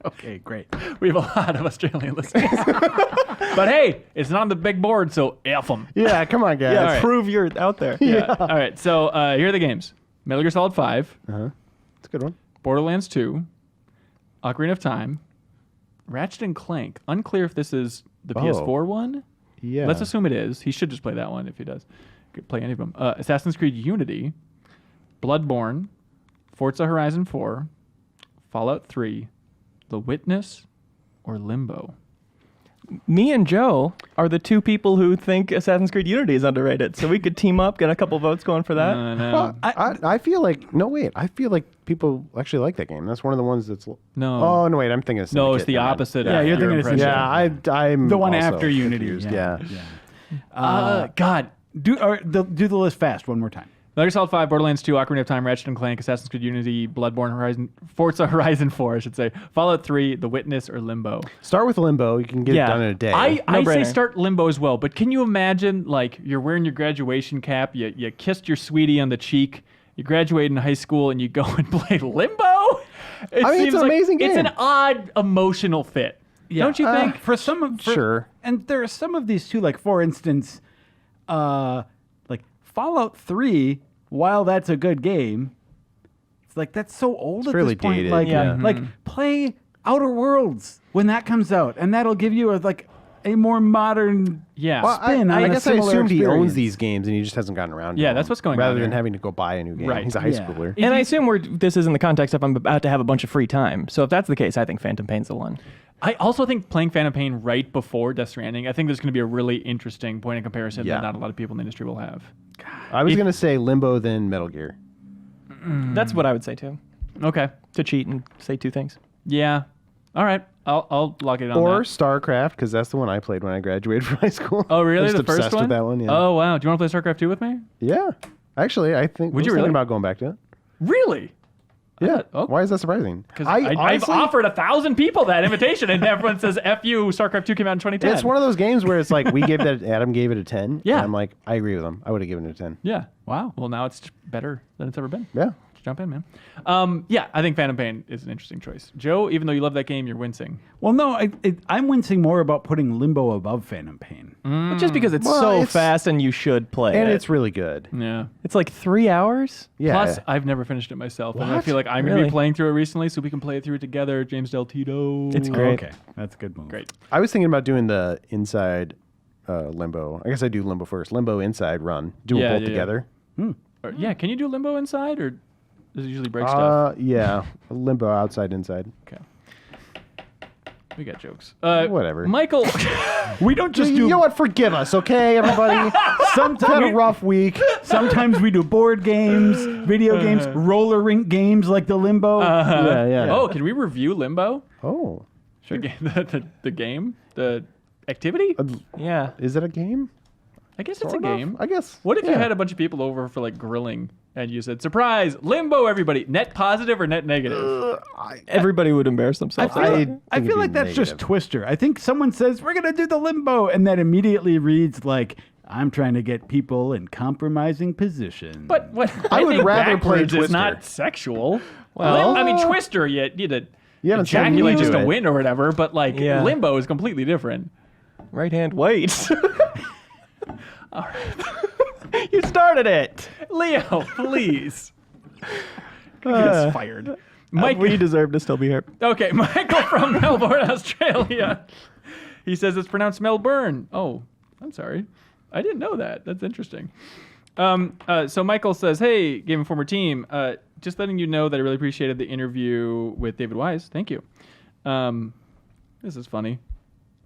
Okay, great. We have a lot of Australian listeners. But hey, it's not on the big board, so F them. Yeah, come on, guys. Yeah, All right. prove you're out there. Yeah. All right, so here are the games. Metal Gear Solid 5, It's a good one. Borderlands 2, Ocarina of Time, Ratchet and Clank. Unclear if this is the PS4 one. Yeah. Let's assume it is. He should just play that one if he does. Could play any of them. Assassin's Creed Unity, Bloodborne, Forza Horizon 4, Fallout 3, The Witness, or Limbo. Me and Joe are the two people who think Assassin's Creed Unity is underrated. So we could team up, get a couple votes going for that. No. Well, I feel like I feel like people actually like that game. That's one of the ones that's. No. Oh no, wait, I'm thinking of No, it's Syndicate, the never mind. opposite. Yeah, of you're your thinking of impression. Syndicate. Yeah, I'm The one also after Unity. confused. Yeah. God. Do the list fast one more time. Metal Gear Solid 5, Borderlands 2, Ocarina of Time, Ratchet and Clank, Assassin's Creed Unity, Bloodborne, Forza Horizon 4, I should say, Fallout 3, The Witness, or Limbo. Start with Limbo. You can get it done in a day. I say No-brainer. start Limbo as well, but can you imagine, like, you're wearing your graduation cap, you kissed your sweetie on the cheek, you graduate in high school, and you go and play Limbo? It I mean, it's seems an like amazing It's game. an odd emotional fit. Don't you think? For some of Sure. and there are some of these too. Like for instance, like Fallout 3. While that's a good game, it's like that's so old at really this point. dated, Like, yeah. like play Outer Worlds when that comes out, and that'll give you a more modern Yeah. Well, spin. I on a guess I similar assumed he owns experience. these games and he just hasn't gotten around to Yeah, them. that's what's going on Rather than there. having to go buy a new game. Right. He's a high Yeah. schooler. And I assume this is in the context of I'm about to have a bunch of free time. So if that's the case, I think Phantom Pain's the one. I also think playing Phantom Pain right before Death Stranding, I think there's going to be a really interesting point of comparison that not a lot of people in the industry will have. I was going to say Limbo, then Metal Gear. That's what I would say too. Okay. To cheat and say two things. Yeah. All right. I'll lock it on Or that. StarCraft, because that's the one I played when I graduated from high school. Oh, really? I was The first obsessed one? with that one. Yeah. Oh, wow. Do you want to play StarCraft 2 with me? Yeah. Actually, I think. Would you was thinking really? about going back to it. Really? Yeah. Oh. Why is that surprising? Because I've offered 1,000 people that invitation, and everyone says, F you, StarCraft 2 came out in 2010. It's one of those games where it's like Adam gave it a 10. Yeah. And I'm like, I agree with him. I would have given it a 10. Yeah. Wow. Well, now it's better than it's ever been. Yeah. Jump in, man. Yeah, I think Phantom Pain is an interesting choice. Joe, even though you love that game, you're wincing. Well, no, I'm wincing more about putting Limbo above Phantom Pain. But just because it's fast and you should play And it. it's really good. Yeah. It's like 3 hours. Yeah. Plus, I've never finished it myself. And I feel like I'm going to Really? be playing through it recently, so we can play it through it together. James Del Tito. It's Oh, great. okay, that's a good move. Great. I was thinking about doing the inside Limbo. I guess I do Limbo first. Limbo inside run. Do them both together. Or, yeah, can you do Limbo inside, or does it usually break stuff? Yeah. Limbo outside, inside. Okay. We got jokes. Whatever. Michael. We don't just do. You know what? Forgive us, okay, everybody? Had a rough week. Sometimes we do board games, video games, roller rink games like the Limbo. Yeah. Oh, can we review Limbo? Oh. The game, the game, the activity. Yeah. Is it a game? I guess it's Sort a of, game. I guess. What if you Yeah. had a bunch of people over for like grilling and you said, "Surprise, Limbo, everybody! Net positive or net negative?" Everybody would embarrass themselves. I feel it'd like be that's just negative. Twister. I think someone says we're gonna do the Limbo, and that immediately reads like I'm trying to get people in compromising positions. But what I would think rather play backwards is Twister. not sexual. Well- I mean, Twister, you need to You haven't seen me ejaculate do just to it. win or whatever. But like Yeah. Limbo is completely different. Right hand, wait. You started it. Leo, please. Get us fired. Mike, We deserve to still be here. Okay, Michael from Melbourne, Australia. He says it's pronounced Melbourne. Oh, I'm sorry. I didn't know that. That's interesting. So Michael says, hey, Game Informer team, just letting you know that I really appreciated the interview with David Wise. Thank you. This is funny.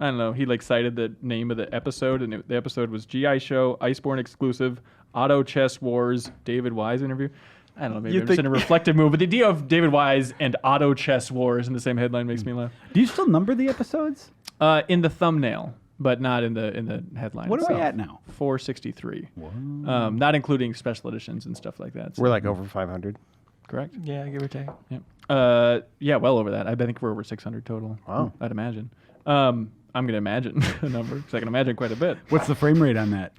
I don't know. He cited the name of the episode, and the episode was GI Show, Iceborne exclusive, Auto Chess Wars, David Wise interview. I don't know. Maybe I'm just in a reflective mood, but the idea of David Wise and Auto Chess Wars in the same headline makes me laugh. do you still number the episodes? In the thumbnail, but not in the headline. What are we itself. at now? 463. Not including special editions and stuff like that. So, We're like over 500. correct? Yeah, give or take. Yeah. Yeah, well over that. I think we're over 600 total. Wow. I'd imagine. I'm going to imagine a number because I can imagine quite a bit. What's the frame rate on that?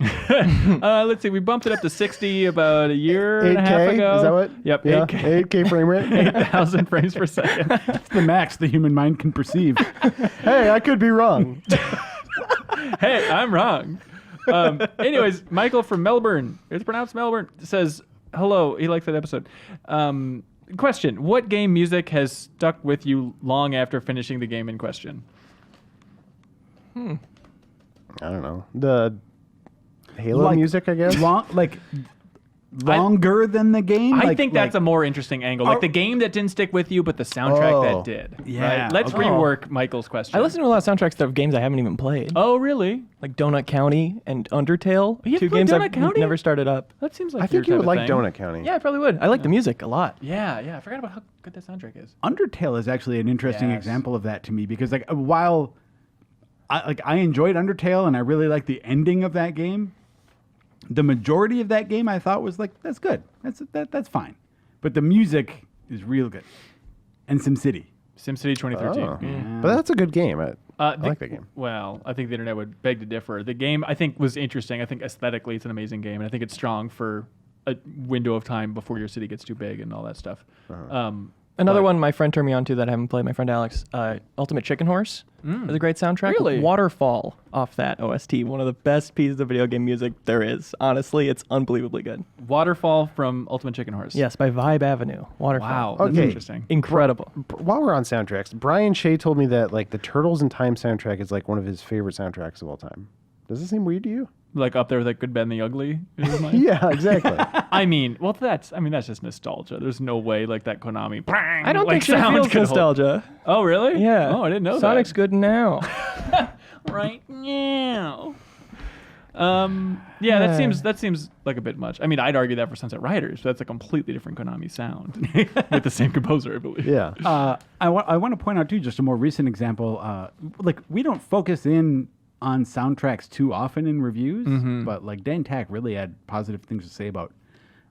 Let's see. We bumped it up to 60 about a year and a 8K? half ago. Is that what? Yep. Yeah. 8K. 8K frame rate. 8,000 frames per second. It's the max the human mind can perceive. Hey, I could be wrong. Hey, I'm wrong. Anyways, Michael from Melbourne, it's pronounced Melbourne, says, hello, he likes that episode. Question, what game music has stuck with you long after finishing the game in question? I don't know. The Halo Like, music, I guess. Longer than the game? I think that's a more interesting angle. Like the game that didn't stick with you, but the soundtrack that did. Yeah, Right? Let's okay. rework Michael's question. I listen to a lot of soundtracks of games I haven't even played. Oh, really? Like Donut County and Undertale. You Two played games Donut I've County? never started up. That seems like I think you your would type like of thing. Donut County. Yeah, I probably would. I like the music a lot. Yeah. I forgot about how good that soundtrack is. Undertale is actually an interesting Yes. example of that to me because while I enjoyed Undertale and I really like the ending of that game, the majority of that game I thought was that's good. That's fine. But the music is real good. And SimCity. SimCity 2013. Oh. But that's a good game. I like that game. Well, I think the internet would beg to differ. The game, I think, was interesting. I think aesthetically it's an amazing game, and I think it's strong for a window of time before your city gets too big and all that stuff. Another one my friend turned me on to that I haven't played, my friend Alex, Ultimate Chicken Horse. It's a great soundtrack. Really? Waterfall off that OST. One of the best pieces of video game music there is. Honestly, it's unbelievably good. Waterfall from Ultimate Chicken Horse. Yes, by Vibe Avenue. Waterfall. Wow. That's Okay. interesting. Incredible. While we're on soundtracks, Brian Shea told me that the Turtles in Time soundtrack is one of his favorite soundtracks of all time. Does it seem weird to you? Like up there with like Good, Bad, and the Ugly. Yeah, exactly. I mean, that's just nostalgia. There's no way like that Konami. I don't think it feels nostalgia. Oh, really? Yeah. Oh, I didn't know Sonic's that. good now. Right now. Yeah, that seems like a bit much. I mean, I'd argue that for Sunset Riders. That's a completely different Konami sound with the same composer, I believe. Yeah. I want to point out too, just a more recent example. Like we don't focus in on soundtracks too often in reviews, but like Dan Tack really had positive things to say about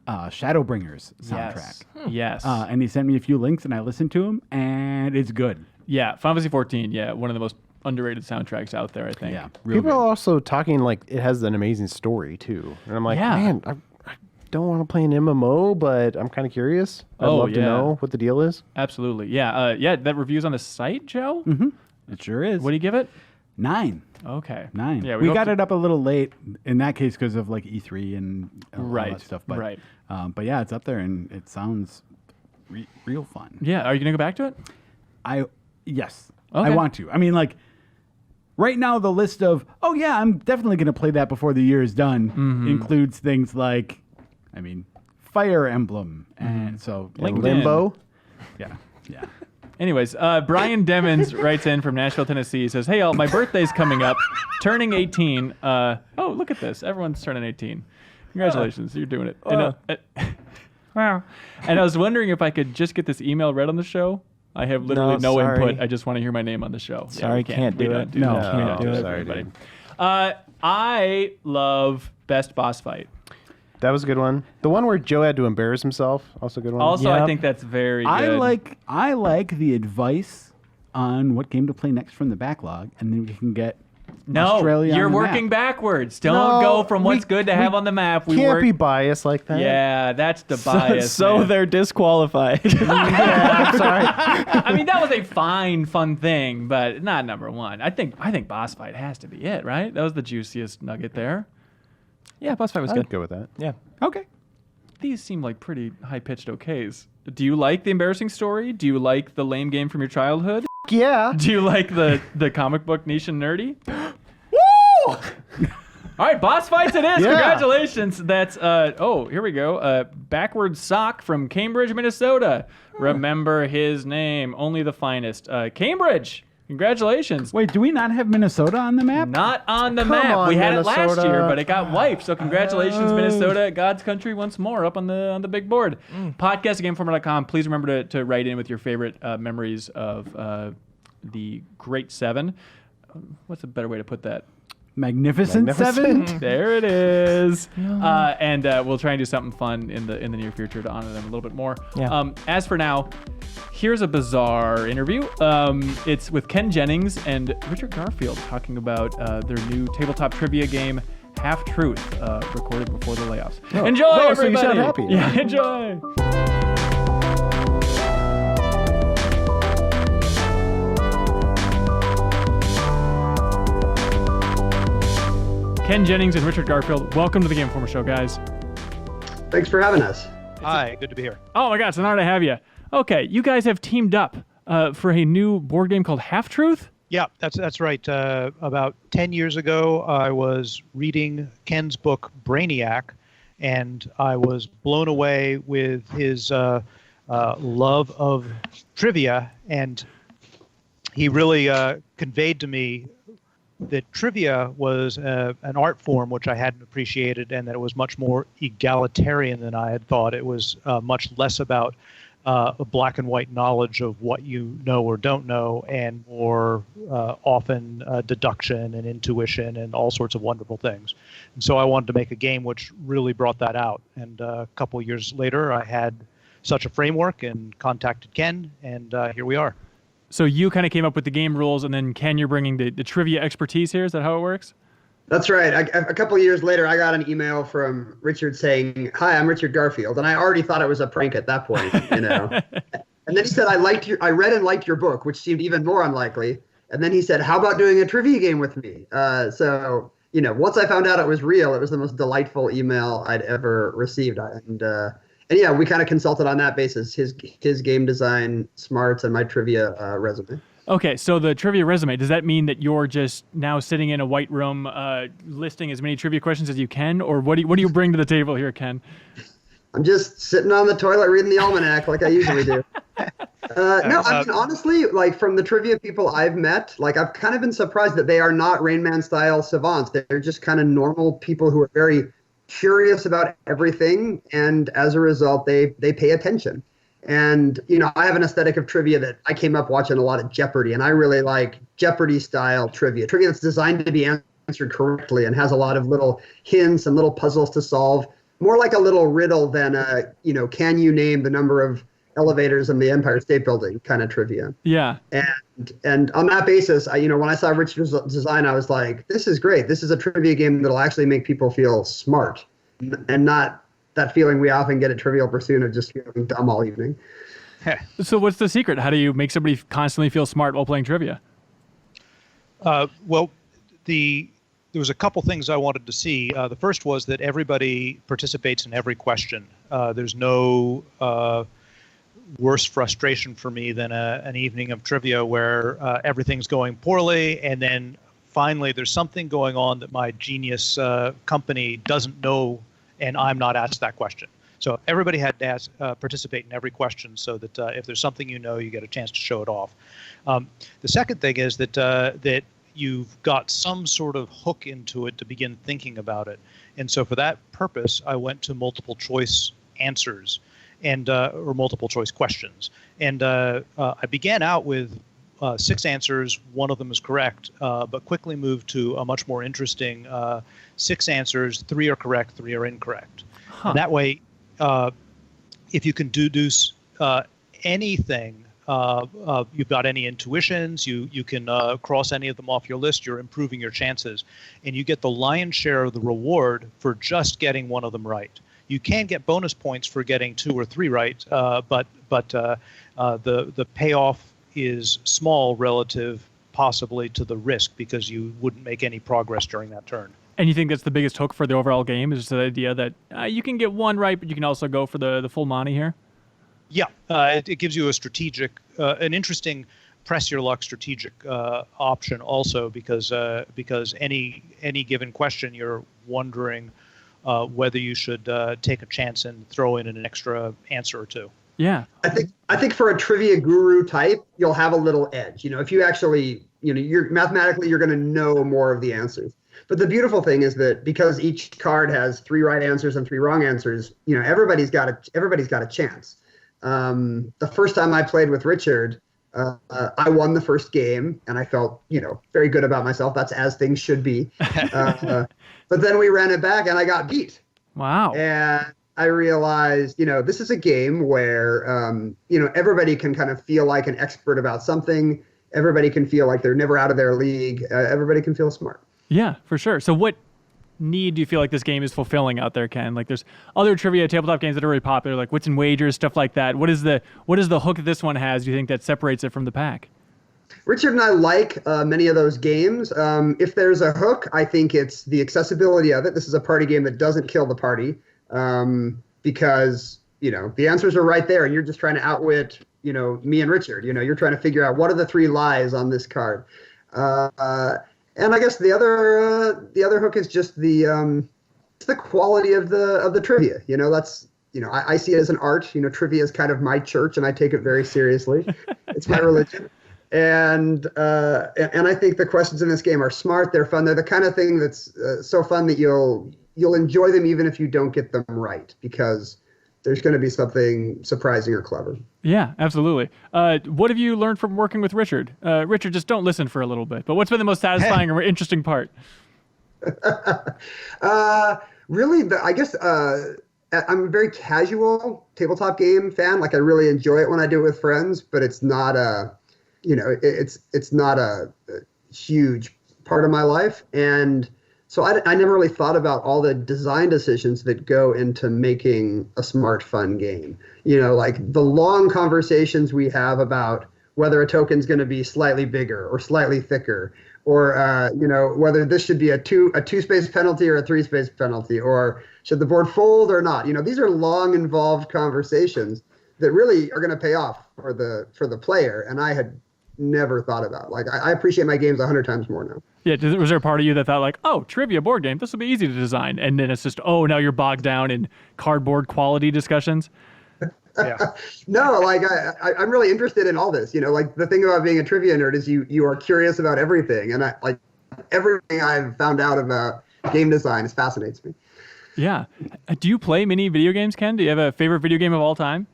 Shadowbringers soundtrack. Yes. And he sent me a few links, and I listened to them, and it's good. Yeah, Final Fantasy 14. Yeah, one of the most underrated soundtracks out there, I think. Yeah, People are also talking like it has an amazing story too, and I'm like, man, I don't want to play an MMO, but I'm kind of curious. I'd love to know what the deal is. Absolutely. Yeah. That review's on the site, Joe. Mm-hmm. It sure is. What do you give it? 9. Okay. 9. Yeah, we got it up a little late in that case because of like E3 and all that stuff. But, but yeah, it's up there and it sounds real fun. Yeah. Are you gonna go back to it? Yes. Okay. I want to. I mean, like right now, the list of I'm definitely going to play that before the year is done includes things like, I mean, Fire Emblem and so Limbo. Yeah. Anyways, Brian Demmons writes in from Nashville, Tennessee. He says, "Hey, all, my birthday's coming up, turning 18. Look at this. Everyone's turning 18. Congratulations, you're doing it." Wow. And I was wondering if I could just get this email read on the show. I have literally no input. I just want to hear my name on the show. Sorry, can't do it. Can't do it. Sorry, everybody. I love Best Boss Fight. That was a good one. The one where Joe had to embarrass himself, also a good one. Also, I think that's very good. I like the advice on what game to play next from the backlog, and then we can get Australia you're on the working map. backwards. Don't go from what's good to have on the map. We can't be biased like that. Yeah, that's the bias. So they're disqualified. Yeah, I'm sorry. I mean, that was a fun thing, but not number one. I think Boss Fight has to be it, right? That was the juiciest nugget there. Yeah, Boss Fight was I'd good. go with that. Yeah. Okay. These seem like pretty high-pitched okays. Do you like the embarrassing story? Do you like the lame game from your childhood? Yeah. Do you like the comic book niche and nerdy? Woo! All right, Boss Fights it is. Yeah. Congratulations. That's, here we go. Backward Sock from Cambridge, Minnesota. Remember his name. Only the finest. Cambridge. Congratulations. Wait, do we not have Minnesota on the map? Not on the Come map. on, We had it Minnesota. last year, but it got wiped. So congratulations, Minnesota, God's country once more up on the big board. Podcast at GameInformer.com. Please remember to write in with your favorite memories of the Great Seven. What's a better way to put that? Magnificent 7? There it is. And we'll try and do something fun in the near future to honor them a little bit more. Yeah. As for now, here's a bizarre interview. It's with Ken Jennings and Richard Garfield talking about their new tabletop trivia game, Half Truth, recorded before the layoffs. Enjoy, everybody. So you sound happy. Yeah, enjoy. Ken Jennings and Richard Garfield, welcome to the Game Informer Show, guys. Thanks for having us. Hi, good to be here. Oh my God, it's an honor to have you. Okay, you guys have teamed up for a new board game called Half Truth? Yeah, that's right. About 10 years ago, I was reading Ken's book, Brainiac, and I was blown away with his love of trivia, and he really conveyed to me that trivia was an art form which I hadn't appreciated, and that it was much more egalitarian than I had thought. It was much less about a black and white knowledge of what you know or don't know, and more often deduction and intuition and all sorts of wonderful things. And so I wanted to make a game which really brought that out. And a couple of years later, I had such a framework and contacted Ken, and here we are. So you kind of came up with the game rules, and then Ken, you're bringing the trivia expertise here. Is that how it works? That's right. A couple of years later, I got an email from Richard saying, "Hi, I'm Richard Garfield," and I already thought it was a prank at that point, you know. And then he said, I read and liked your book," which seemed even more unlikely. And then he said, "How about doing a trivia game with me?" So, you know, once I found out it was real, it was the most delightful email I'd ever received. And yeah, we kind of consulted on that basis, his game design smarts and my trivia resume. Okay, so the trivia resume, does that mean that you're just now sitting in a white room listing as many trivia questions as you can? Or what do you bring to the table here, Ken? I'm just sitting on the toilet reading the almanac like I usually do. No, I mean, honestly, like from the trivia people I've met, like I've kind of been surprised that they are not Rain Man style savants. They're just kind of normal people who are very curious about everything. And as a result, they pay attention. And, I have an aesthetic of trivia that I came up watching a lot of Jeopardy, and I really like Jeopardy style trivia that's designed to be answered correctly and has a lot of little hints and little puzzles to solve. More like a little riddle than can you name the number of elevators in the Empire State Building kind of trivia. Yeah. And on that basis, when I saw Richard's design, I was like, this is great. This is a trivia game that'll actually make people feel smart and not that feeling we often get at Trivial Pursuit of just feeling dumb all evening. So what's the secret? How do you make somebody constantly feel smart while playing trivia? Well, there was a couple things I wanted to see. The first was that everybody participates in every question. There's no worse frustration for me than an evening of trivia where everything's going poorly, and then finally there's something going on that my genius company doesn't know, and I'm not asked that question. So everybody had to participate in every question so that if there's something you get a chance to show it off. The second thing is that you've got some sort of hook into it to begin thinking about it. And so for that purpose, I went to multiple choice answers or multiple choice questions. And I began out with 6 answers. One of them is correct, but quickly moved to a much more interesting 6 answers. 3 are correct, 3 are incorrect. Huh. And that way, if you can deduce anything, you've got any intuitions, you can cross any of them off your list, you're improving your chances. And you get the lion's share of the reward for just getting one of them right. You can get bonus points for getting 2 or 3 right, but the payoff is small relative possibly to the risk because you wouldn't make any progress during that turn. And you think that's the biggest hook for the overall game, is the idea that you can get one right, but you can also go for the full monty here? Yeah, it gives you a strategic, an interesting press your luck strategic option also because any given question you're wondering whether you should take a chance and throw in an extra answer or 2. Yeah, I think for a trivia guru type, you'll have a little edge. If you actually, you're mathematically you're going to know more of the answers. But the beautiful thing is that because each card has 3 right answers and 3 wrong answers, everybody's got a chance. The first time I played with Richard, I won the first game, and I felt, very good about myself. That's as things should be. But then we ran it back, and I got beat. Wow. And I realized, this is a game where, everybody can kind of feel like an expert about something. Everybody can feel like they're never out of their league. Everybody can feel smart. Yeah, for sure. So what need do you feel like this game is fulfilling out there, Ken? Like there's other trivia tabletop games that are really popular, like Wits and Wagers, stuff like that. What is the hook that this one has, do you think, that separates it from the pack? Richard and I like many of those games. If there's a hook, I think it's the accessibility of it. This is a party game that doesn't kill the party because, the answers are right there and you're just trying to outwit, me and Richard. You're trying to figure out what are the 3 lies on this card. And I guess the other hook is just the quality of the trivia. That's I see it as an art. Trivia is kind of my church, and I take it very seriously. It's my religion, and I think the questions in this game are smart. They're fun. They're the kind of thing that's so fun that you'll enjoy them even if you don't get them right, because there's going to be something surprising or clever. Yeah, absolutely. What have you learned from working with Richard? Richard, just don't listen for a little bit. But what's been the most satisfying or interesting part? Really, I guess I'm a very casual tabletop game fan. Like I really enjoy it when I do it with friends, but it's not it's not a huge part of my life. And so I never really thought about all the design decisions that go into making a smart, fun game. Like the long conversations we have about whether a token's going to be slightly bigger or slightly thicker, or whether this should be a two space penalty or a 3 space penalty, or should the board fold or not. These are long, involved conversations that really are going to pay off for the player. And I had never thought about. Like I appreciate my games 100 times more now. Yeah, was there a part of you that thought like, oh, trivia board game, this will be easy to design, and then it's just, oh, now you're bogged down in cardboard quality discussions? Yeah. No, like I'm really interested in all this. You know, like the thing about being a trivia nerd is you are curious about everything, and I like everything I've found out about game design fascinates me. Yeah. Do you play many video games, Ken? Do you have a favorite video game of all time?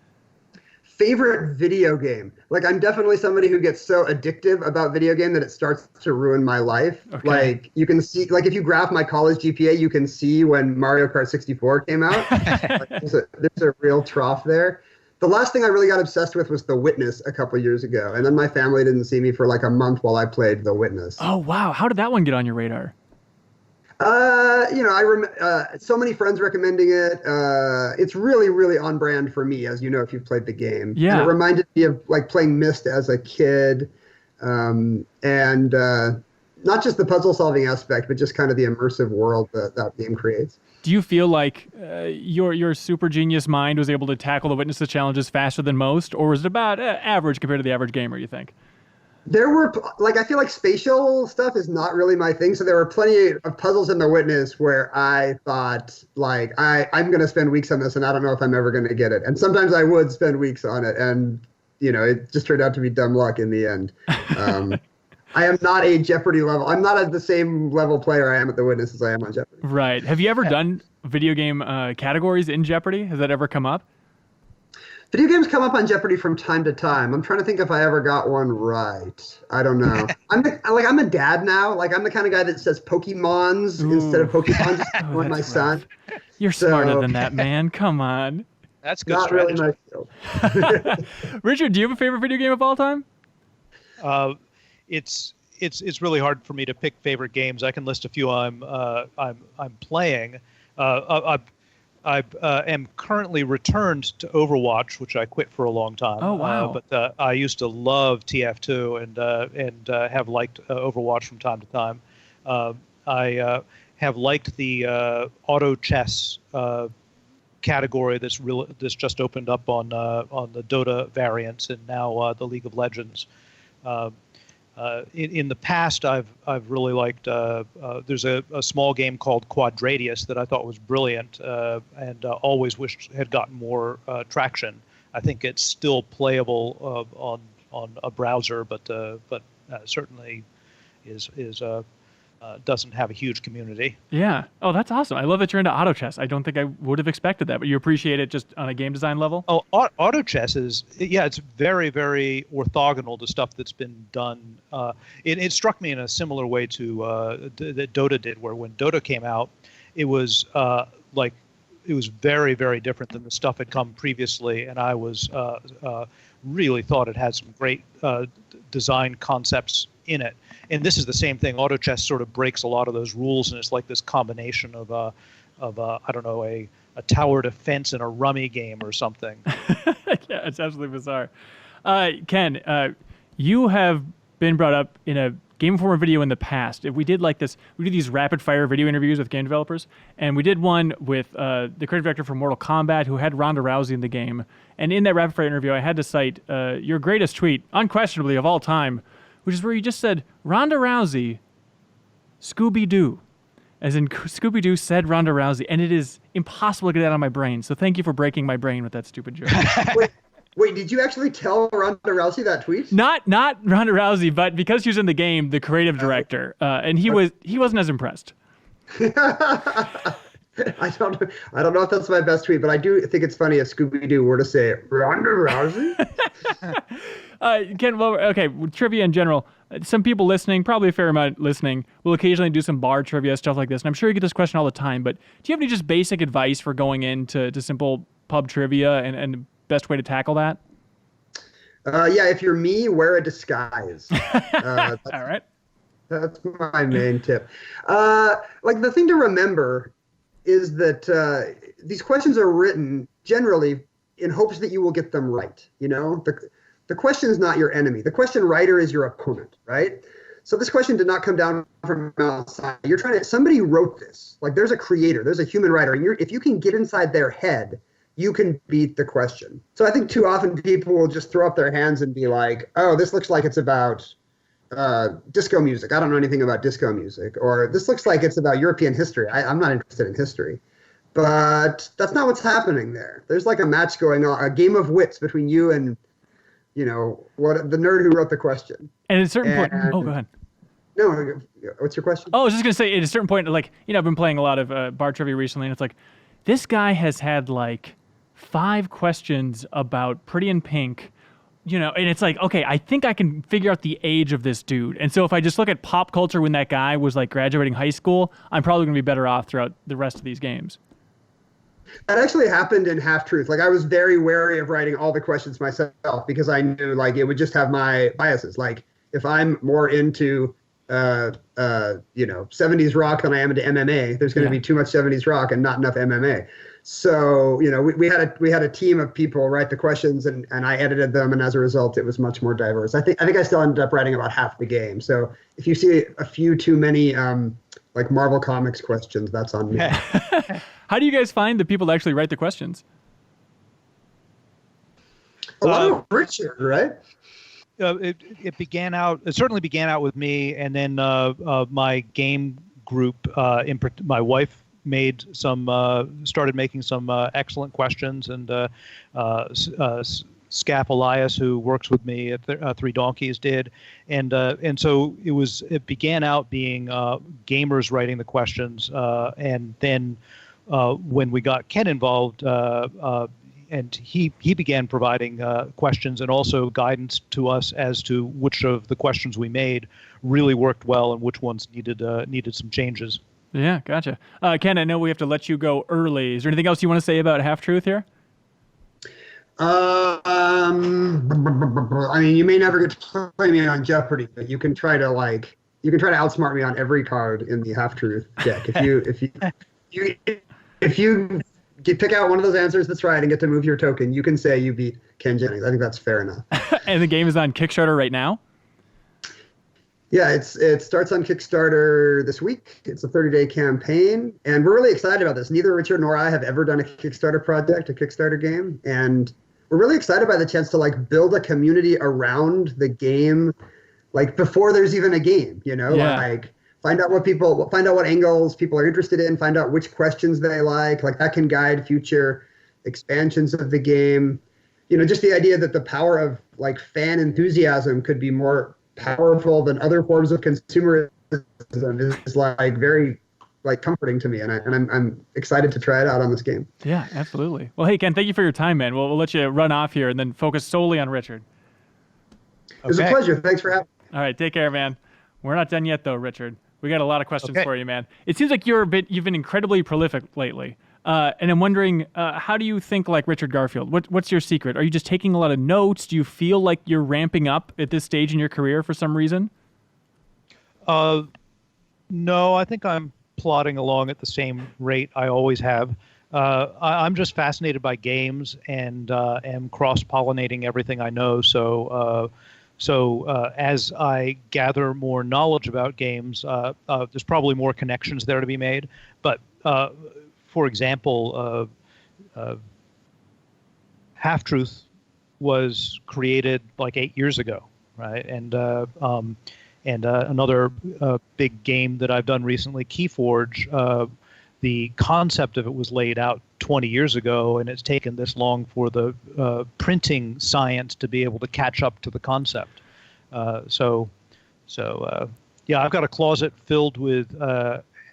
Favorite video game? Like I'm definitely somebody who gets so addictive about video game that it starts to ruin my life. Okay. Like you can see, like if you graph my college GPA, you can see when Mario Kart 64 came out. Like, there's a real trough there. The last thing I really got obsessed with was The Witness a couple years ago, and then my family didn't see me for like a month while I played The Witness. Oh wow! How did that one get on your radar? You know, so many friends recommending it. It's really, really on brand for me, as you know, if you've played the game. Yeah. And it reminded me of like playing Myst as a kid, and not just the puzzle solving aspect, but just kind of the immersive world that game creates. Do you feel like your super genius mind was able to tackle the Witness's challenges faster than most, or was it about average compared to the average gamer, you think? There were, like, I feel like spatial stuff is not really my thing, so there were plenty of puzzles in The Witness where I thought, like, I'm going to spend weeks on this, and I don't know if I'm ever going to get it. And sometimes I would spend weeks on it, and, you know, it just turned out to be dumb luck in the end. I am not a Jeopardy level. I'm not at the same level player I am at The Witness as I am on Jeopardy. Right. Have you ever done video game categories in Jeopardy? Has that ever come up? Video games come up on Jeopardy from time to time. I'm trying to think if I ever got one right. I don't know. I'm a dad now. Like I'm the kind of guy that says Pokemons instead of Pokemon just with my son. You're smarter than that, man. Come on. That's good. Not strategy. really my field. Richard, do you have a favorite video game of all time? It's really hard for me to pick favorite games. I can list a few I'm playing. I am currently returned to Overwatch, which I quit for a long time. Oh wow! But I used to love TF2 and have liked Overwatch from time to time. I have liked the auto chess category that's just opened up on the Dota variants and now the League of Legends. In the past, I've really liked. There's a small game called Quadradius that I thought was brilliant, and always wished had gotten more traction. I think it's still playable on a browser, but certainly doesn't have a huge community. Yeah. Oh, that's awesome. I love that you're into auto chess. I don't think I would have expected that, but you appreciate it just on a game design level? Oh, auto chess it's very, very orthogonal to stuff that's been done. It struck me in a similar way to that Dota did, where when Dota came out, it was it was very, very different than the stuff had come previously, and I was really thought it had some great design concepts in it. And this is the same thing. Auto chess sort of breaks a lot of those rules, and it's like this combination of I don't know, a tower defense and a rummy game or something. Yeah, it's absolutely bizarre. Ken, you have been brought up in a Game Informer video in the past. We did these rapid fire video interviews with game developers, and we did one with the creative director for Mortal Kombat who had Ronda Rousey in the game. And in that rapid fire interview, I had to cite your greatest tweet, unquestionably of all time, which is where you just said, Ronda Rousey, Scooby-Doo. As in, Scooby-Doo said Ronda Rousey, and it is impossible to get that out of my brain. So thank you for breaking my brain with that stupid joke. Wait, did you actually tell Ronda Rousey that tweet? Not Ronda Rousey, but because she was in the game, the creative director, and he wasn't as impressed. I don't know if that's my best tweet, but I do think it's funny if Scooby-Doo were to say Ronda Rousey. Ken, well, okay, trivia in general. Some people listening, probably a fair amount listening, will occasionally do some bar trivia, stuff like this. And I'm sure you get this question all the time, but do you have any just basic advice for going into simple pub trivia and the best way to tackle that? Yeah, if you're me, wear a disguise. All right. That's my main tip. Like the thing to remember is that these questions are written generally in hopes that you will get them right. You know, the question is not your enemy. The question writer is your opponent, right? So this question did not come down from outside. Somebody wrote this. Like there's a creator, there's a human writer, and if you can get inside their head, you can beat the question. So I think too often people will just throw up their hands and be like, oh, this looks like it's about disco music. I don't know anything about disco music. Or this looks like it's about European history. I'm not interested in history. But that's not what's happening there. There's like a match going on, a game of wits between you and, the nerd who wrote the question. And at a certain point, go ahead. No, what's your question? Oh, I was just going to say, at a certain point, like, I've been playing a lot of bar trivia recently, and it's like, this guy has had like 5 questions about Pretty in Pink, and it's like, okay, I think I can figure out the age of this dude. And so if I just look at pop culture when that guy was like graduating high school, I'm probably going to be better off throughout the rest of these games. That actually happened in Half Truth. Like, I was very wary of writing all the questions myself because I knew like it would just have my biases. Like, if I'm more into 70s rock than I am into MMA, there's going to be too much 70s rock and not enough MMA. So, we had a team of people write the questions and I edited them, and as a result, it was much more diverse. I think I still ended up writing about half the game. So if you see a few too many like Marvel Comics questions, that's on me. How do you guys find the people that actually write the questions? A lot of Richard, right? It certainly began out with me, and then my game group, my wife started making some excellent questions, and Scap Elias, who works with me at Three Donkeys, did, and so it began out being gamers writing the questions, and then when we got Ken involved, and he began providing questions and also guidance to us as to which of the questions we made really worked well and which ones needed some changes. Yeah, gotcha. Ken, I know we have to let you go early. Is there anything else you want to say about Half Truth here? I mean, you may never get to play me on Jeopardy, but you can try to outsmart me on every card in the Half Truth deck. If you pick out one of those answers that's right and get to move your token, you can say you beat Ken Jennings. I think that's fair enough. And the game is on Kickstarter right now? Yeah, it starts on Kickstarter this week. It's a 30-day campaign, and we're really excited about this. Neither Richard nor I have ever done a Kickstarter project, a Kickstarter game, and we're really excited by the chance to like build a community around the game, like before there's even a game. Like find out what angles people are interested in, find out which questions they like that can guide future expansions of the game. Just the idea that the power of like fan enthusiasm could be more powerful than other forms of consumerism is like very like comforting to me, and I'm excited to try it out on this game. Yeah, absolutely. Well, hey Ken, thank you for your time, man. We'll let you run off here and then focus solely on Richard. It was a pleasure. Thanks for having me. All right, take care, man. We're not done yet though, Richard. We got a lot of questions for you, man. It seems like you've been incredibly prolific lately. And I'm wondering, how do you think like Richard Garfield? What's your secret? Are you just taking a lot of notes? Do you feel like you're ramping up at this stage in your career for some reason? No, I think I'm plodding along at the same rate I always have. I'm just fascinated by games and am cross-pollinating everything I know. So as I gather more knowledge about games, there's probably more connections there to be made. But for example, Half Truth was created like 8 years ago, right? And another big game that I've done recently, Keyforge, the concept of it was laid out 20 years ago, and it's taken this long for the printing science to be able to catch up to the concept. So I've got a closet filled with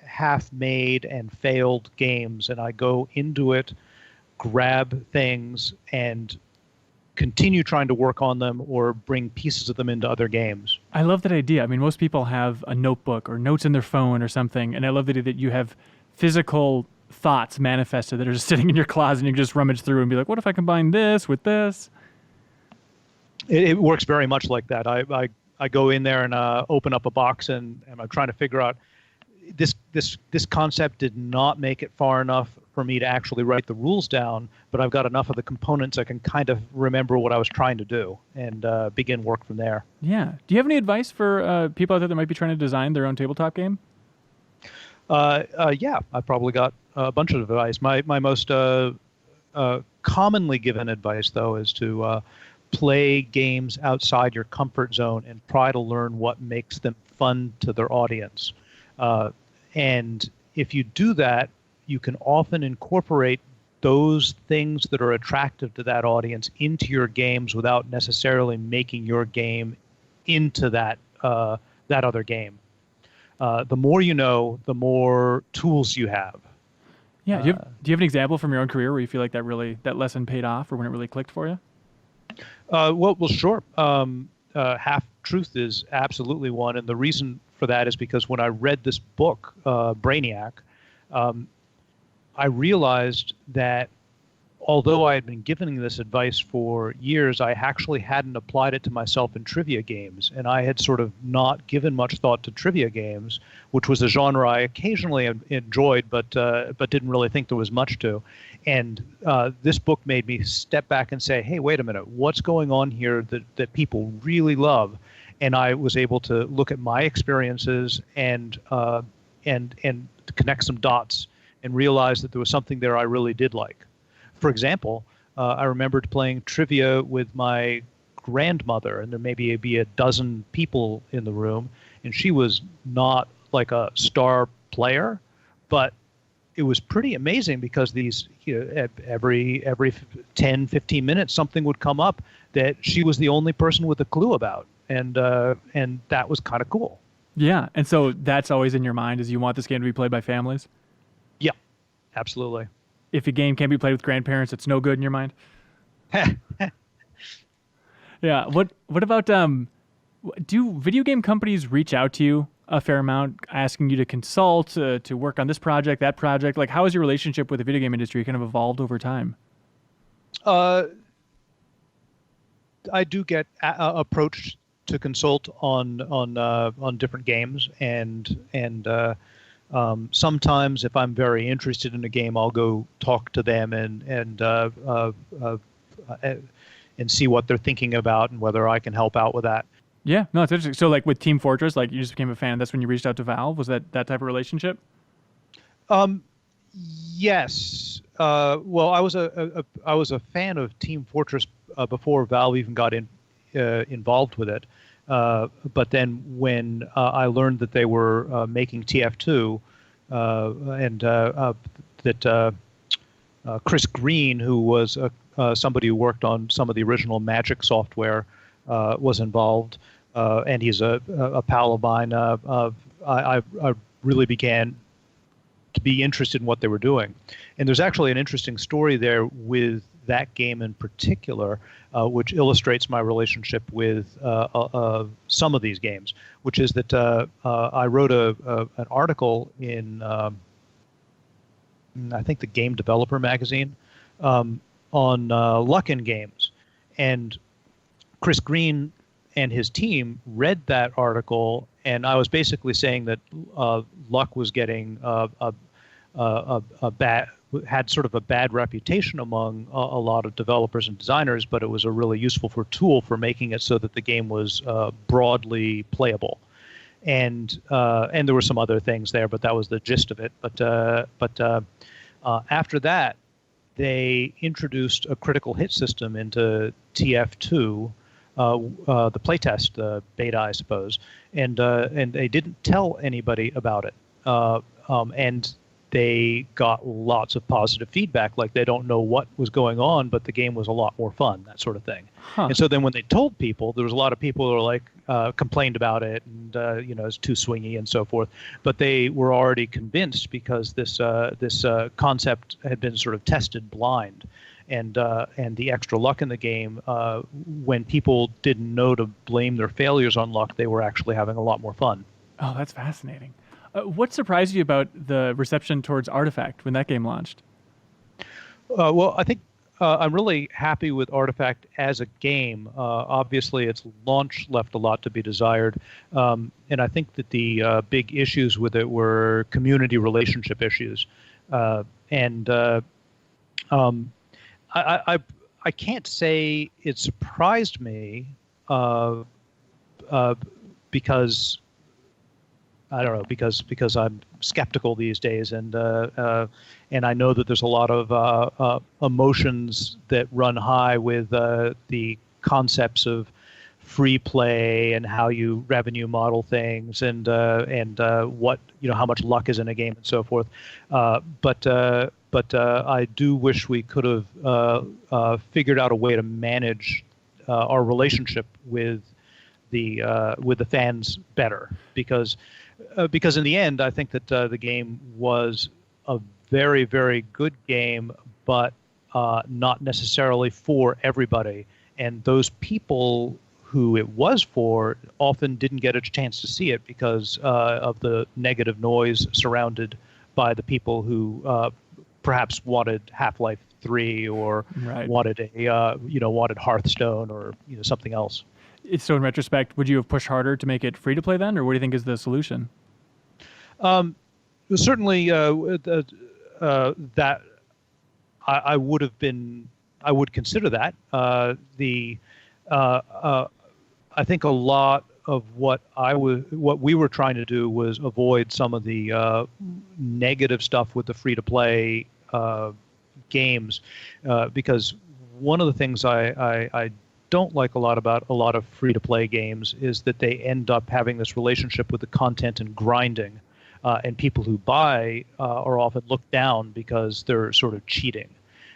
half-made and failed games, and I go into it, grab things, and continue trying to work on them or bring pieces of them into other games. I love that idea. I mean, most people have a notebook or notes in their phone or something, and I love the idea that you have physical thoughts manifested that are just sitting in your closet and you can just rummage through and be like, what if I combine this with this? It works very much like that. I go in there and open up a box and I'm trying to figure out this concept did not make it far enough for me to actually write the rules down, but I've got enough of the components I can kind of remember what I was trying to do and begin work from there. Yeah. Do you have any advice for people out there that might be trying to design their own tabletop game? Yeah, I probably got a bunch of advice. My most commonly given advice, though, is to play games outside your comfort zone and try to learn what makes them fun to their audience. And if you do that, you can often incorporate those things that are attractive to that audience into your games without necessarily making your game into that other game. The more you know, the more tools you have. Yeah. Do you have an example from your own career where you feel like that lesson paid off, or when it really clicked for you? Well, sure. Half Truth is absolutely one, and the reason for that is because when I read this book, Brainiac, I realized that although I had been giving this advice for years, I actually hadn't applied it to myself in trivia games. And I had sort of not given much thought to trivia games, which was a genre I occasionally enjoyed, but didn't really think there was much to. And this book made me step back and say, hey, wait a minute, what's going on here that people really love? And I was able to look at my experiences and connect some dots and realize that there was something there I really did like. For example, I remembered playing trivia with my grandmother, and there maybe be a dozen people in the room, and she was not like a star player, but it was pretty amazing because these, every 10, 15 minutes, something would come up that she was the only person with a clue about, and that was kind of cool. Yeah, and so that's always in your mind, is you want this game to be played by families? Yeah, absolutely. If a game can't be played with grandparents, it's no good in your mind? Yeah. What about do video game companies reach out to you a fair amount, asking you to consult, to work on this project, that project? Like, how has your relationship with the video game industry kind of evolved over time? I do get approached to consult on different games, and sometimes if I'm very interested in a game, I'll go talk to them and see what they're thinking about and whether I can help out with that. Yeah, no, it's interesting. So like with Team Fortress, like you just became a fan. That's when you reached out to Valve. Was that type of relationship? Yes. Well, I was a fan of Team Fortress before Valve even got involved with it. But then when I learned that they were making TF2, and that Chris Green, who was somebody who worked on some of the original Magic software, was involved, and he's a pal of mine, I really began to be interested in what they were doing. And there's actually an interesting story there with that game in particular, which illustrates my relationship with some of these games, which is that I wrote an article in, I think, the Game Developer magazine on luck in games. And Chris Green and his team read that article, and I was basically saying that luck was getting had sort of a bad reputation among a lot of developers and designers, but it was a really useful tool for making it so that the game was broadly playable. And there were some other things there, but that was the gist of it. But after that, they introduced a critical hit system into TF2, the playtest, the beta, I suppose, and they didn't tell anybody about it. And they got lots of positive feedback, like they don't know what was going on, but the game was a lot more fun, that sort of thing. Huh. And so then when they told people, there was a lot of people who were like, complained about it, and it's too swingy and so forth. But they were already convinced because this concept had been sort of tested blind, and the extra luck in the game, when people didn't know to blame their failures on luck, they were actually having a lot more fun. Oh, that's fascinating. What surprised you about the reception towards Artifact when that game launched? Well, I think I'm really happy with Artifact as a game. Obviously, its launch left a lot to be desired. And I think that the big issues with it were community relationship issues. I can't say it surprised me because I don't know, because I'm skeptical these days, and I know that there's a lot of emotions that run high with the concepts of free play and how you revenue model things, and what, how much luck is in a game and so forth. But I do wish we could have figured out a way to manage our relationship with the fans better, because in the end, I think that the game was a very, very good game, but not necessarily for everybody. And those people who it was for often didn't get a chance to see it because of the negative noise surrounded by the people who perhaps wanted Half-Life 3 or wanted wanted Hearthstone or something else. So in retrospect, would you have pushed harder to make it free to play then, or what do you think is the solution? Certainly, that I would consider that. I think a lot of what we were trying to do was avoid some of the negative stuff with the free to play games, because one of the things I don't like a lot about a lot of free-to-play games is that they end up having this relationship with the content and grinding, and people who buy are often looked down because they're sort of cheating,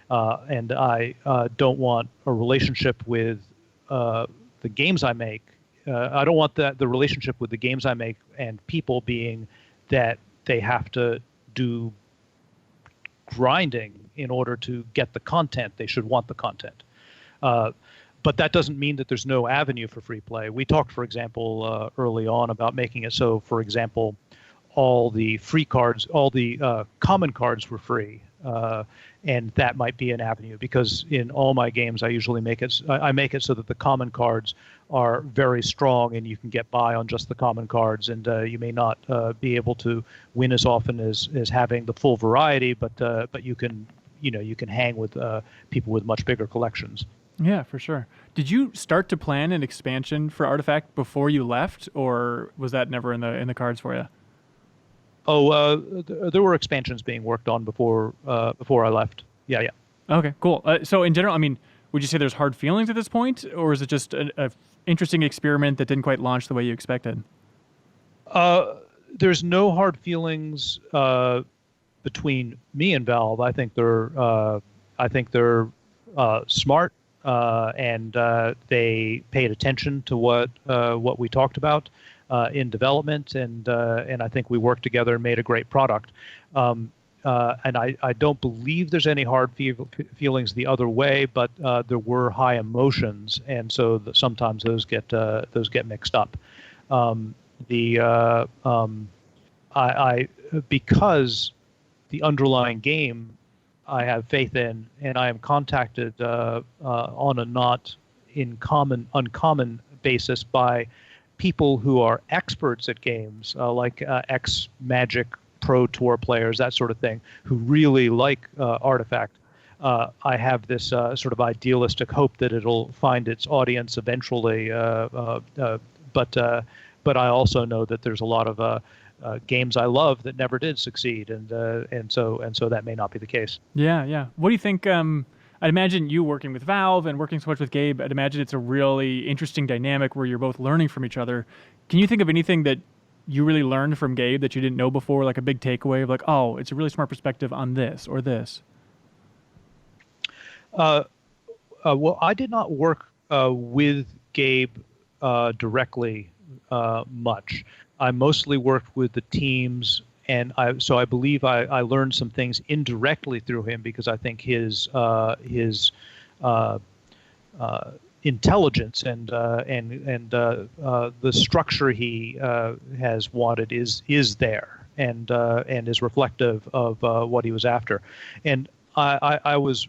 and I don't want a relationship with the games I make. I don't want the relationship with the games I make and people being that they have to do grinding in order to get the content. They should want the content. But that doesn't mean that there's no avenue for free play. We talked, for example, early on about making it so, for example, all the free cards, all the common cards were free. And that might be an avenue, because in all my games, I usually make it so that the common cards are very strong and you can get by on just the common cards. And you may not be able to win as often as having the full variety, but you can hang with people with much bigger collections. Yeah, for sure. Did you start to plan an expansion for Artifact before you left, or was that never in the cards for you? Oh, there were expansions being worked on before I left. Yeah. Okay, cool. So in general, I mean, would you say there's hard feelings at this point, or is it just a interesting experiment that didn't quite launch the way you expected? There's no hard feelings between me and Valve. I think they're smart. And they paid attention to what we talked about in development, and I think we worked together and made a great product. And I don't believe there's any hard feelings the other way, but there were high emotions, and so sometimes those get mixed up. Because the underlying game I have faith in, and I am contacted on a not uncommon basis by people who are experts at games, like ex-Magic Pro Tour players, that sort of thing, who really like Artifact. I have this sort of idealistic hope that it'll find its audience eventually, but I also know that there's a lot of games I love that never did succeed, and so that may not be the case. Yeah. What do you think? I'd imagine you working with Valve and working so much with Gabe, I'd imagine it's a really interesting dynamic where you're both learning from each other. Can you think of anything that you really learned from Gabe that you didn't know before, like a big takeaway of like, oh, it's a really smart perspective on this or this? Well, I did not work with Gabe directly much. I mostly worked with the teams, and so I believe I learned some things indirectly through him, because I think his intelligence and the structure he has wanted is there, and is reflective of what he was after. And I was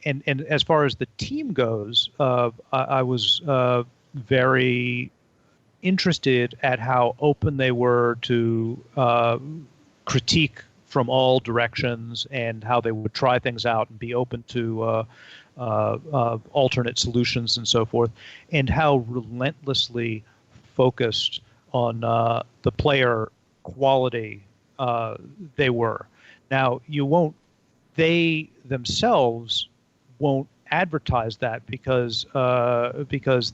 and as far as the team goes, I was very interested at how open they were to critique from all directions, and how they would try things out and be open to alternate solutions and so forth, and how relentlessly focused on the player quality they were. Now, they themselves won't advertise that because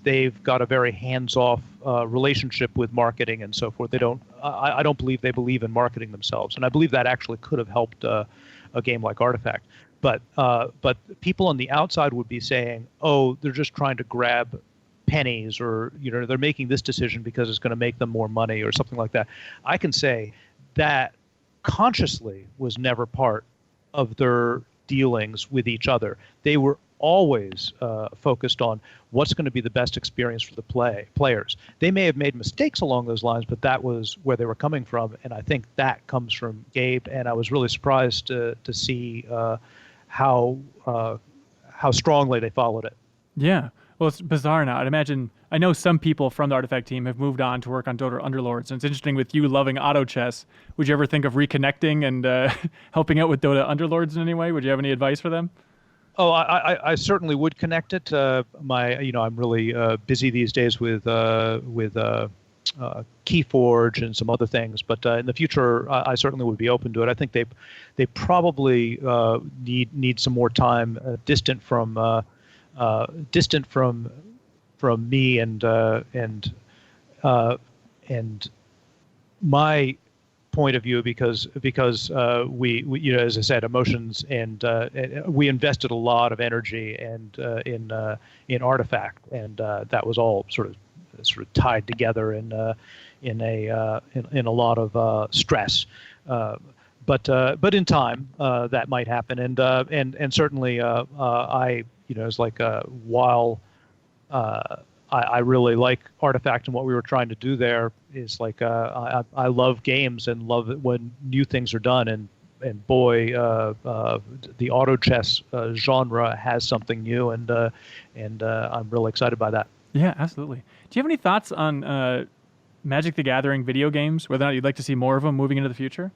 they've got a very hands-off relationship with marketing and so forth. I don't believe they believe in marketing themselves, and I believe that actually could have helped a game like Artifact. But people on the outside would be saying, "Oh, they're just trying to grab pennies," or they're making this decision because it's going to make them more money or something like that. I can say that consciously was never part of their dealings with each other. They were always focused on what's going to be the best experience for the players. They may have made mistakes along those lines, but that was where they were coming from, and I think that comes from Gabe. And I was really surprised to see how strongly they followed it. Yeah. Well, it's bizarre now. I know some people from the Artifact team have moved on to work on Dota Underlords, and it's interesting with you loving auto chess. Would you ever think of reconnecting and helping out with Dota Underlords in any way? Would you have any advice for them? Oh, I certainly would connect it. I'm really busy these days with Keyforge and some other things, but in the future, I certainly would be open to it. I think they probably need some more time distant from me and my point of view, because we as I said, emotions, and we invested a lot of energy and in Artifact, and that was all sort of tied together in a lot of stress. But in time that might happen, and certainly I it's like while I really like Artifact and what we were trying to do there is like I love games and love it when new things are done, and boy, the auto chess genre has something new, and I'm really excited by that. Yeah, absolutely. Do you have any thoughts on Magic the Gathering video games, whether or not you'd like to see more of them moving into the future?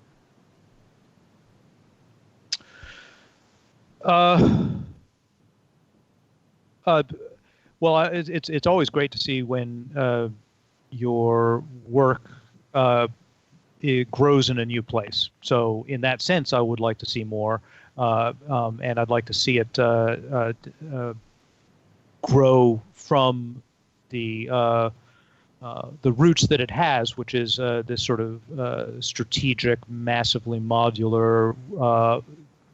Well, it's always great to see when your work it grows in a new place. So in that sense, I would like to see more, and I'd like to see it grow from the roots that it has, which is this sort of strategic, massively modular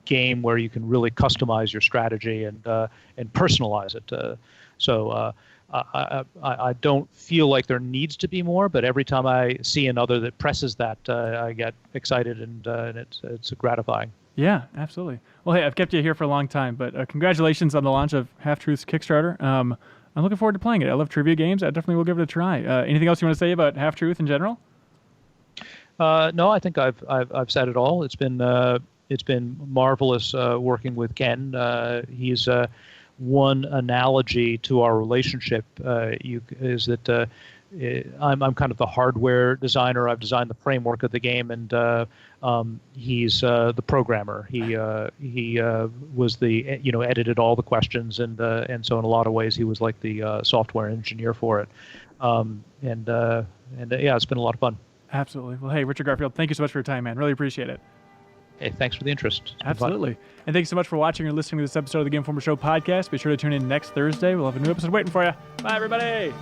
game where you can really customize your strategy and personalize it. So I don't feel like there needs to be more, but every time I see another that presses that, I get excited, and it's gratifying. Yeah, absolutely. Well, hey, I've kept you here for a long time, but congratulations on the launch of Half Truth's Kickstarter. I'm looking forward to playing it. I love trivia games. I definitely will give it a try. Anything else you want to say about Half Truth in general? No, I think I've said it all. It's been marvelous working with Ken. He's one analogy to our relationship is that I'm kind of the hardware designer. I've designed the framework of the game, and he's the programmer. He was the edited all the questions, and so in a lot of ways he was like the software engineer for it. Yeah, it's been a lot of fun. Absolutely. Well, hey, Richard Garfield, thank you so much for your time, man. Really appreciate it. Hey, thanks for the interest. Absolutely. And thanks so much for watching or listening to this episode of the Game Informer Show podcast. Be sure to tune in next Thursday. We'll have a new episode waiting for you. Bye, everybody.